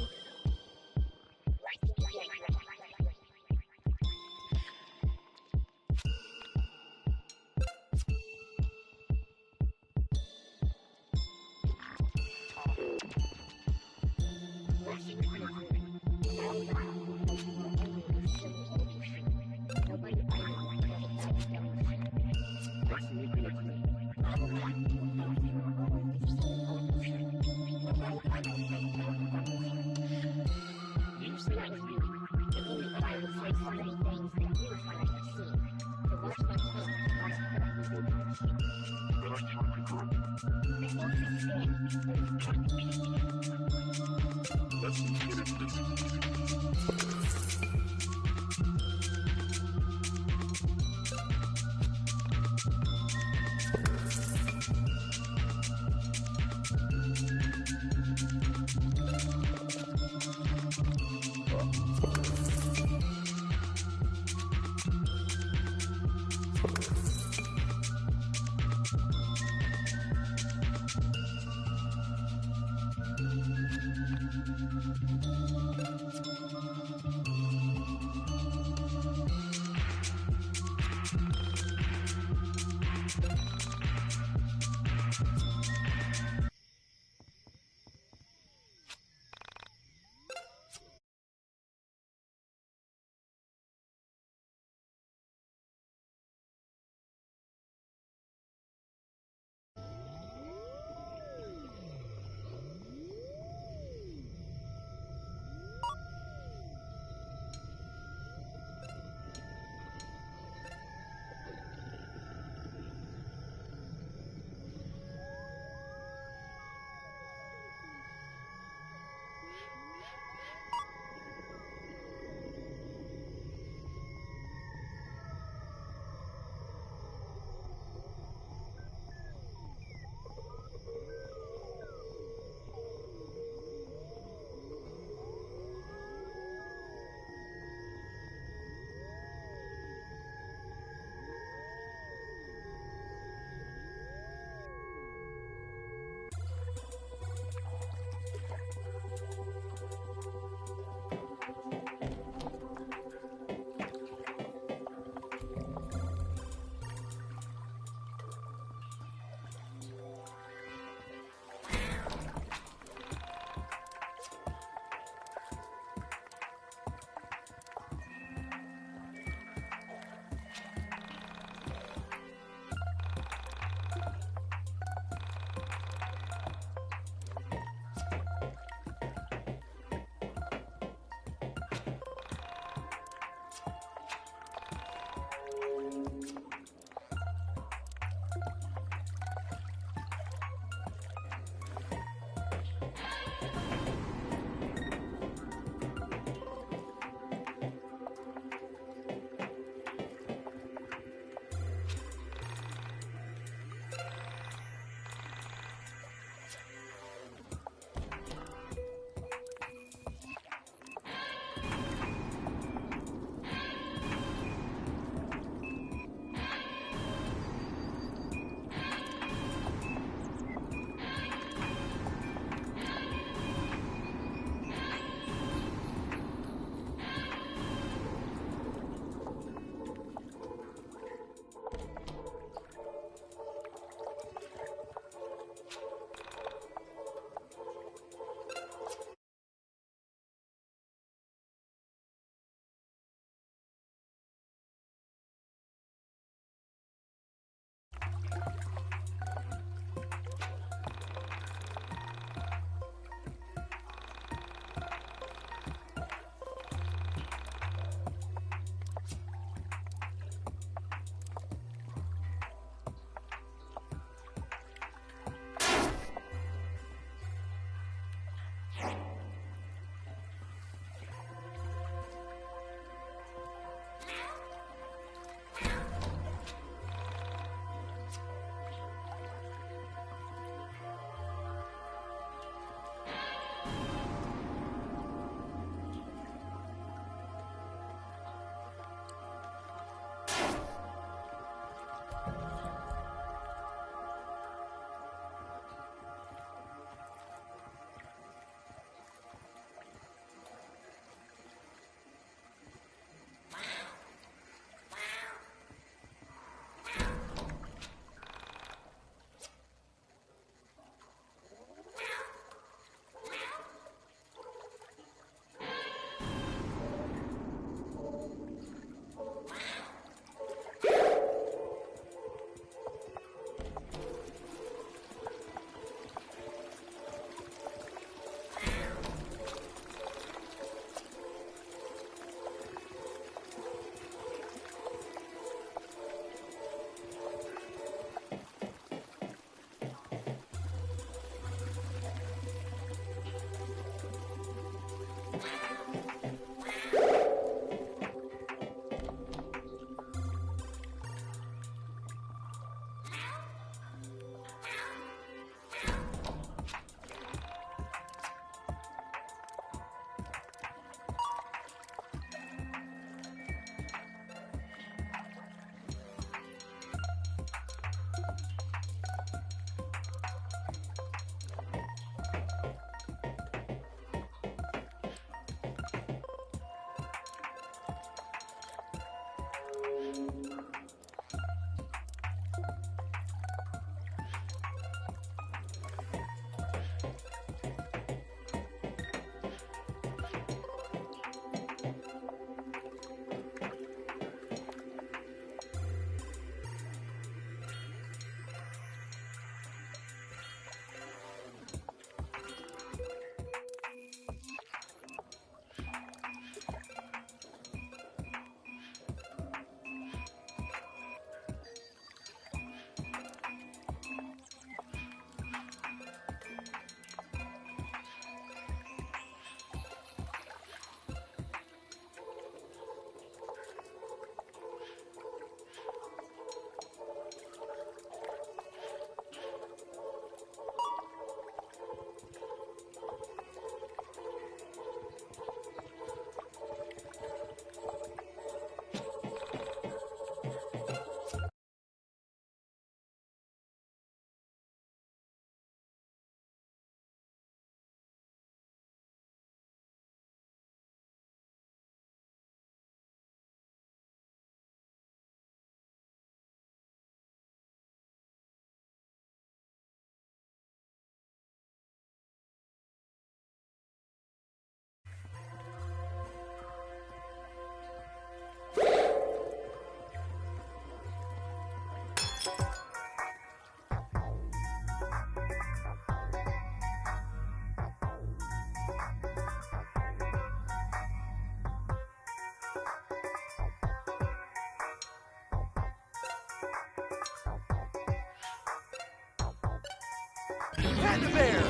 Speaker 10: Panda bear!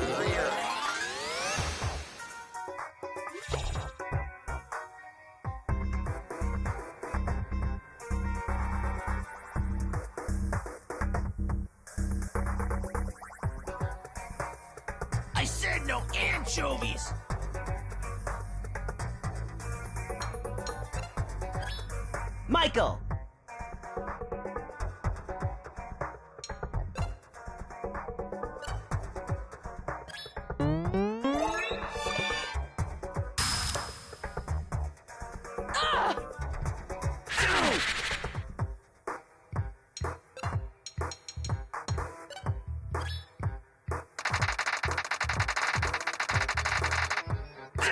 Speaker 12: I said no anchovies! Michael!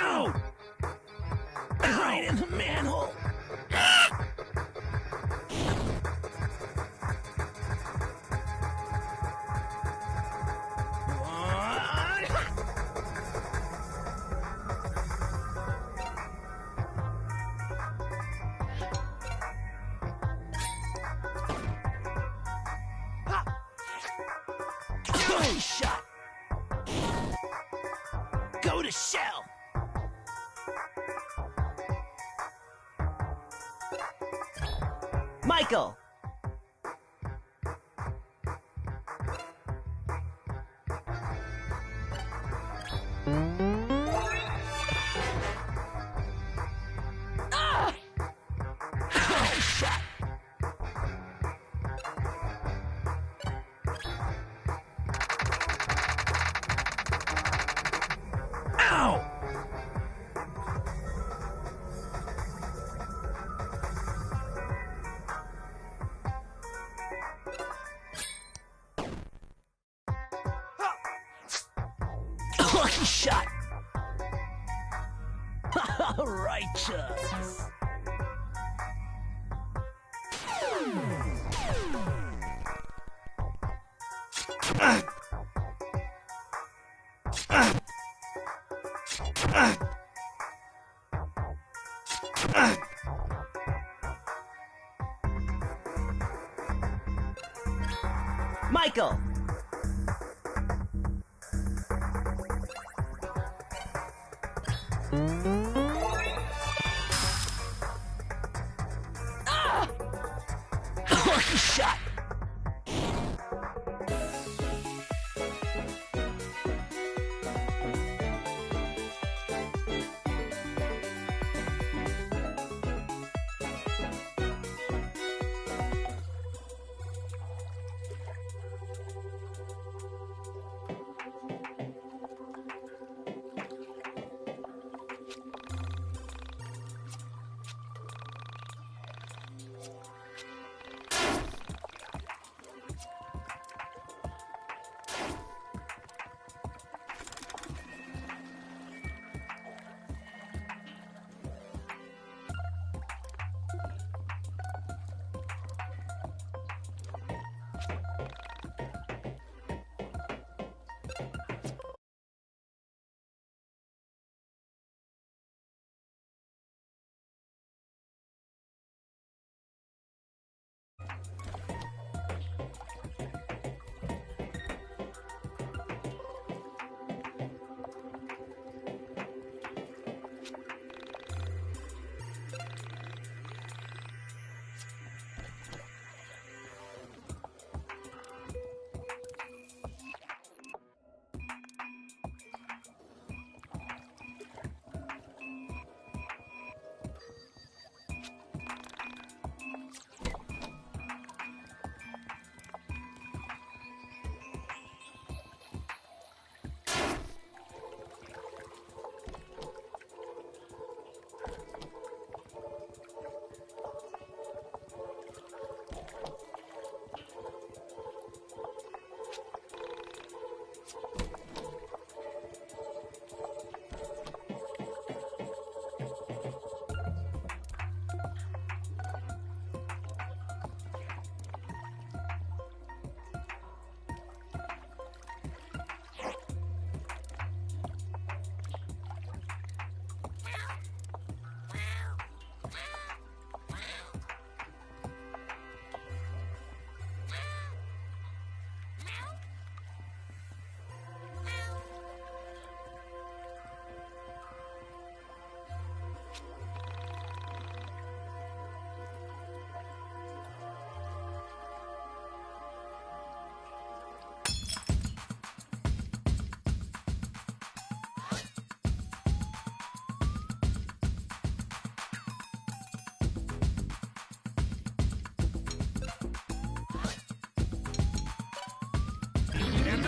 Speaker 12: Ow! Right in the manhole! Good shot! Go to shell! Michael! Ah! Good shot! Ow! Lucky shot! Righteous! Michael! Ah! Lucky shot!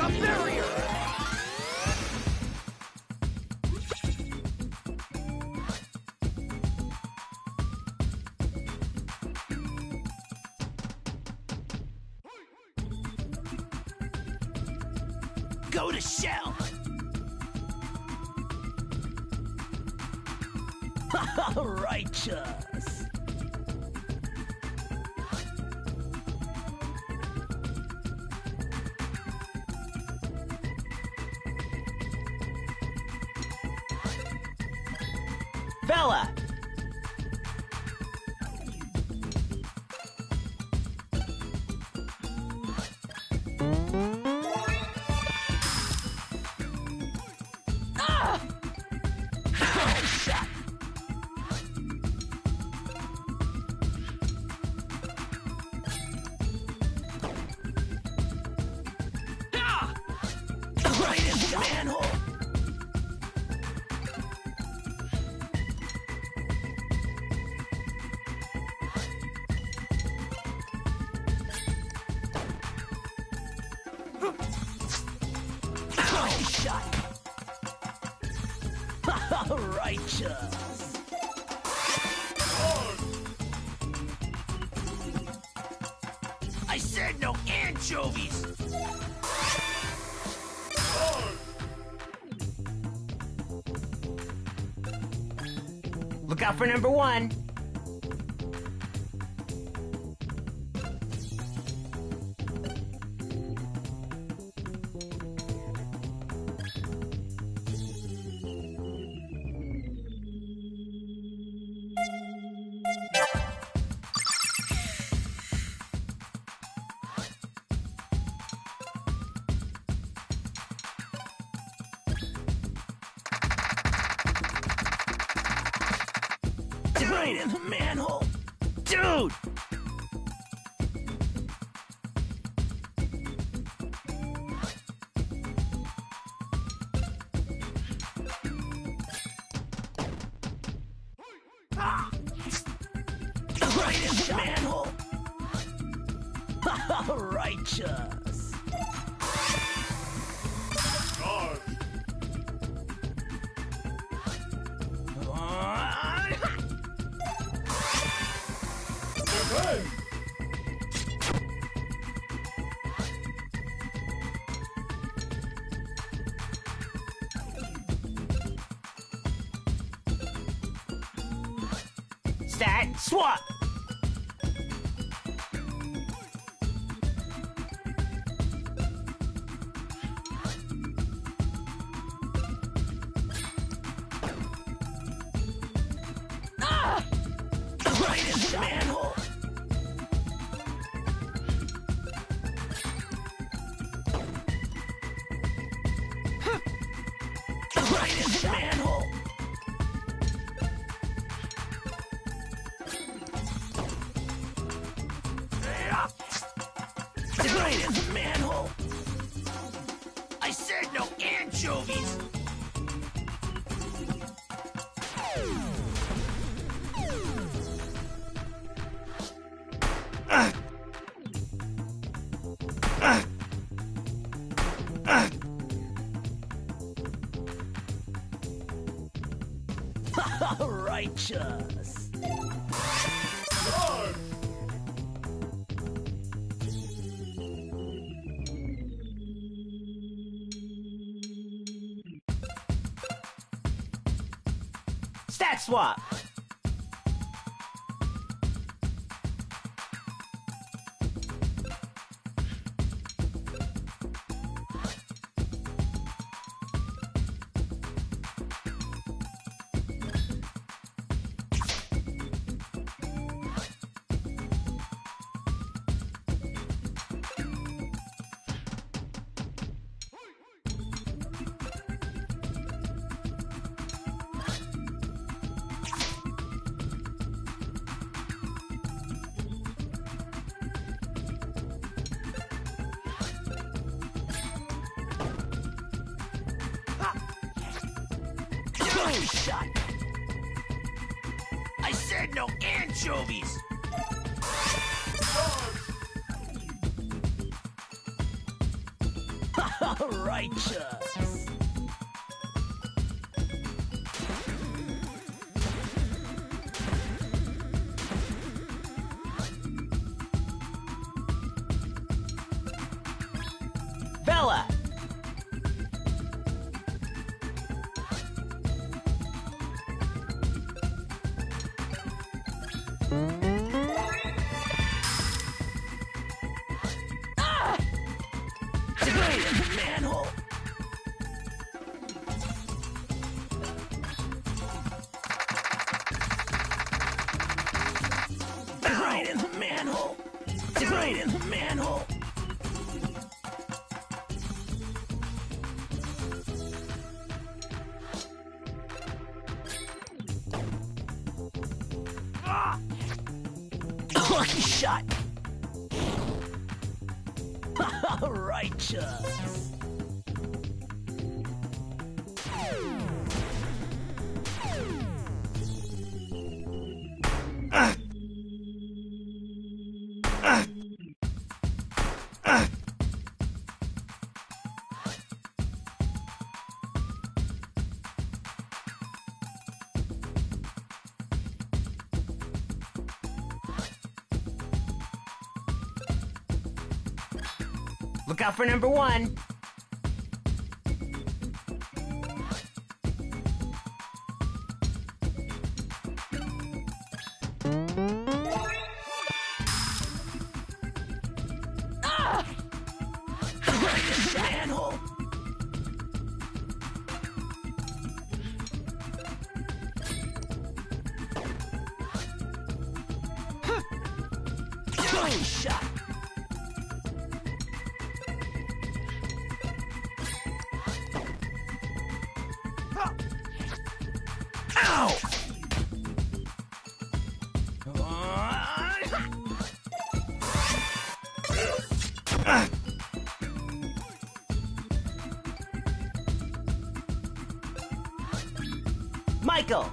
Speaker 12: the barrier! Go to shell! Righteous! Bella! Right in the manhole! Oh, shot! Righteous! I said no anchovies! Look out for number one. Right in the manhole. Dude! Ah! Right in the manhole. Righteous. Stat, swap! Ah! Right in the manhole! Right in the manhole! Right in the manhole! I said no anchovies! Righteous! Stat swap! Shot! I said no anchovies! Righteous. Bella! Ah! Right in the manhole! Right in the manhole! Right in the manhole! Lucky shot! Righteous! Look out for number one. Ah! Manhole. Good shot. Ow! Michael!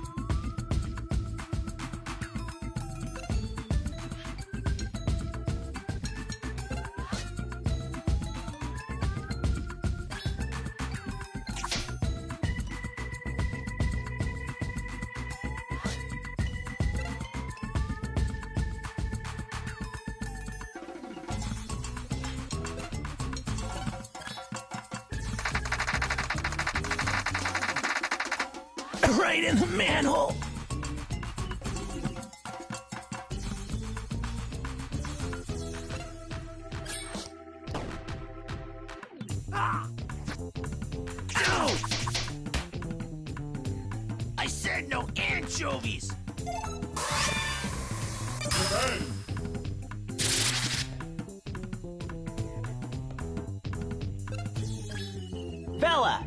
Speaker 12: Right in the manhole. Ah! Ow! I said no anchovies. Bella.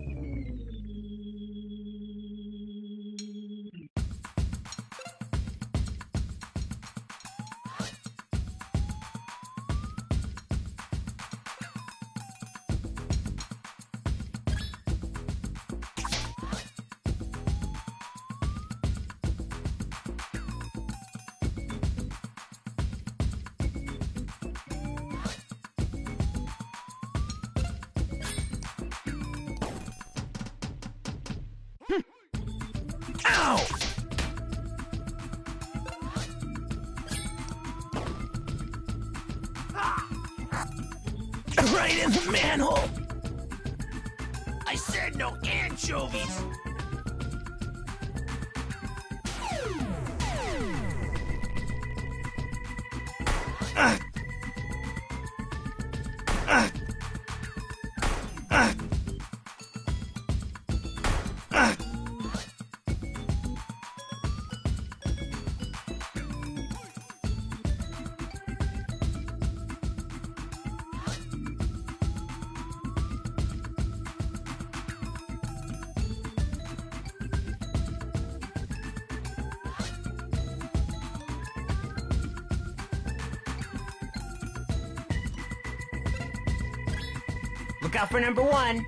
Speaker 12: Ow! Ah! Right in the manhole. I said no anchovies. Look out for number one.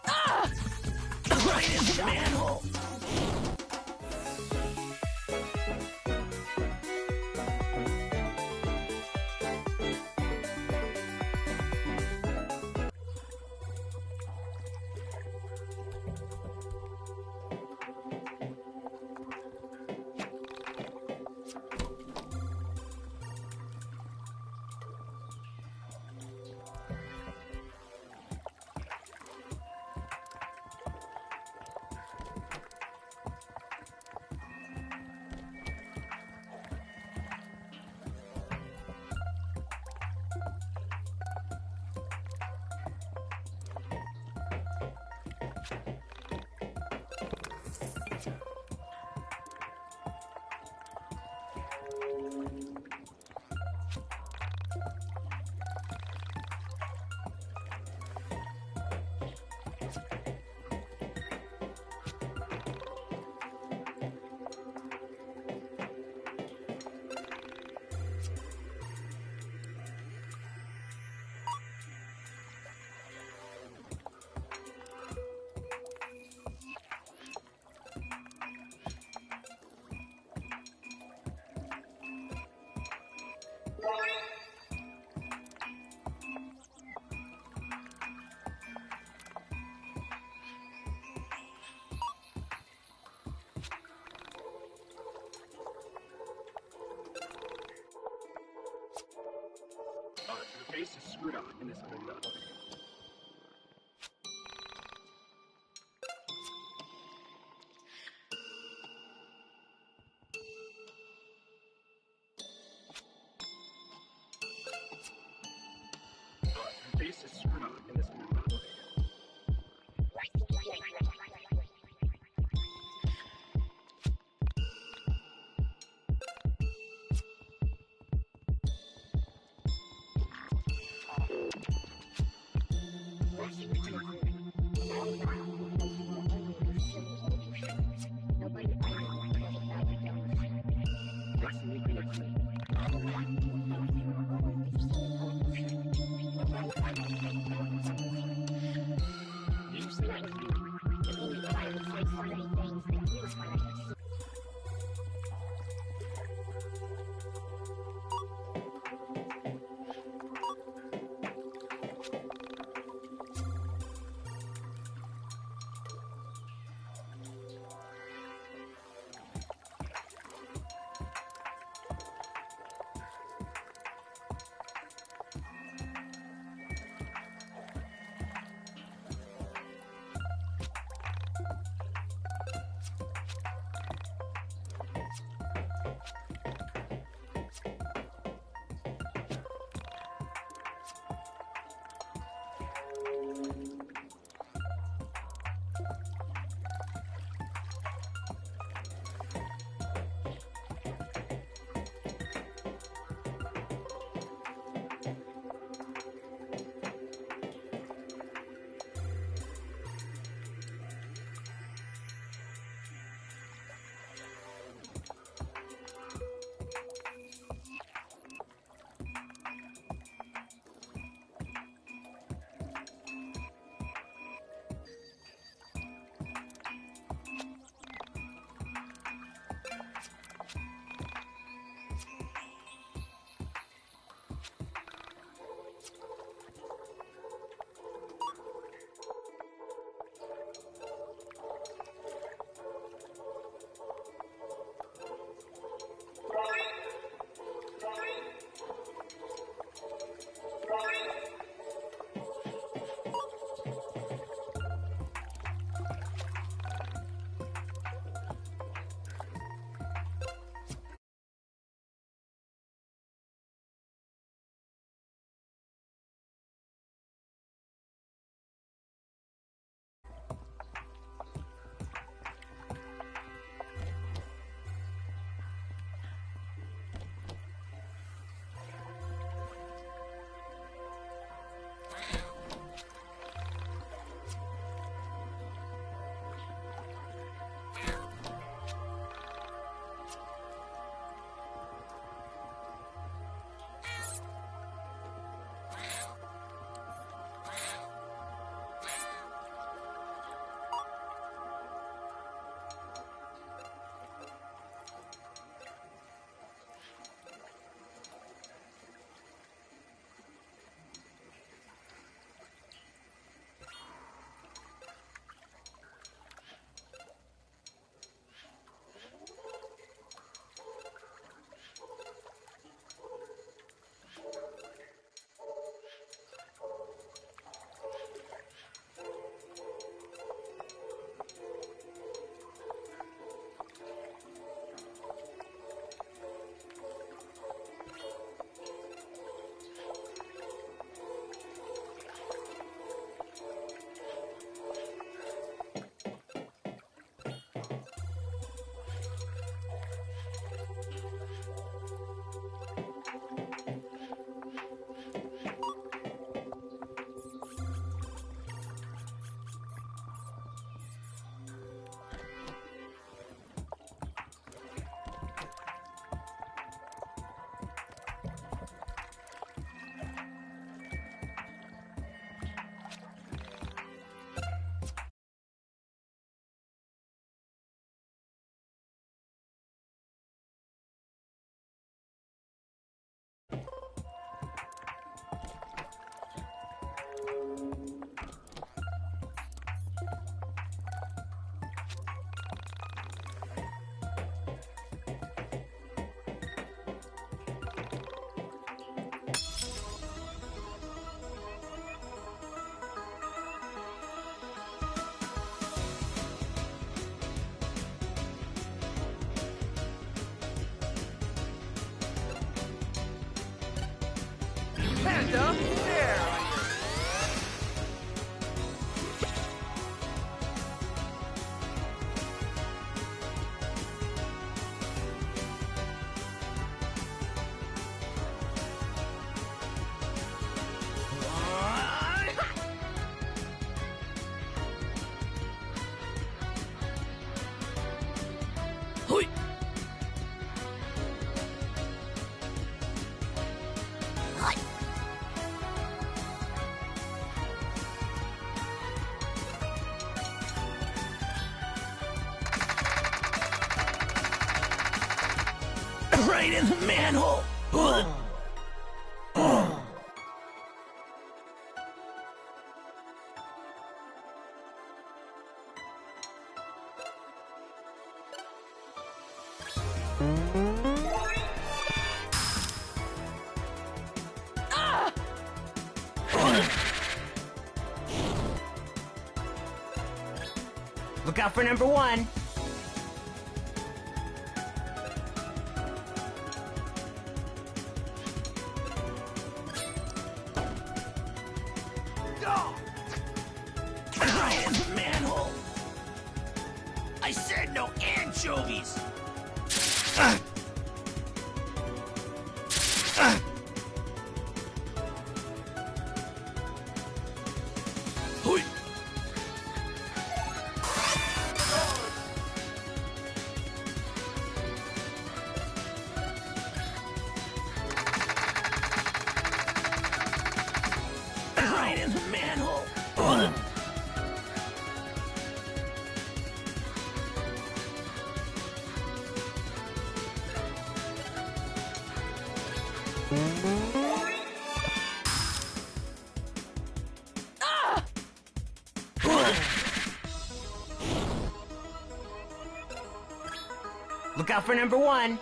Speaker 12: Ah! Right in the manhole.
Speaker 6: face is screwed up in this other nut. Your face is screwed up in this other nut.
Speaker 12: Panda, there!
Speaker 13: Right in the manhole.
Speaker 11: Look out for number one.
Speaker 13: Right in the manhole. I said no anchovies. Right in the manhole.
Speaker 11: Look out for number one.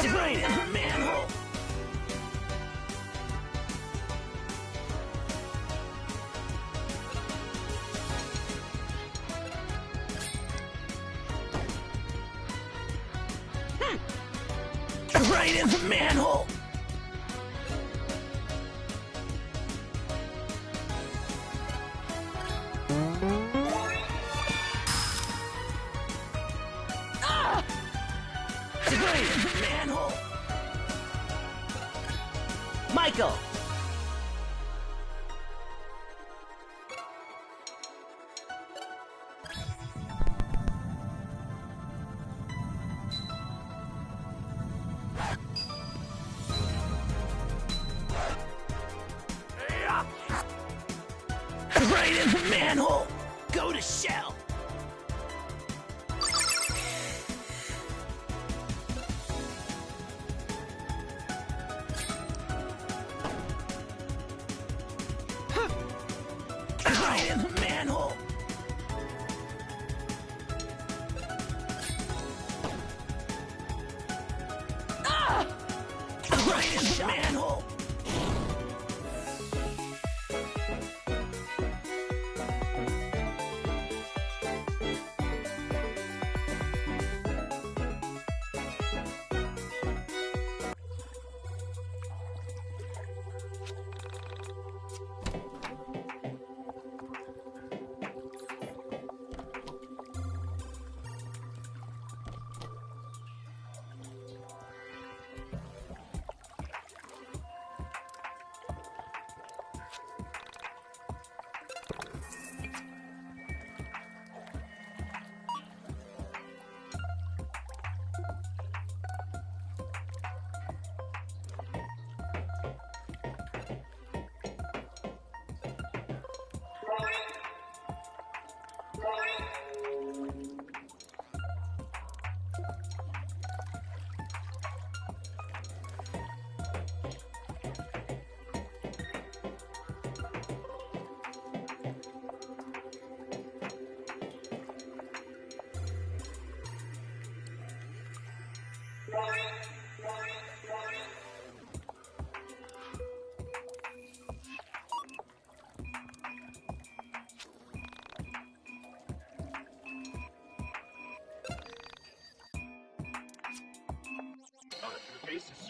Speaker 13: Right in the manhole. Right in the manhole. Right in the manhole.
Speaker 11: Michael.
Speaker 13: Right in the manhole. Go to shell. Right in the manhole. Right in the manhole.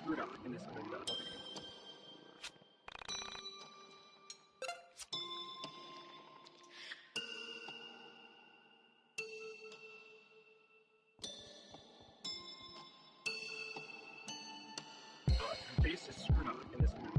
Speaker 6: screwed up in this window. The base is screwed up in this window.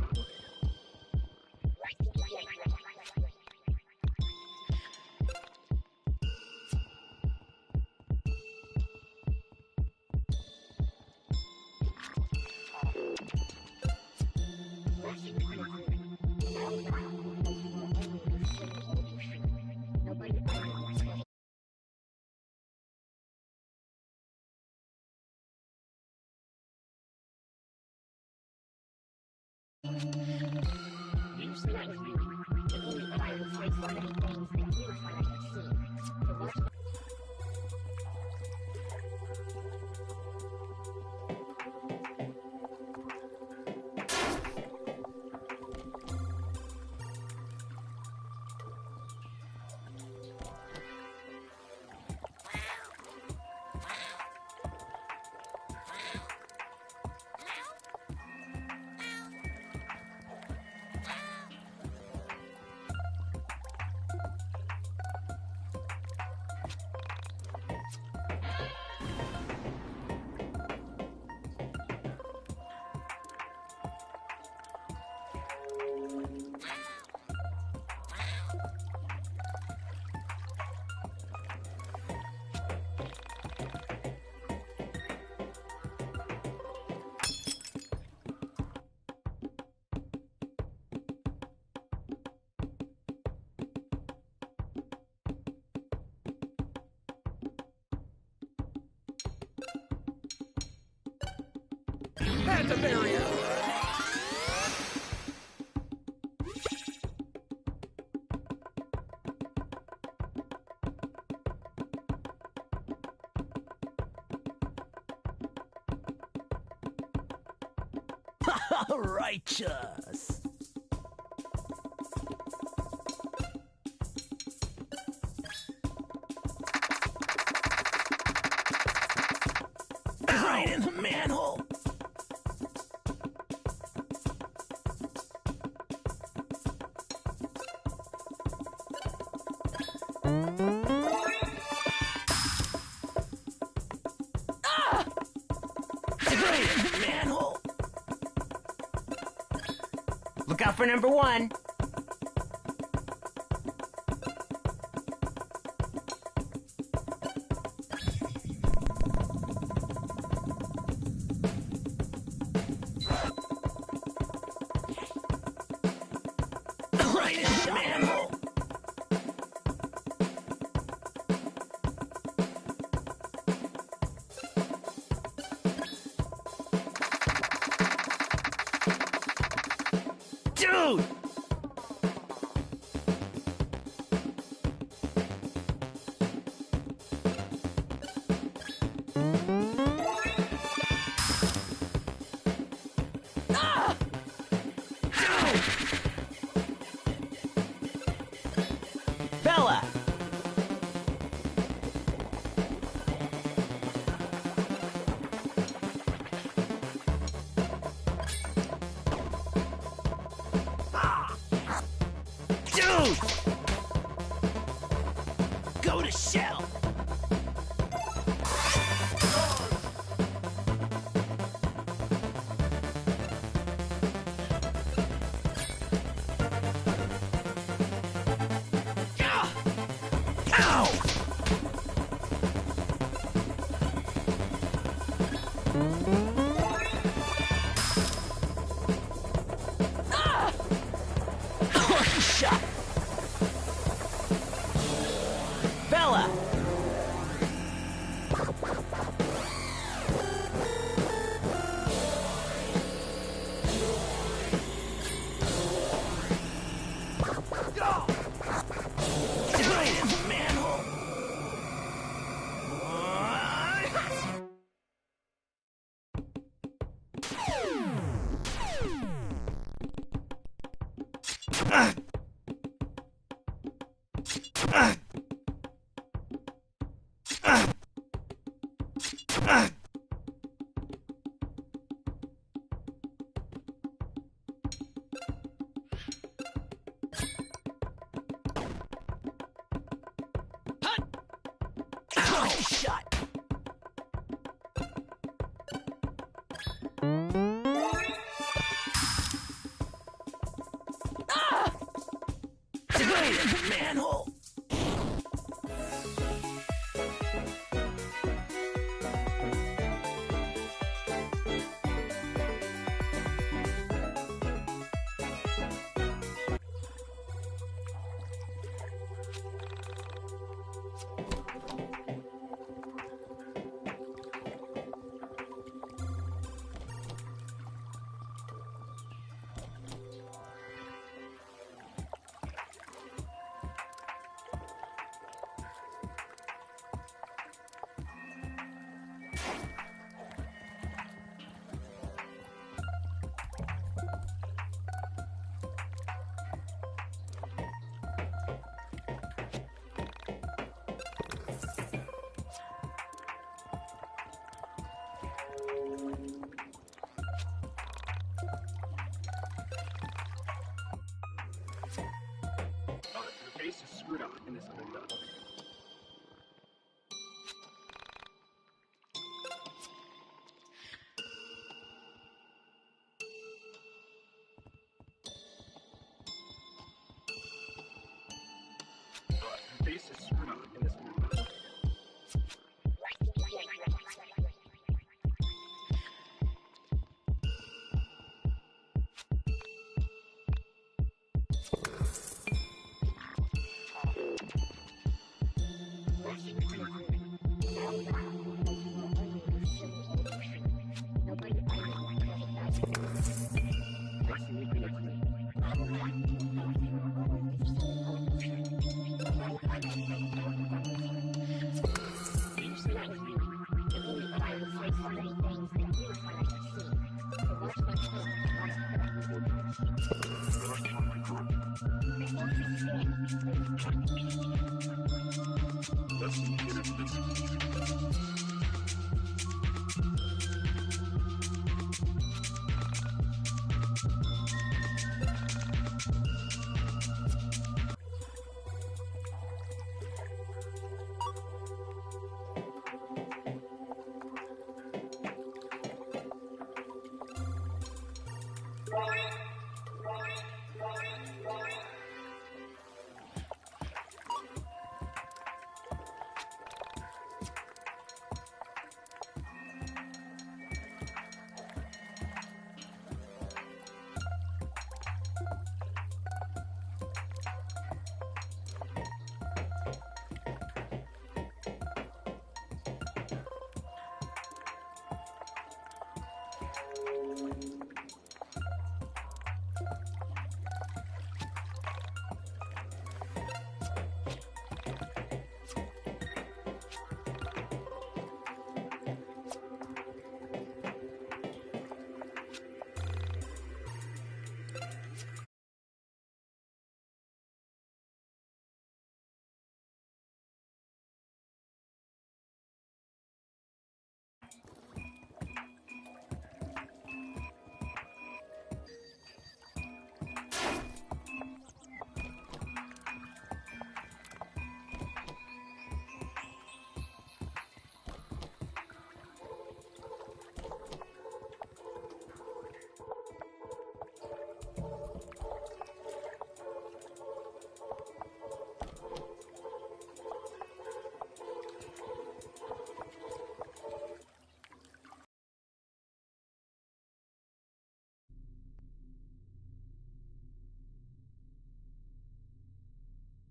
Speaker 12: Had to bury it.
Speaker 13: Righteous. Right in the manhole. Ah! Right in the manhole. Look out for number one. Right in the manhole. Dude! Ah! Dude! Bella! Dude! Go to shell! Ow! Ah! Lucky shot! Bella! Right in the manhole!
Speaker 12: shut. Ah! Civilian manhole.
Speaker 6: The base is screwed up in this window. The base is screwed up in this window.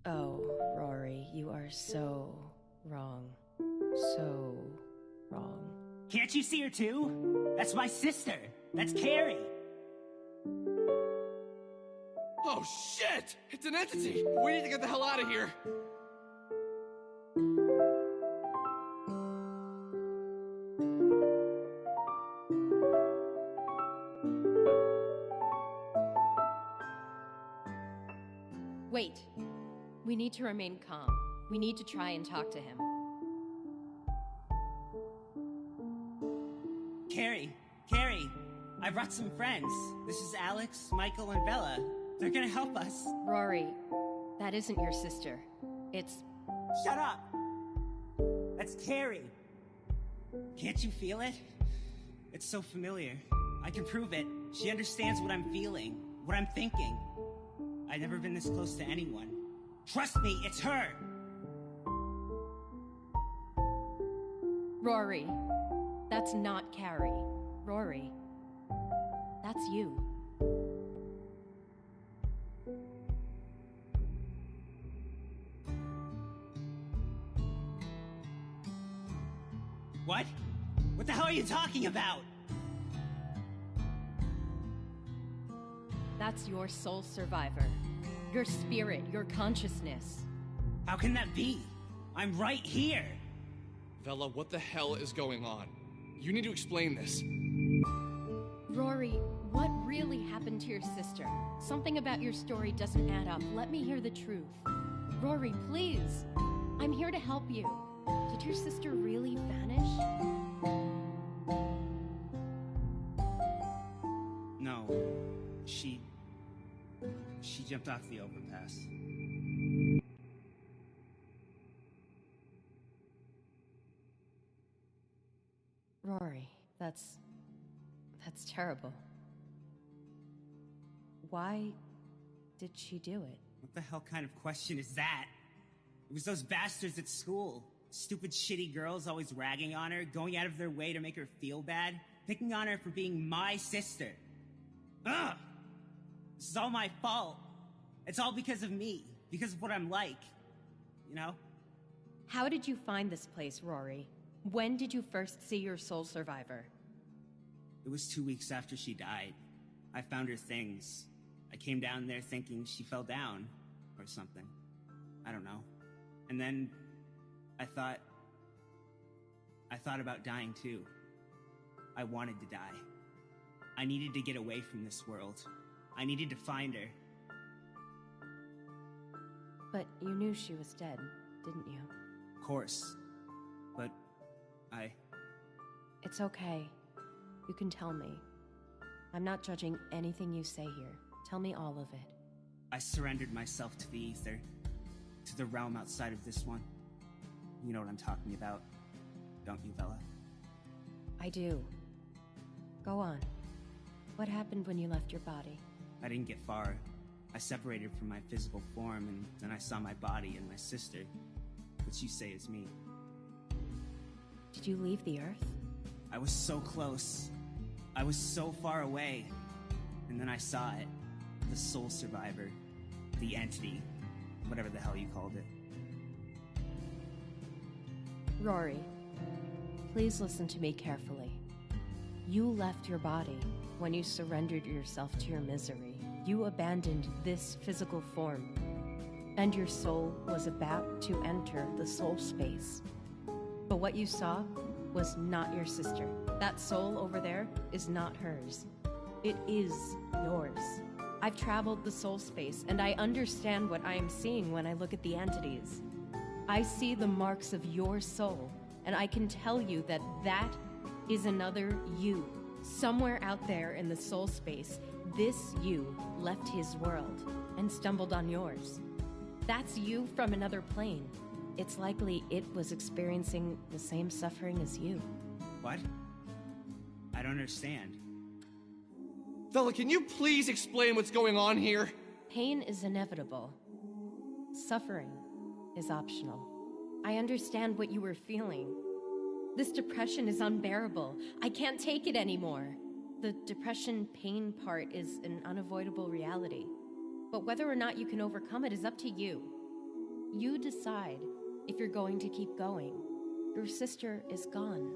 Speaker 3: Oh, Rory, you are so wrong. So wrong.
Speaker 11: Can't you see her too? That's my sister. That's Carrie.
Speaker 2: Oh shit! It's an entity! We need to get the hell out of here!
Speaker 3: Wait. We need to remain calm. We need to try and talk to him.
Speaker 11: Carrie, I brought some friends. This is Alex, Michael, and Bella. They're gonna help us.
Speaker 3: Rory, that isn't your sister. It's...
Speaker 11: Shut up! That's Carrie. Can't you feel it? It's so familiar. I can prove it. She understands what I'm feeling, what I'm thinking. I've never been this close to anyone. Trust me, it's her!
Speaker 3: Rory, that's not Carrie. Rory, that's you.
Speaker 11: What? What the hell are you talking about?
Speaker 3: That's your soul survivor. Your spirit, your consciousness.
Speaker 11: How can that be? I'm right here!
Speaker 8: Vela, what the hell is going on? You need to explain this.
Speaker 3: Rory, what really happened to your sister? Something about your story doesn't add up. Let me hear the truth. Rory, please. I'm here to help you. Did your sister really vanish?
Speaker 11: No. She jumped off the overpass.
Speaker 3: Rory, that's terrible. Why did she do it?
Speaker 11: What the hell kind of question is that? It was those bastards at school. Stupid, shitty girls always ragging on her, going out of their way to make her feel bad, picking on her for being my sister. Ugh! This is all my fault. It's all because of me, because of what I'm like. You know?
Speaker 3: How did you find this place, Rory? When did you first see your soul survivor?
Speaker 11: It was 2 weeks after she died. I found her things. I came down there thinking she fell down, or something. I don't know. And then I thought about dying too. I wanted to die. I needed to get away from this world. I needed to find her.
Speaker 3: But you knew she was dead, didn't you?
Speaker 11: Of course. But
Speaker 3: It's okay. You can tell me. I'm not judging anything you say here. Tell me all of it.
Speaker 11: I surrendered myself to the ether. To the realm outside of this one. You know what I'm talking about, don't you, Vela?
Speaker 3: I do. Go on. What happened when you left your body?
Speaker 11: I didn't get far. I separated from my physical form, and then I saw my body and my sister, which you say is me.
Speaker 3: Did you leave the Earth?
Speaker 11: I was so close. I was so far away. And then I saw it. The soul survivor. The entity. Whatever the hell you called it.
Speaker 3: Rory, please listen to me carefully. You left your body when you surrendered yourself to your misery. You abandoned this physical form, and your soul was about to enter the soul space. But what you saw was not your sister. That soul over there is not hers. It is yours. I've traveled the soul space, and I understand what I am seeing when I look at the entities. I see the marks of your soul, and I can tell you that that is another you. Somewhere out there in the soul space, this you left his world and stumbled on yours. That's you from another plane. It's likely it was experiencing the same suffering as you.
Speaker 11: What? I don't understand.
Speaker 8: Vela, can you please explain what's going on here?
Speaker 3: Pain is inevitable. Suffering is optional. I understand what you were feeling. This depression is unbearable. I can't take it anymore. The depression pain part is an unavoidable reality. But whether or not you can overcome it is up to you. You decide if you're going to keep going. Your sister is gone.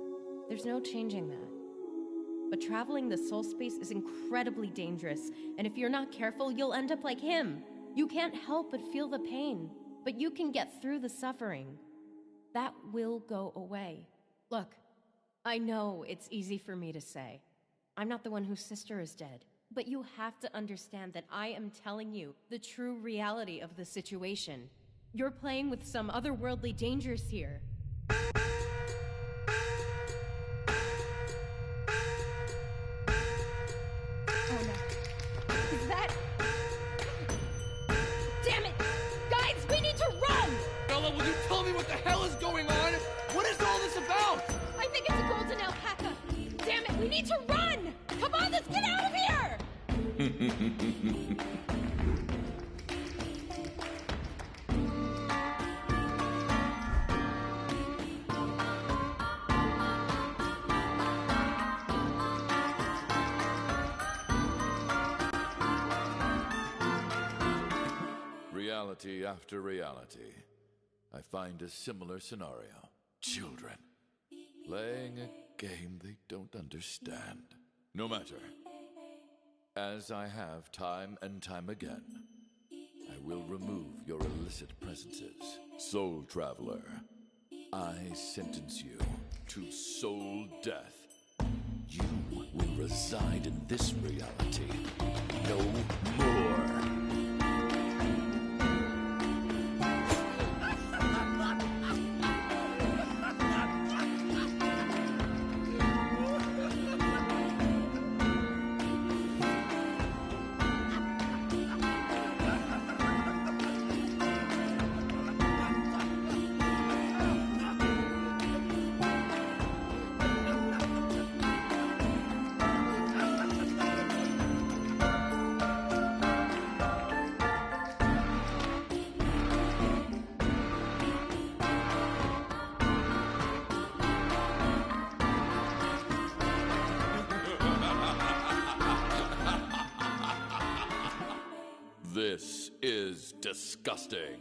Speaker 3: There's no changing that. But traveling the soul space is incredibly dangerous, and if you're not careful, you'll end up like him. You can't help but feel the pain, but you can get through the suffering. That will go away. Look, I know it's easy for me to say. I'm not the one whose sister is dead, but you have to understand that I am telling you the true reality of the situation. You're playing with some otherworldly dangers here. Oh no. Is that... Damn it! Guys, we need to run!
Speaker 8: Bella, will you tell me what the hell is going on? What is
Speaker 14: need to run! Come on, let's get out of here!
Speaker 15: Reality after reality, I find a similar scenario. Children playing a game they don't understand. No matter. As I have time and time again, I will remove your illicit presences. Soul Traveler, I sentence you to soul death. You will reside in this reality no more. This is disgusting.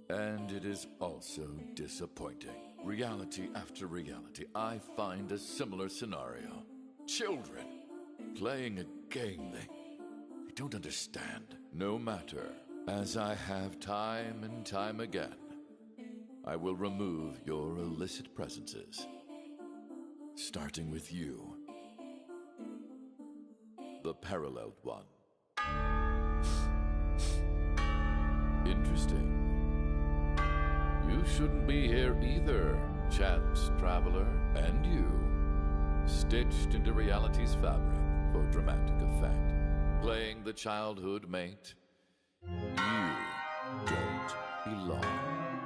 Speaker 15: And it is also disappointing. Reality after reality, I find a similar scenario. Children playing a game they don't understand. No matter, as I have time and time again, I will remove your illicit presences. Starting with you, the paralleled one. Interesting. You shouldn't be here either, chance traveler. And you, stitched into reality's fabric for dramatic effect, playing the childhood mate. You don't belong.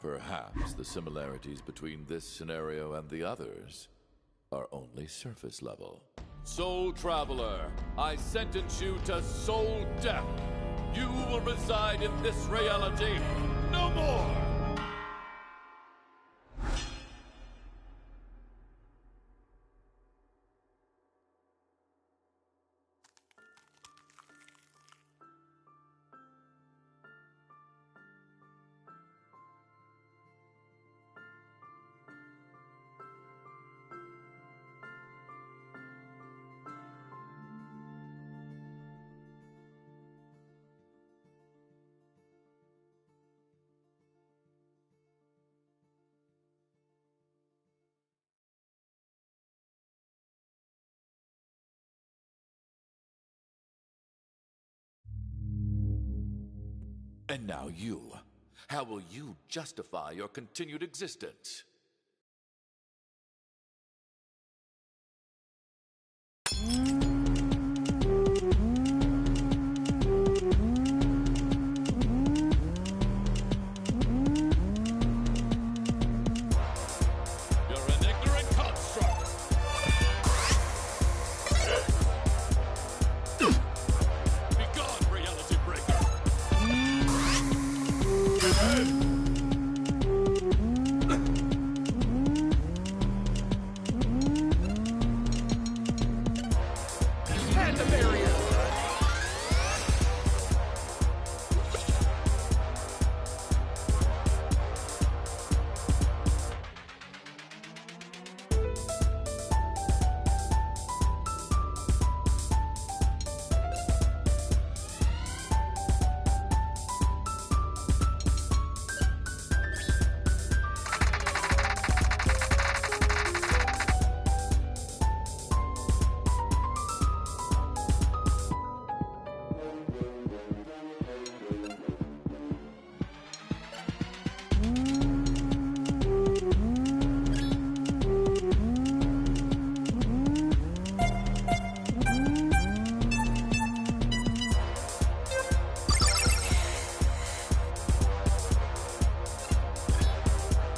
Speaker 15: Perhaps the similarities between this scenario and the others are only surface level. Soul Traveler, I sentence you to soul death. You will reside in this reality no more! And now you. How will you justify your continued existence?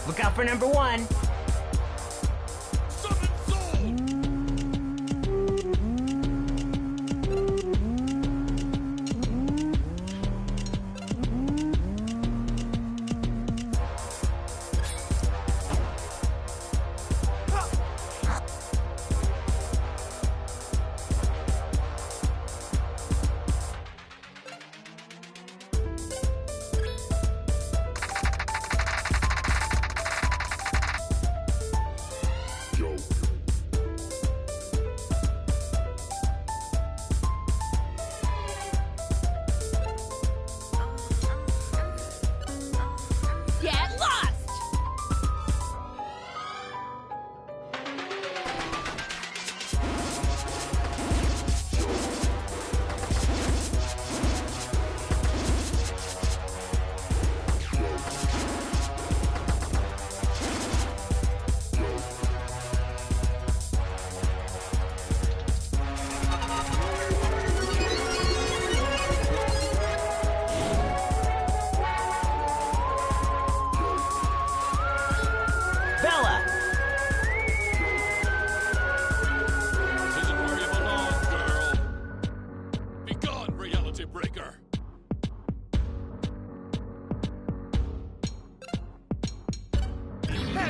Speaker 11: Look out for number one.
Speaker 15: Summon Soul!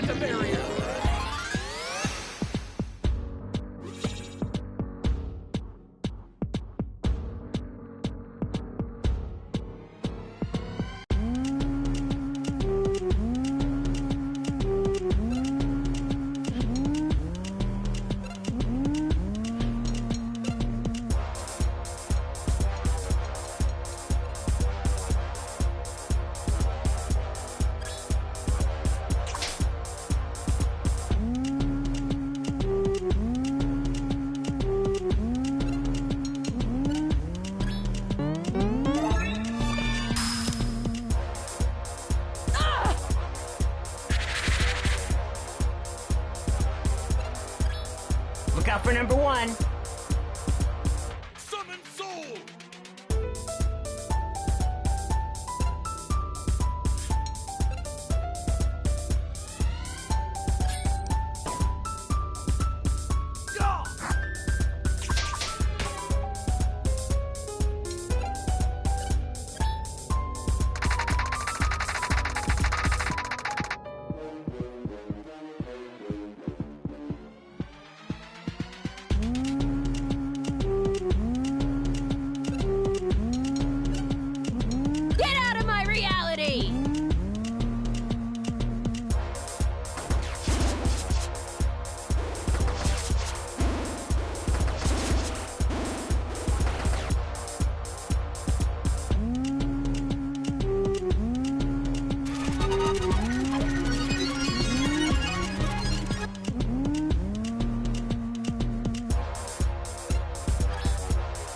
Speaker 12: plant a barrier!
Speaker 11: Look out for number one.
Speaker 12: Summon soul!
Speaker 14: Get out of my reality!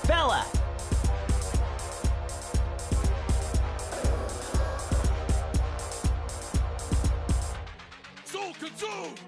Speaker 11: Bella!
Speaker 12: Soul consumed!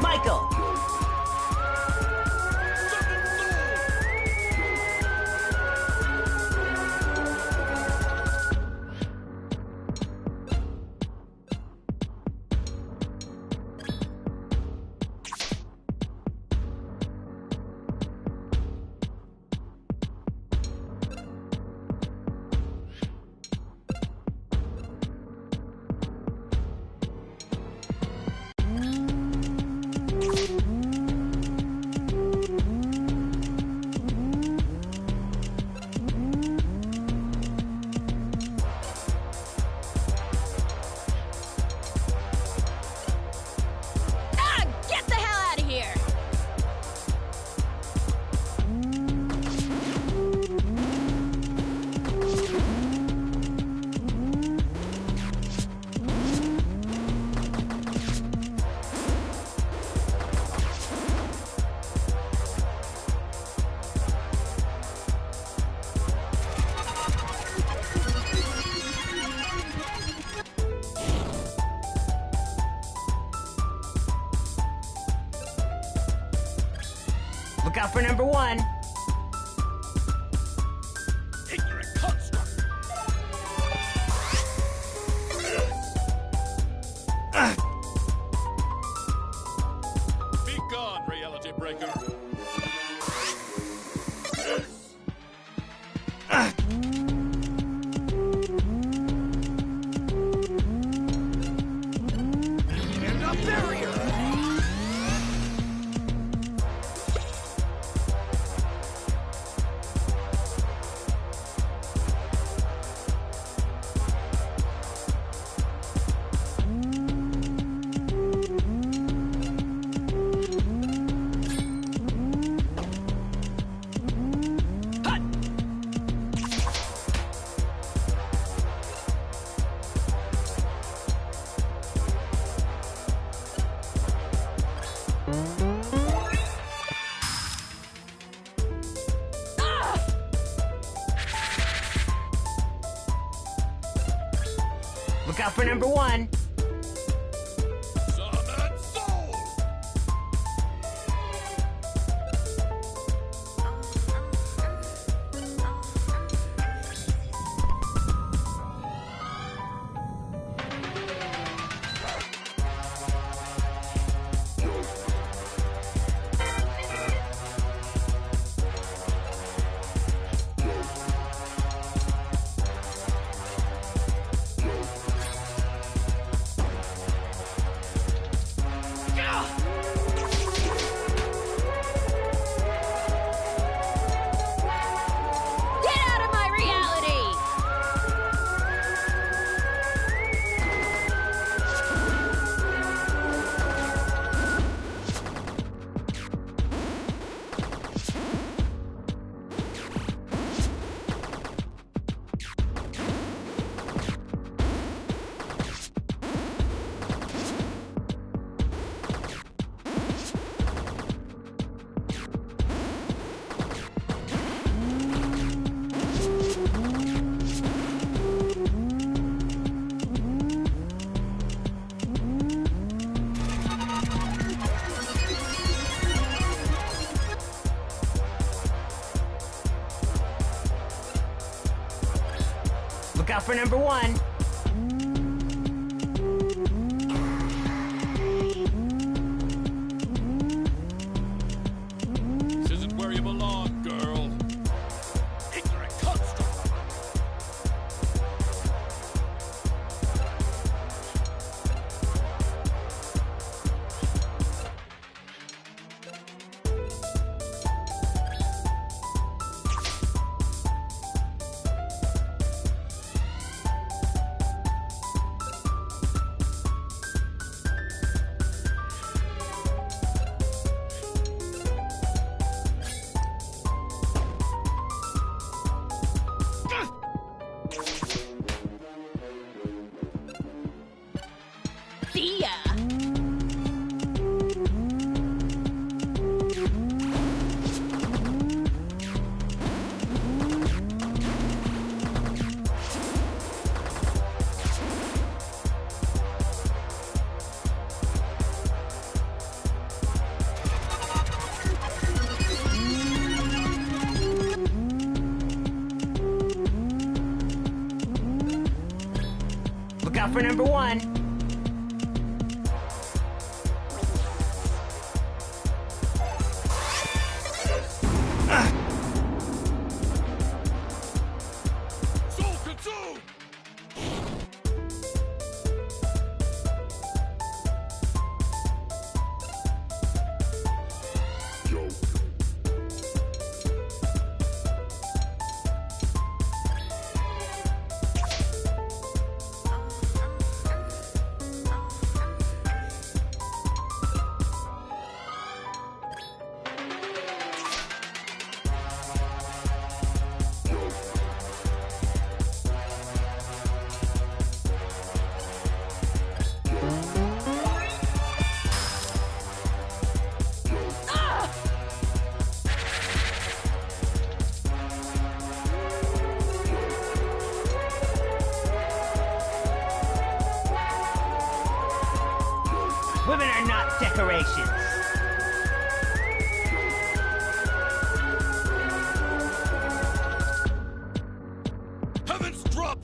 Speaker 11: Michael!
Speaker 14: Ah! Get the hell out of here!
Speaker 11: Look out for number one.
Speaker 12: Ignorant construct!
Speaker 15: Be gone, reality breaker.
Speaker 12: And a barrier!
Speaker 11: Look out for number 1. Look out for number 1.
Speaker 15: This isn't where you belong, girl. Ignorant construct.
Speaker 14: See ya!
Speaker 11: Look out for number 1. Women are not decorations.
Speaker 12: Heavens drop!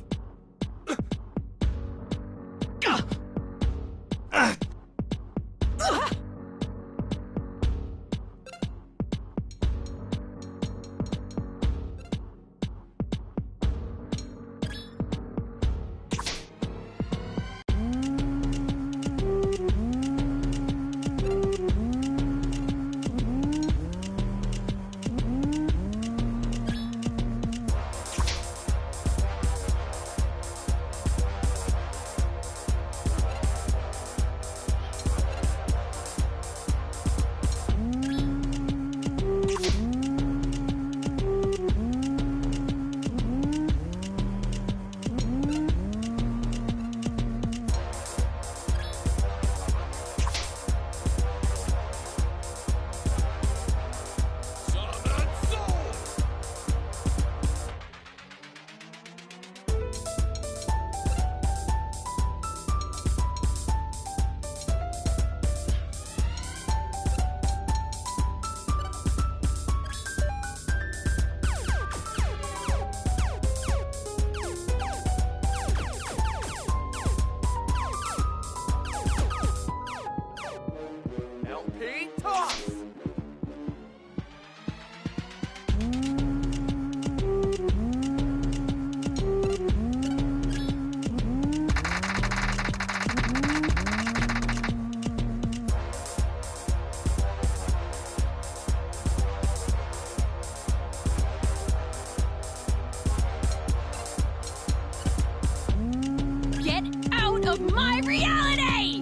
Speaker 14: of my reality!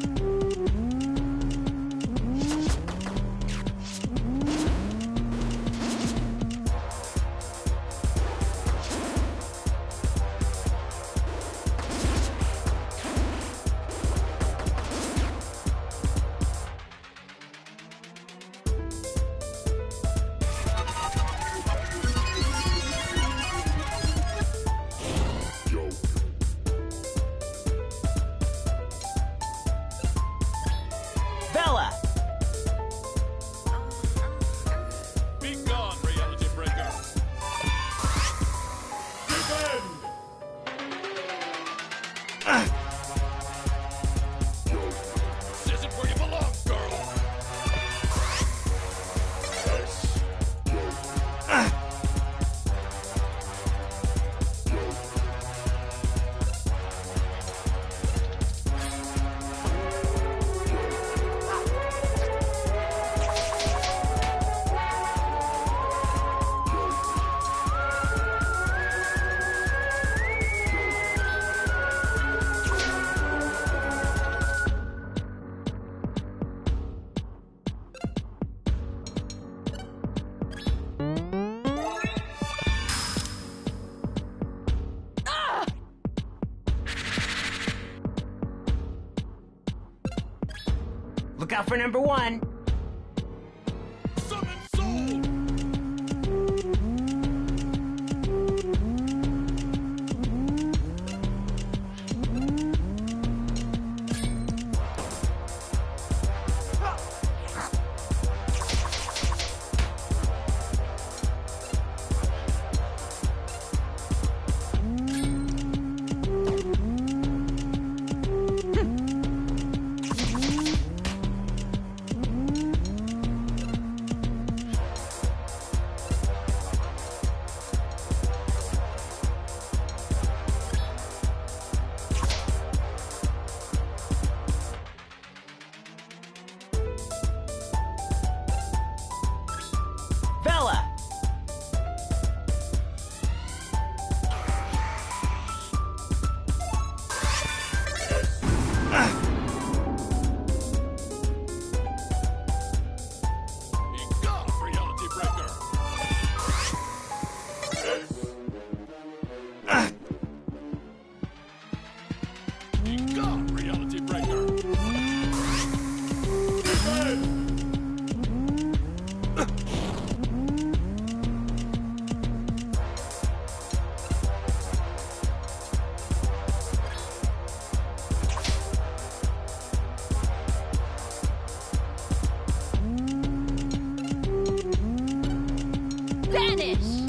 Speaker 11: Bella!
Speaker 15: Be gone, reality breaker! Defend! This isn't where you belong, girl!
Speaker 11: Look out for number one!
Speaker 15: Summon soul!
Speaker 11: Bella!
Speaker 15: Be gone, reality breaker! Be gone, reality breaker! Defend!
Speaker 14: Vanish!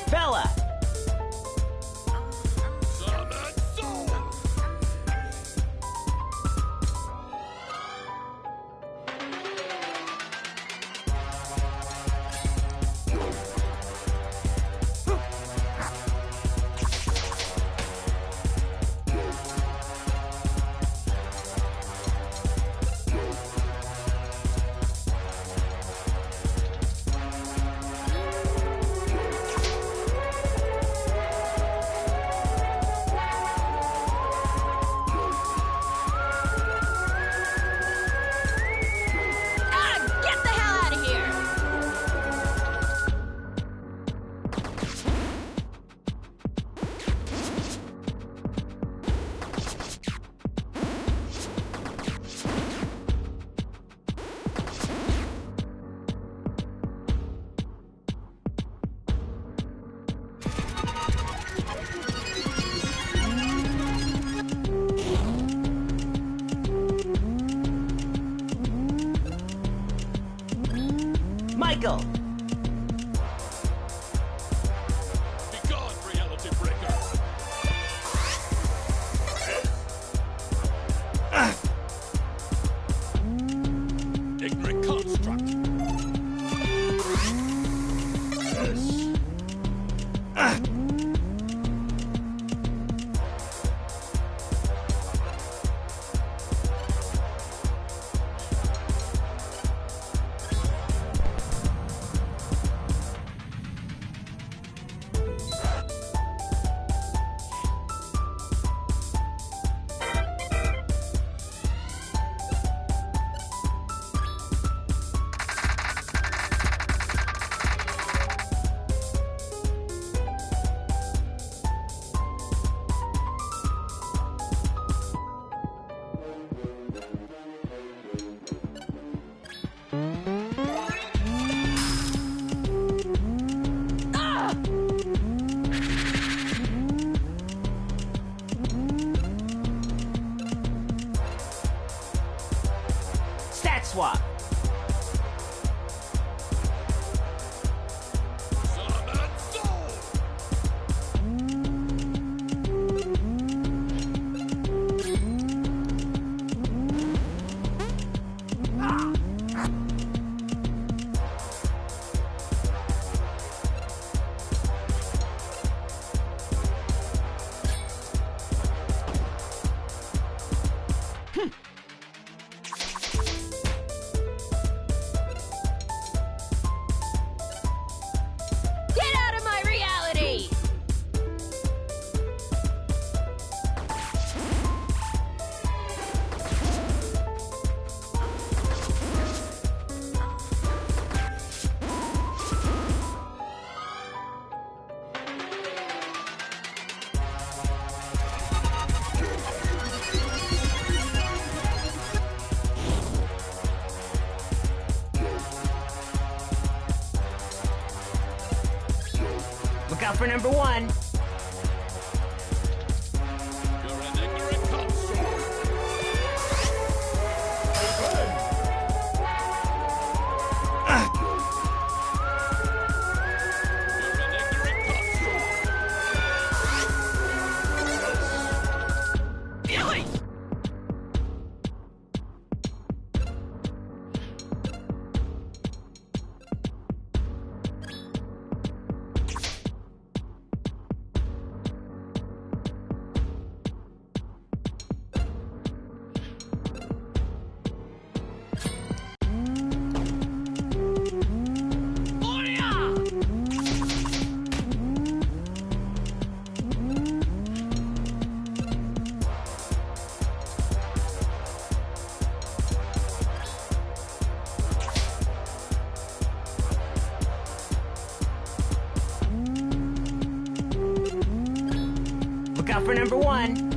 Speaker 11: Bella!
Speaker 15: Summon soul!
Speaker 14: Ah, get the hell out of here!
Speaker 11: Michael!
Speaker 15: Be gone, reality breaker!
Speaker 11: swap.
Speaker 14: Get out of my reality!
Speaker 11: Look out for number one. Look out for number one.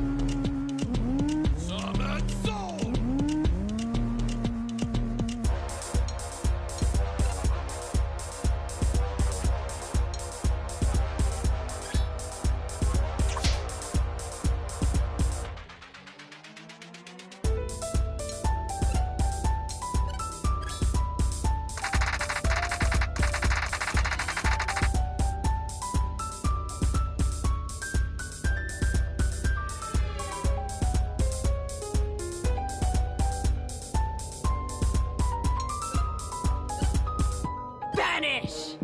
Speaker 11: Vanish!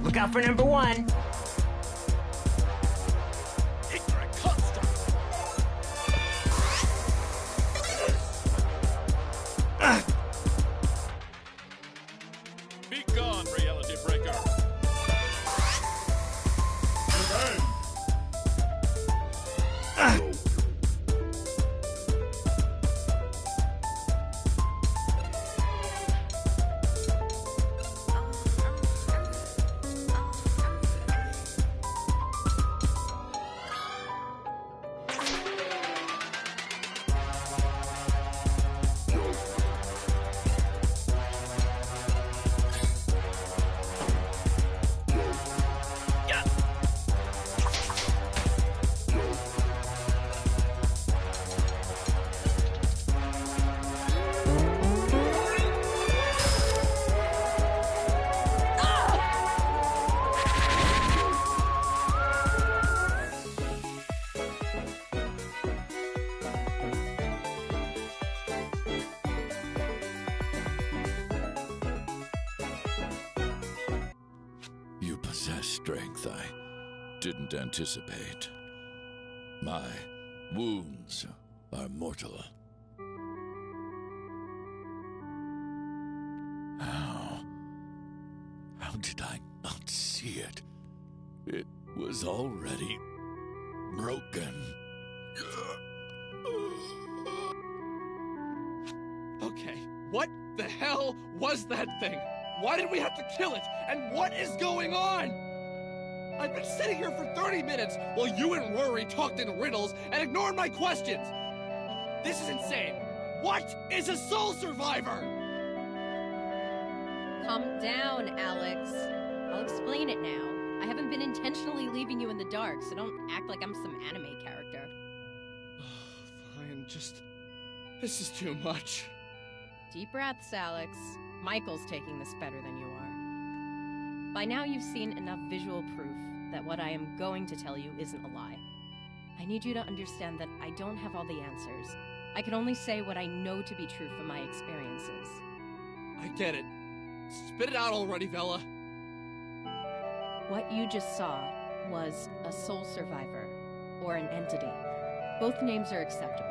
Speaker 11: Look out for number one.
Speaker 15: Be gone, reality breaker. You possess strength I didn't anticipate. My wounds are mortal. How did I not see it? It was already broken.
Speaker 8: What the hell was that thing? Why did we have to kill it? And what is going on? I've been sitting here for 30 minutes while you and Rory talked in riddles and ignored my questions. This is insane. What is a soul survivor?
Speaker 3: Calm down, Alex. I'll explain it now. I haven't been intentionally leaving you in the dark, so don't act like I'm some anime character.
Speaker 8: Fine, just... this is too much.
Speaker 3: Deep breaths, Alex. Michael's taking this better than you are. By now you've seen enough visual proof that what I am going to tell you isn't a lie. I need you to understand that I don't have all the answers. I can only say what I know to be true from my experiences.
Speaker 8: I get it. Spit it out already, Vela.
Speaker 3: What you just saw was a soul survivor, or an entity. Both names are acceptable.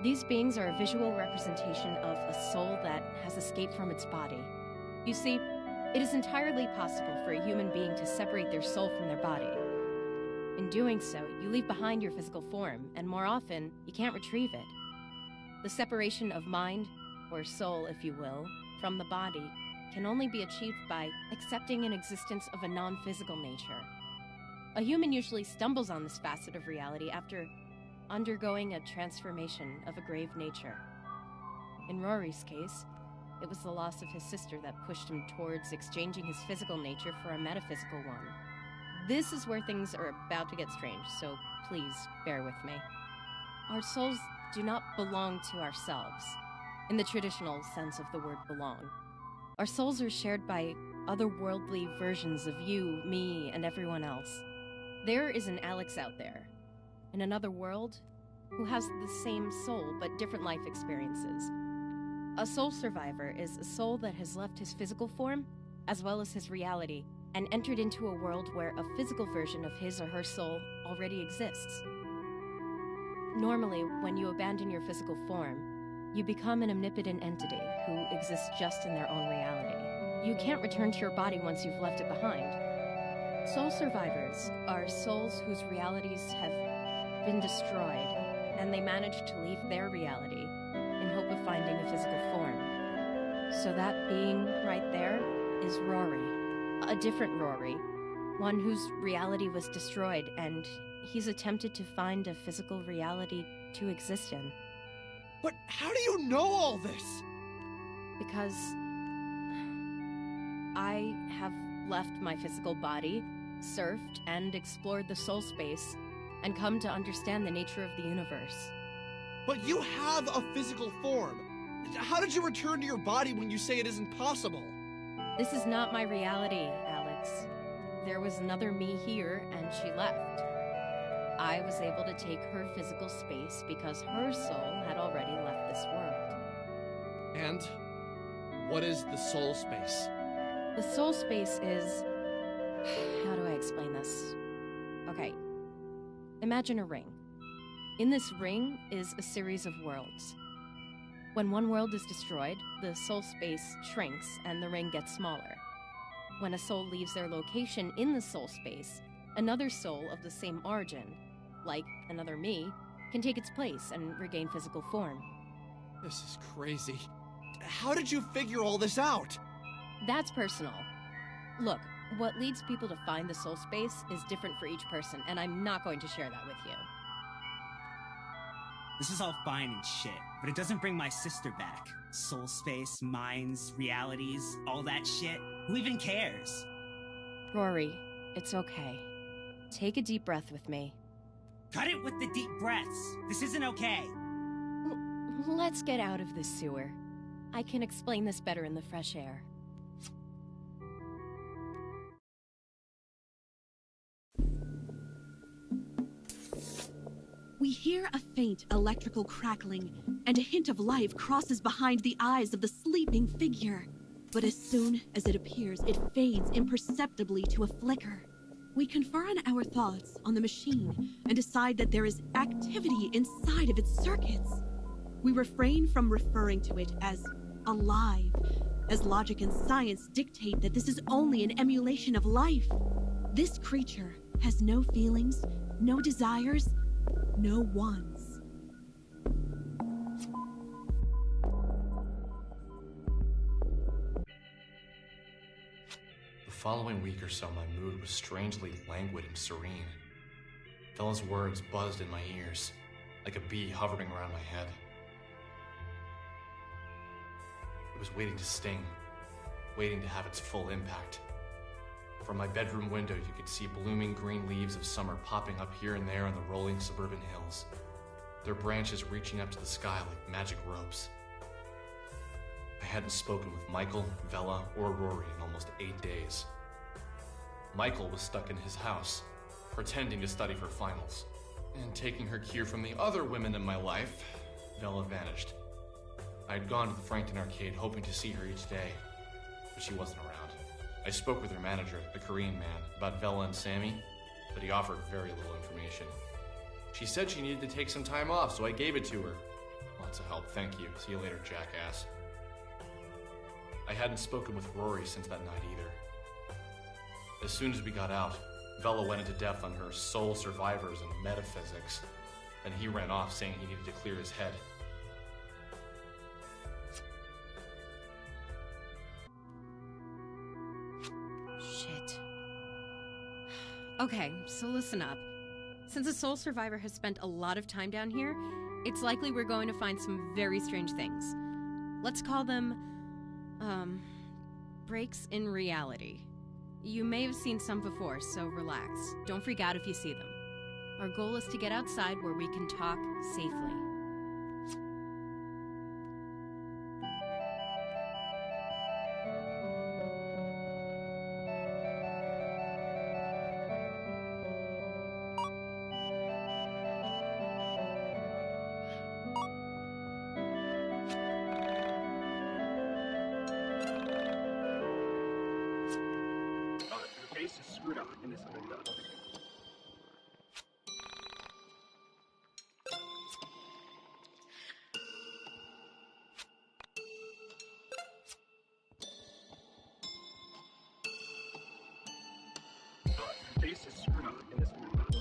Speaker 3: These beings are a visual representation of a soul that has escaped from its body. You see, it is entirely possible for a human being to separate their soul from their body. In doing so, you leave behind your physical form, and more often, you can't retrieve it. The separation of mind, or soul if you will, from the body can only be achieved by accepting an existence of a non-physical nature. A human usually stumbles on this facet of reality after undergoing a transformation of a grave nature. In Rory's case, it was the loss of his sister that pushed him towards exchanging his physical nature for a metaphysical one. This is where things are about to get strange, so please bear with me. Our souls do not belong to ourselves, in the traditional sense of the word belong. Our souls are shared by otherworldly versions of you, me, and everyone else. There is an Alex out there, in another world, who has the same soul but different life experiences. A soul survivor is a soul that has left his physical form, as well as his reality, and entered into a world where a physical version of his or her soul already exists. Normally, when you abandon your physical form, you become an omnipotent entity who exists just in their own reality. You can't return to your body once you've left it behind. Soul survivors are souls whose realities have been destroyed, and they manage to leave their reality in hope of finding a physical form. So that being right there is Rory. A different Rory. One whose reality was destroyed, and he's attempted to find a physical reality to exist in.
Speaker 8: But how do you know all this?
Speaker 3: Because I have left my physical body, surfed, and explored the soul space, and come to understand the nature of the universe.
Speaker 8: But you have a physical form. How did you return to your body when you say it isn't possible?
Speaker 3: This is not my reality, Alex. There was another me here, and she left. I was able to take her physical space because her soul had already left this world.
Speaker 8: And what is the soul space?
Speaker 3: The soul space is... How do I explain this? Okay. Imagine a ring. In this ring is a series of worlds. When one world is destroyed, the soul space shrinks and the ring gets smaller. When a soul leaves their location in the soul space, another soul of the same origin, like another me, can take its place and regain physical form.
Speaker 8: This is crazy. How did you figure all this out?
Speaker 3: That's personal. Look, what leads people to find the soul space is different for each person, and I'm not going to share that with you.
Speaker 11: This is all fine and shit, but it doesn't bring my sister back. Soul space, minds, realities, all that shit. Who even cares?
Speaker 3: Rory, it's okay. Take a deep breath with me.
Speaker 11: Cut it with the deep breaths. This isn't okay.
Speaker 3: Let's get out of this sewer. I can explain this better in the fresh air.
Speaker 16: We hear a faint electrical crackling, and a hint of life crosses behind the eyes of the sleeping figure. But as soon as it appears, it fades imperceptibly to a flicker. We confer on our thoughts on the machine and decide that there is activity inside of its circuits. We refrain from referring to it as alive, as logic and science dictate that this is only an emulation of life. This creature has no feelings, no desires, no wants.
Speaker 1: following week or so, my mood was strangely languid and serene. Bella's words buzzed in my ears, like a bee hovering around my head. It was waiting to sting, waiting to have its full impact. From my bedroom window, you could see blooming green leaves of summer popping up here and there on the rolling suburban hills, their branches reaching up to the sky like magic ropes. I hadn't spoken with Michael, Vella, or Rory in almost 8 days. Michael was stuck in his house, pretending to study for finals. And taking her cue from the other women in my life, Vella vanished. I had gone to the Frankton arcade hoping to see her each day, but she wasn't around. I spoke with her manager, the Korean man, about Vella and Sammy, but he offered very little information. She said she needed to take some time off, so I gave it to her. Lots of help, thank you. See you later, jackass. I hadn't spoken with Rory since that night either. As soon as we got out, Vella went into depth on her soul survivors and metaphysics, and he ran off saying he needed to clear his head.
Speaker 3: Shit. Okay, so listen up. Since a soul survivor has spent a lot of time down here, it's likely we're going to find some very strange things. Let's call them, breaks in reality. You may have seen some before, so relax. Don't freak out if you see them. Our goal is to get outside where we can talk safely.
Speaker 6: Base is screwed up and this has been done. Base is screwed up and this has been done.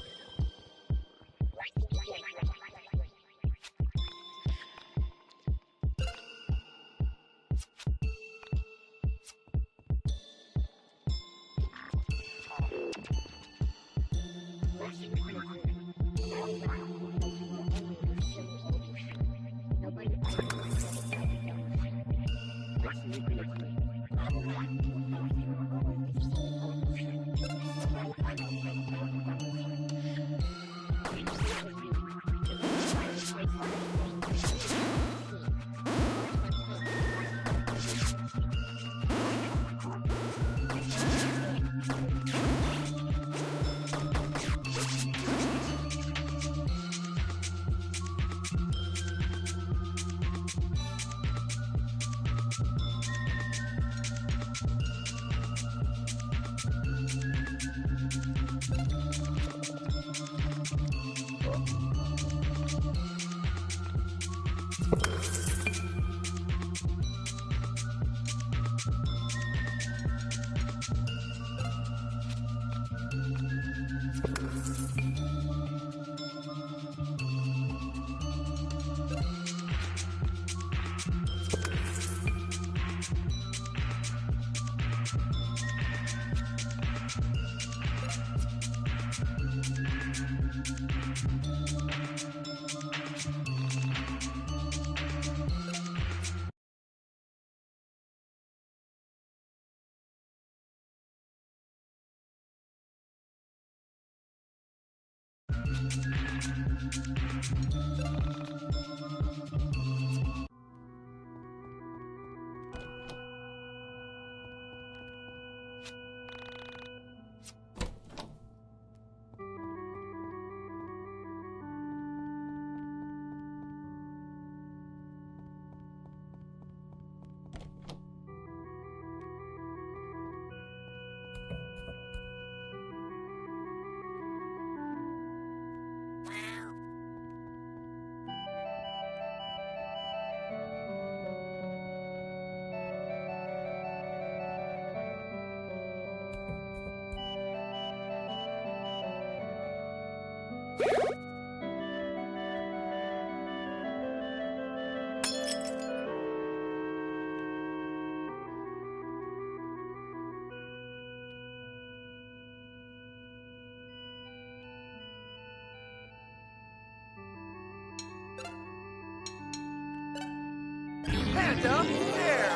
Speaker 17: up there.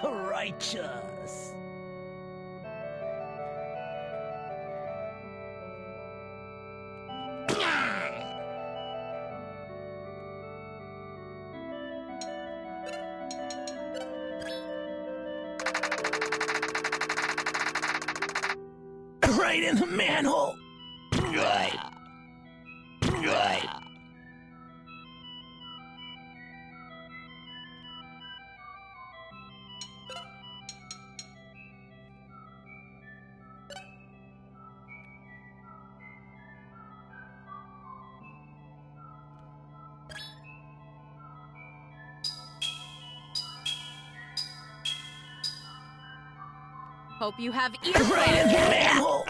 Speaker 12: Righteous. Right in the manhole. Right. Right.
Speaker 3: Hope you have ears.
Speaker 12: Right in the manhole.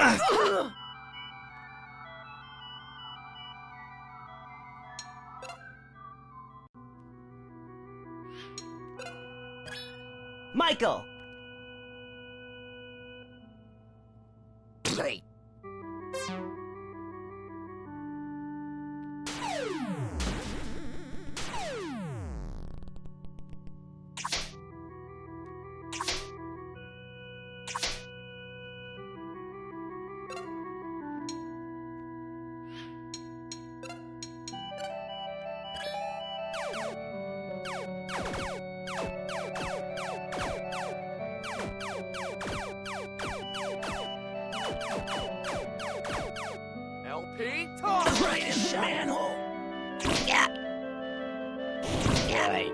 Speaker 12: Michael. Right.
Speaker 17: LP, talk.
Speaker 12: Right in the manhole. Yeah. Yeah. Right.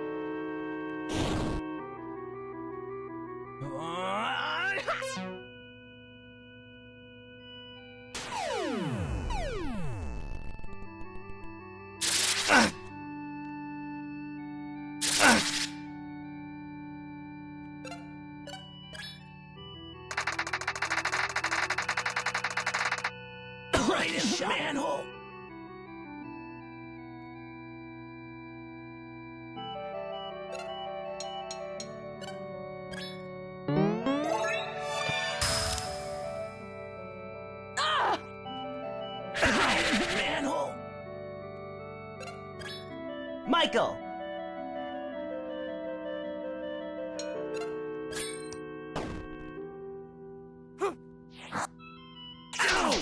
Speaker 12: Right in the manhole. Right in the manhole. Michael. Ow!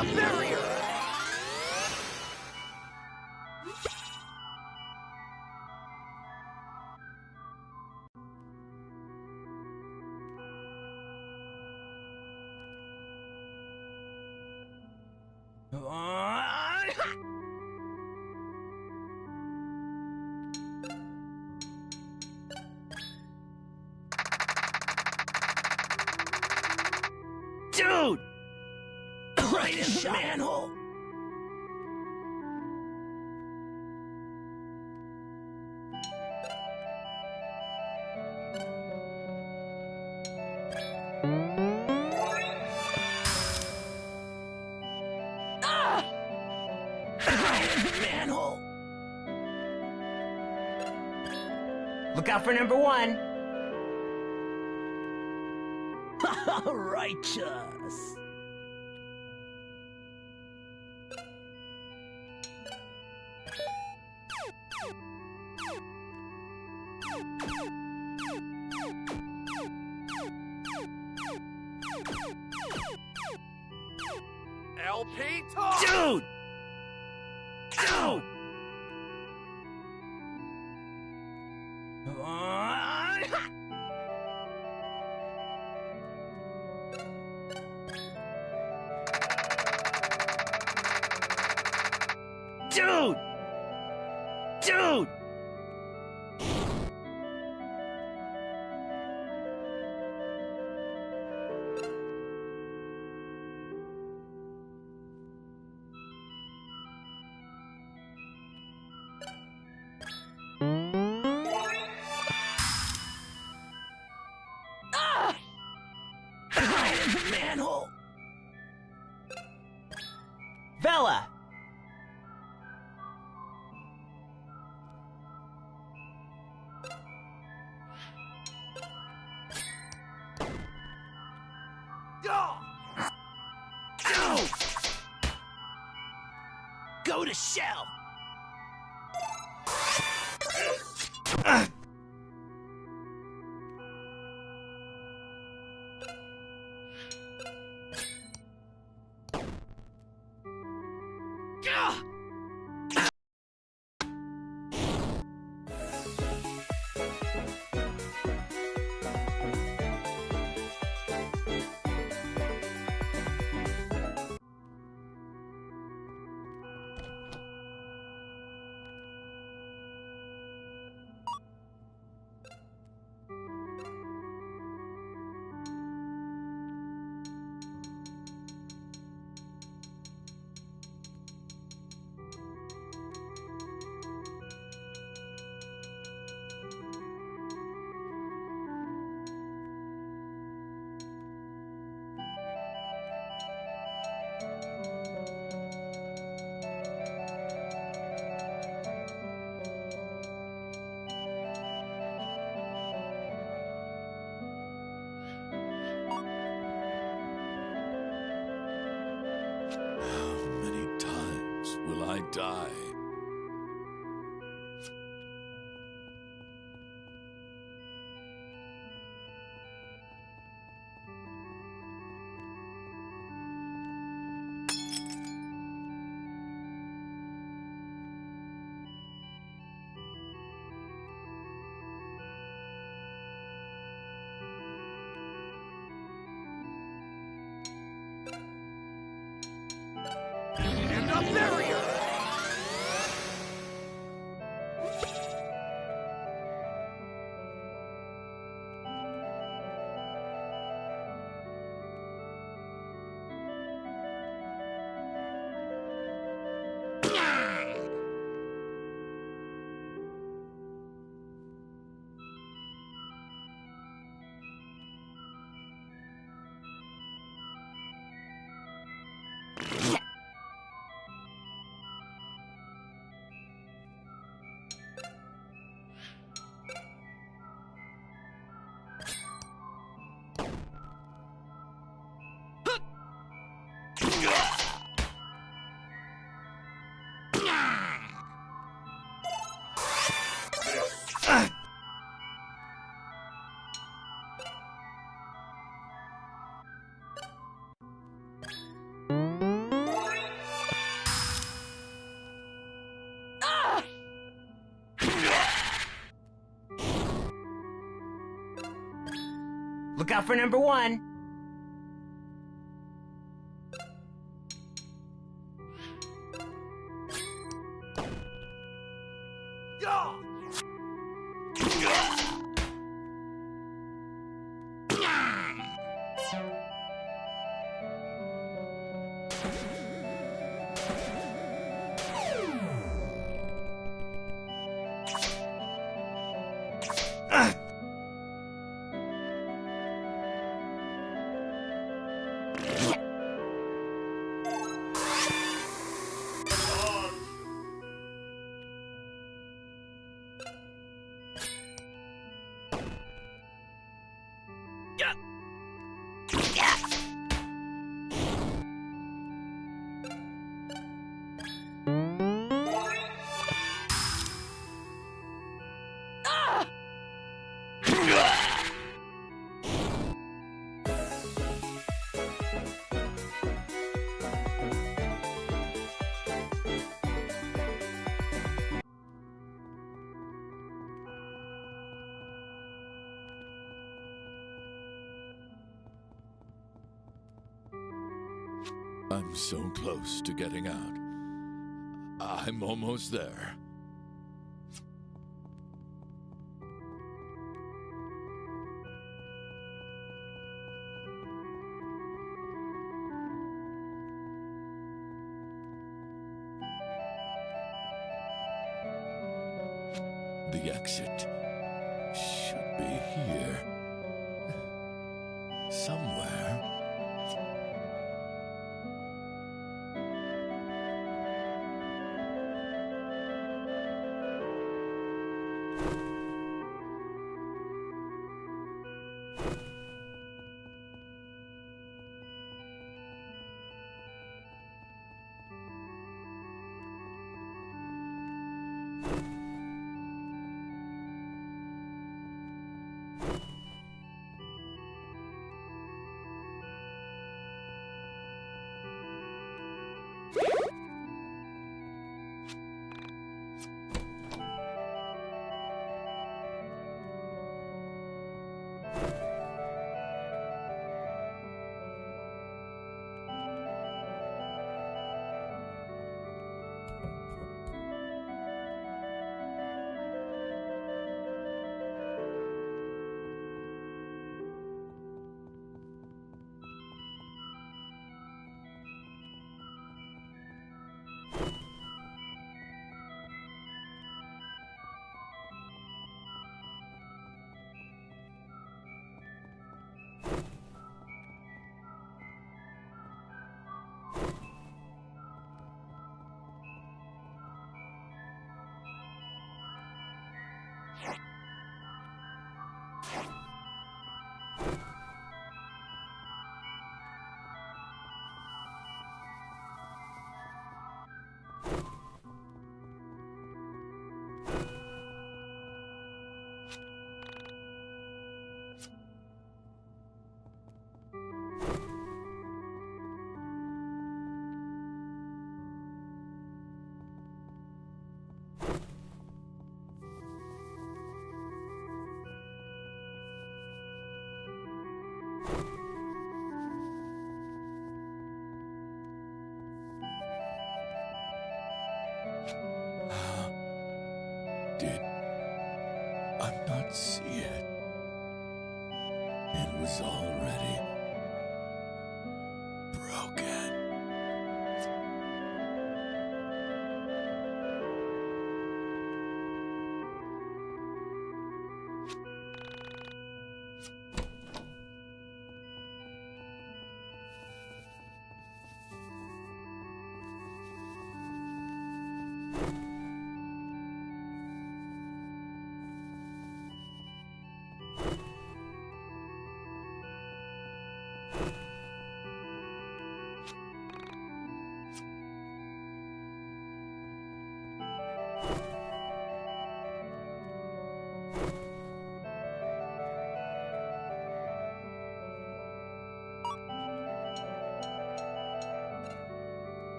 Speaker 12: a barrier! Dude! Right in the manhole! Ah! Right in the manhole!
Speaker 11: Look out for number one.
Speaker 12: Righteous.
Speaker 8: LP talk!
Speaker 12: Dude! Dude! Dude! Dude! Ah! Right in the manhole!
Speaker 11: Vela!
Speaker 12: Go to shell!
Speaker 15: Will I die?
Speaker 12: And a barrier! Look out for number 1.
Speaker 15: I'm so close to getting out. I'm almost there. The exit should be here. Somewhere. Did I not see it? It was already broken.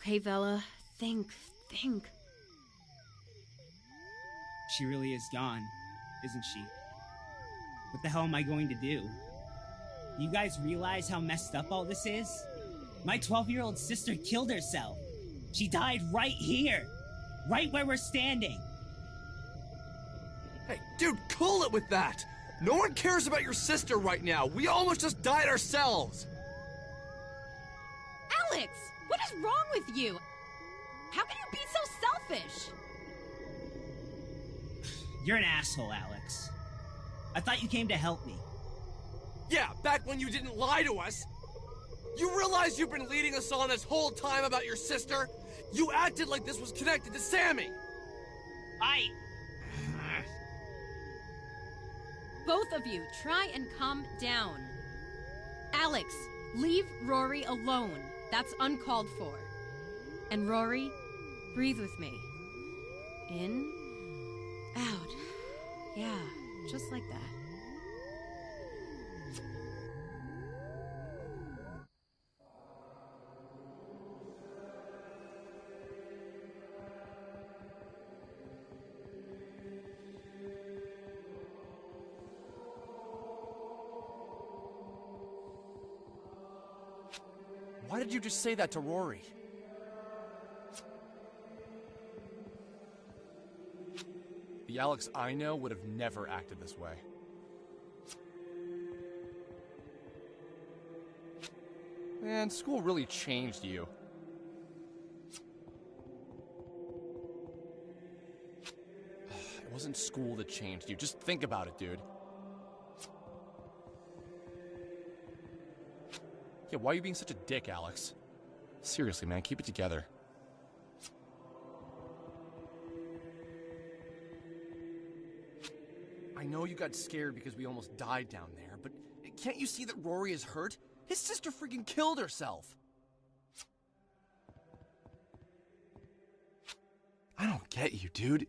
Speaker 3: Okay, Vela, think.
Speaker 11: She really is gone, isn't she? What the hell am I going to do? You guys realize how messed up all this is? My 12-year-old sister killed herself. She died right here. Right where we're standing.
Speaker 8: Hey, dude, cool it with that! No one cares about your sister right now. We almost just died ourselves.
Speaker 14: Alex, what is wrong with you? How can you be so selfish?
Speaker 11: You're an asshole, Alex. I thought you came to help me.
Speaker 8: Yeah, back when you didn't lie to us. You realize you've been leading us on this whole time about your sister? You acted like this was connected to Sammy.
Speaker 3: Both of you, try and calm down. Alex, leave Rory alone. That's uncalled for. And Rory, breathe with me. In, out. Yeah, just like that.
Speaker 17: Why did you just say that to Rory? The Alex I know would have never acted this way. Man, school really changed you. It wasn't school that changed you. Just think about it, dude. Yeah, why are you being such a dick, Alex? Seriously, man, keep it together. I know you got scared because we almost died down there, but can't you see that Rory is hurt? His sister freaking killed herself! I don't get you, dude.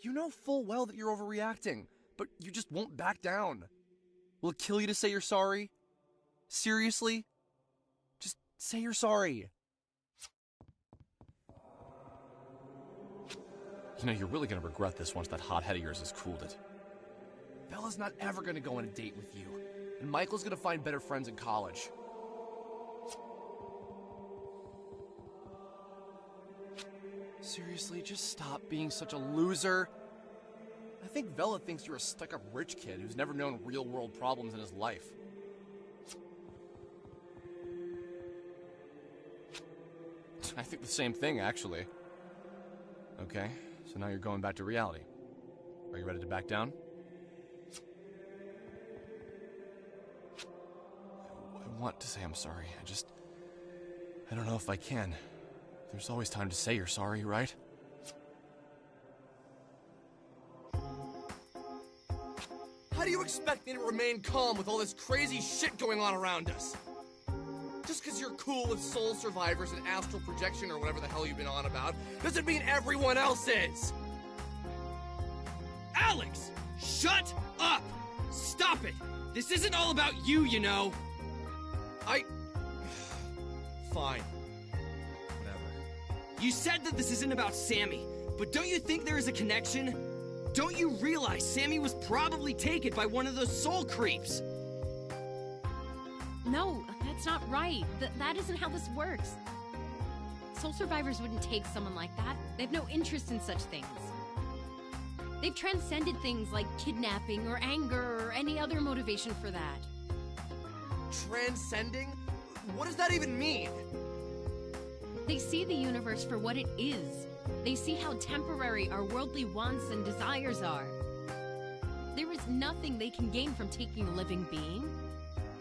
Speaker 17: You know full well that you're overreacting, but you just won't back down. Will it kill you to say you're sorry? Seriously? Just say you're sorry. You know, you're really gonna regret this once that hot head of yours has cooled it. Bella's not ever gonna go on a date with you, and Michael's gonna find better friends in college. Seriously, just stop being such a loser. I think Bella thinks you're a stuck-up rich kid who's never known real-world problems in his life. I think the same thing, actually. Okay, so now you're going back to reality. Are you ready to back down? I want to say I'm sorry. I don't know if I can. There's always time to say you're sorry, right? How do you expect me to remain calm with all this crazy shit going on around us? Just because you're cool with soul survivors and astral projection or whatever the hell you've been on about, doesn't mean everyone else is!
Speaker 2: Alex! Shut up! Stop it! This isn't all about you, you know!
Speaker 17: Fine.
Speaker 2: You said that this isn't about Sammy, but don't you think there is a connection? Don't you realize Sammy was probably taken by one of those soul creeps?
Speaker 3: No, that's not right. That isn't how this works. Soul survivors wouldn't take someone like that. They have no interest in such things. They've transcended things like kidnapping or anger or any other motivation for that.
Speaker 17: Transcending? What does that even mean?
Speaker 3: They see the universe for what it is. They see how temporary our worldly wants and desires are. There is nothing they can gain from taking a living being.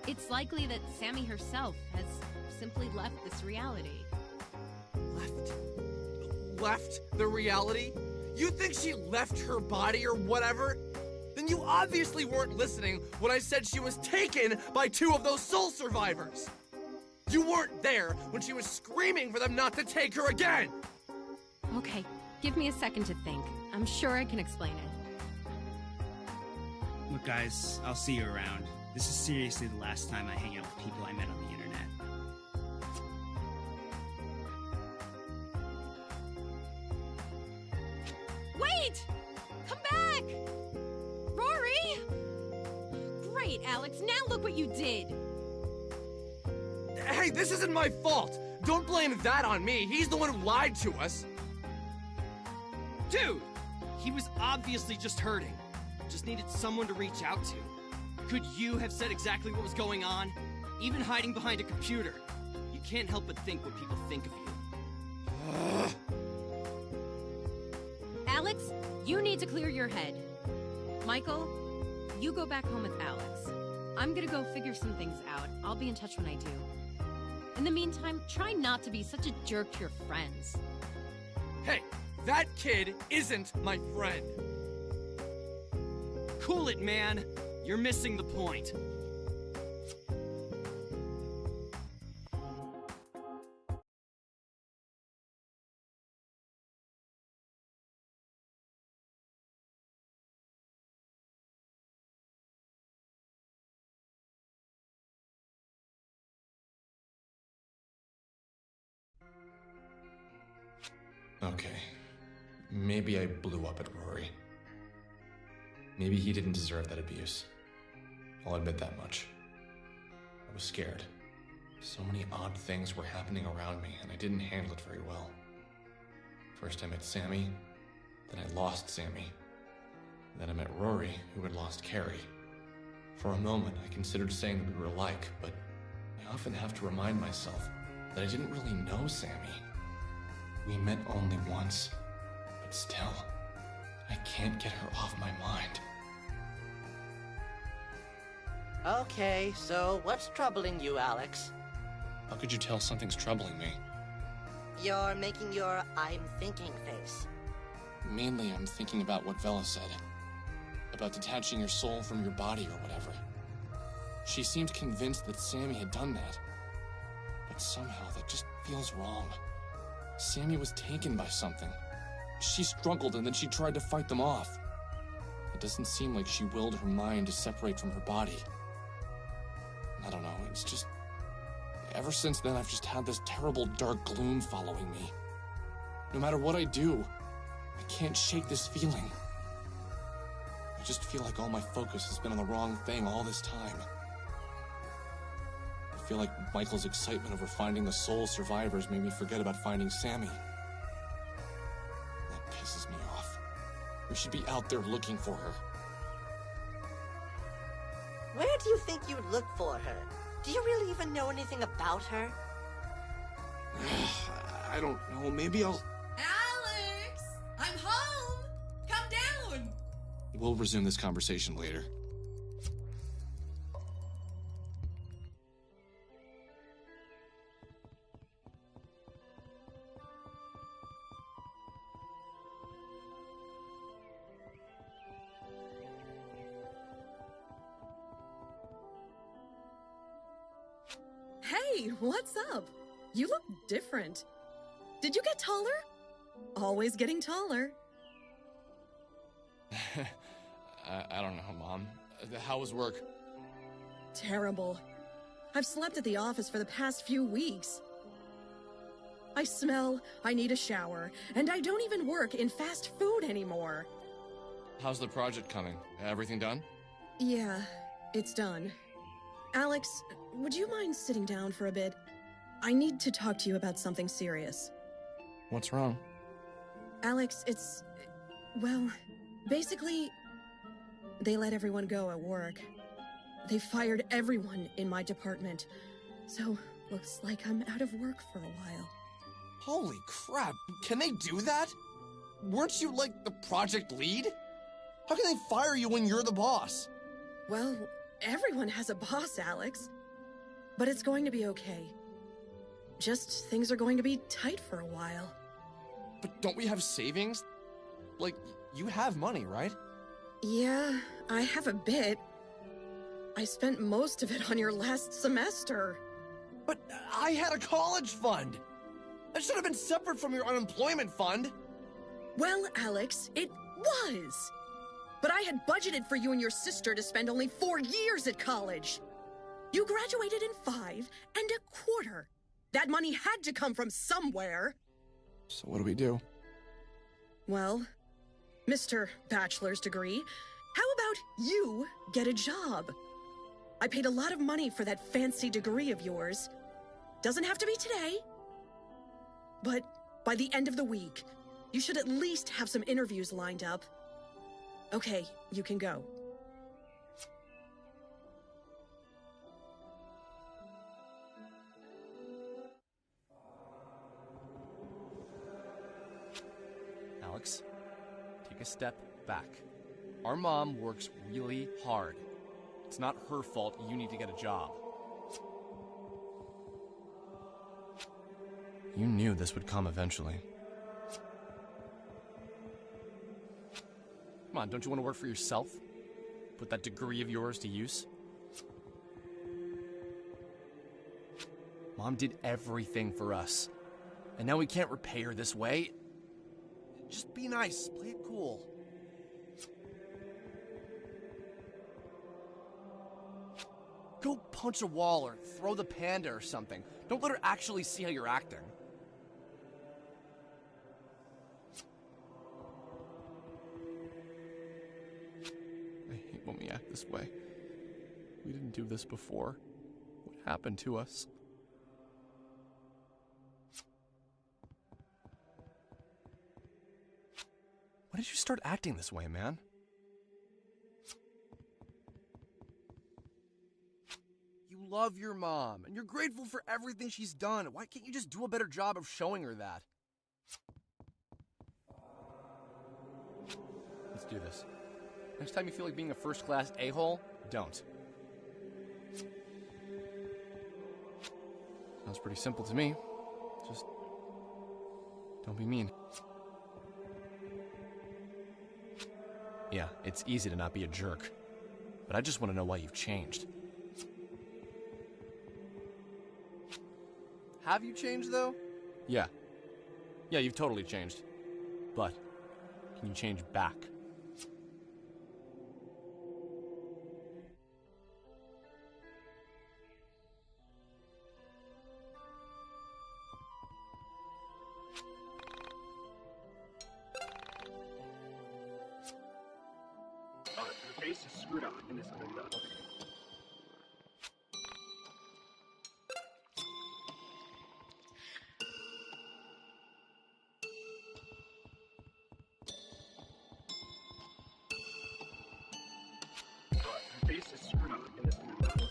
Speaker 3: It's likely that Sammy herself has simply left this reality.
Speaker 17: Left the reality? You think she left her body or whatever? Then you obviously weren't listening when I said she was taken by two of those soul survivors. You weren't there when she was screaming for them not to take her again!
Speaker 3: Okay, give me a second to think. I'm sure I can explain it.
Speaker 11: Look, guys, I'll see you around. This is seriously the last time I hang out with people I met on the internet.
Speaker 3: Wait! Come back! Rory! Great, Alex. Now look what you did.
Speaker 17: Hey, this isn't my fault! Don't blame that on me! He's the one who lied to us!
Speaker 2: Dude! He was obviously just hurting. Just needed someone to reach out to. Could you have said exactly what was going on? Even hiding behind a computer. You can't help but think what people think of you.
Speaker 3: Alex, you need to clear your head. Michael, you go back home with Alex. I'm gonna go figure some things out. I'll be in touch when I do. In the meantime, try not to be such a jerk to your friends.
Speaker 17: Hey, that kid isn't my friend.
Speaker 2: Cool it, man. You're missing the point.
Speaker 1: Okay. Maybe I blew up at Rory. Maybe he didn't deserve that abuse. I'll admit that much. I was scared. So many odd things were happening around me, and I didn't handle it very well. First I met Sammy, then I lost Sammy. Then I met Rory, who had lost Carrie. For a moment, I considered saying that we were alike, but I often have to remind myself that I didn't really know Sammy. We met only once, but still, I can't get her off my mind.
Speaker 13: Okay, so what's troubling you, Alex?
Speaker 1: How could you tell something's troubling me?
Speaker 13: You're making your I'm thinking face.
Speaker 1: Mainly, I'm thinking about what Vela said. About detaching your soul from your body or whatever. She seemed convinced that Sammy had done that. But somehow that just feels wrong. Sammy was taken by something. She struggled and then she tried to fight them off. It doesn't seem like she willed her mind to separate from her body. I don't know, it's just... Ever since then, I've just had this terrible dark gloom following me. No matter what I do, I can't shake this feeling. I just feel like all my focus has been on the wrong thing all this time. I feel like Michael's excitement over finding the soul survivors made me forget about finding Sammy. That pisses me off. We should be out there looking for her.
Speaker 13: Where do you think you'd look for her? Do you really even know anything about her?
Speaker 1: I don't know, maybe I'll...
Speaker 14: Alex! I'm home! Come down!
Speaker 1: We'll resume this conversation later.
Speaker 18: Hey, what's up? You look different. Did you get taller? Always getting taller.
Speaker 1: I don't know, Mom. How was work?
Speaker 18: Terrible. I've slept at the office for the past few weeks. I smell, I need a shower, and I don't even work in fast food anymore.
Speaker 1: How's the project coming? Everything done?
Speaker 18: Yeah, it's done. Alex, would you mind sitting down for a bit? I need to talk to you about something serious.
Speaker 1: What's wrong?
Speaker 18: Alex, it's... well, basically, they let everyone go at work. They fired everyone in my department. So, looks like I'm out of work for a while.
Speaker 17: Holy crap, can they do that? Weren't you, like, the project lead? How can they fire you when you're the boss?
Speaker 18: Well, everyone has a boss, Alex. But it's going to be okay. Just things are going to be tight for a while.
Speaker 17: But don't we have savings? Like, you have money, right?
Speaker 18: Yeah, I have a bit. I spent most of it on your last semester.
Speaker 17: But I had a college fund! That should have been separate from your unemployment fund!
Speaker 18: Well, Alex, it was! But I had budgeted for you and your sister to spend only 4 years at college. You graduated in 5 1/4. That money had to come from somewhere.
Speaker 17: So what do we do?
Speaker 18: Well, Mr. Bachelor's degree, how about you get a job? I paid a lot of money for that fancy degree of yours. Doesn't have to be today. But by the end of the week, you should at least have some interviews lined up. Okay, you can go.
Speaker 19: Alex, take a step back. Our mom works really hard. It's not her fault you need to get a job.
Speaker 1: You knew this would come eventually.
Speaker 19: Come on, don't you want to work for yourself? Put that degree of yours to use? Mom did everything for us. And now we can't repay her this way.
Speaker 17: Just be nice, play it cool.
Speaker 19: Go punch a wall or throw the panda or something. Don't let her actually see how you're acting. when we act this way. We didn't do this before. What happened to us? When did you start acting this way, man? You love your mom, and you're grateful for everything she's done. Why can't you just do a better job of showing her that? Let's do this. Next time you feel like being a first-class a-hole, don't. Sounds pretty simple to me. Just don't be mean. Yeah, it's easy to not be a jerk, but I just want to know why you've changed. Have you changed, though? Yeah. Yeah, you've totally changed. But can you change back?
Speaker 6: The base is screwed up in this elevator. The base is screwed up in this elevator.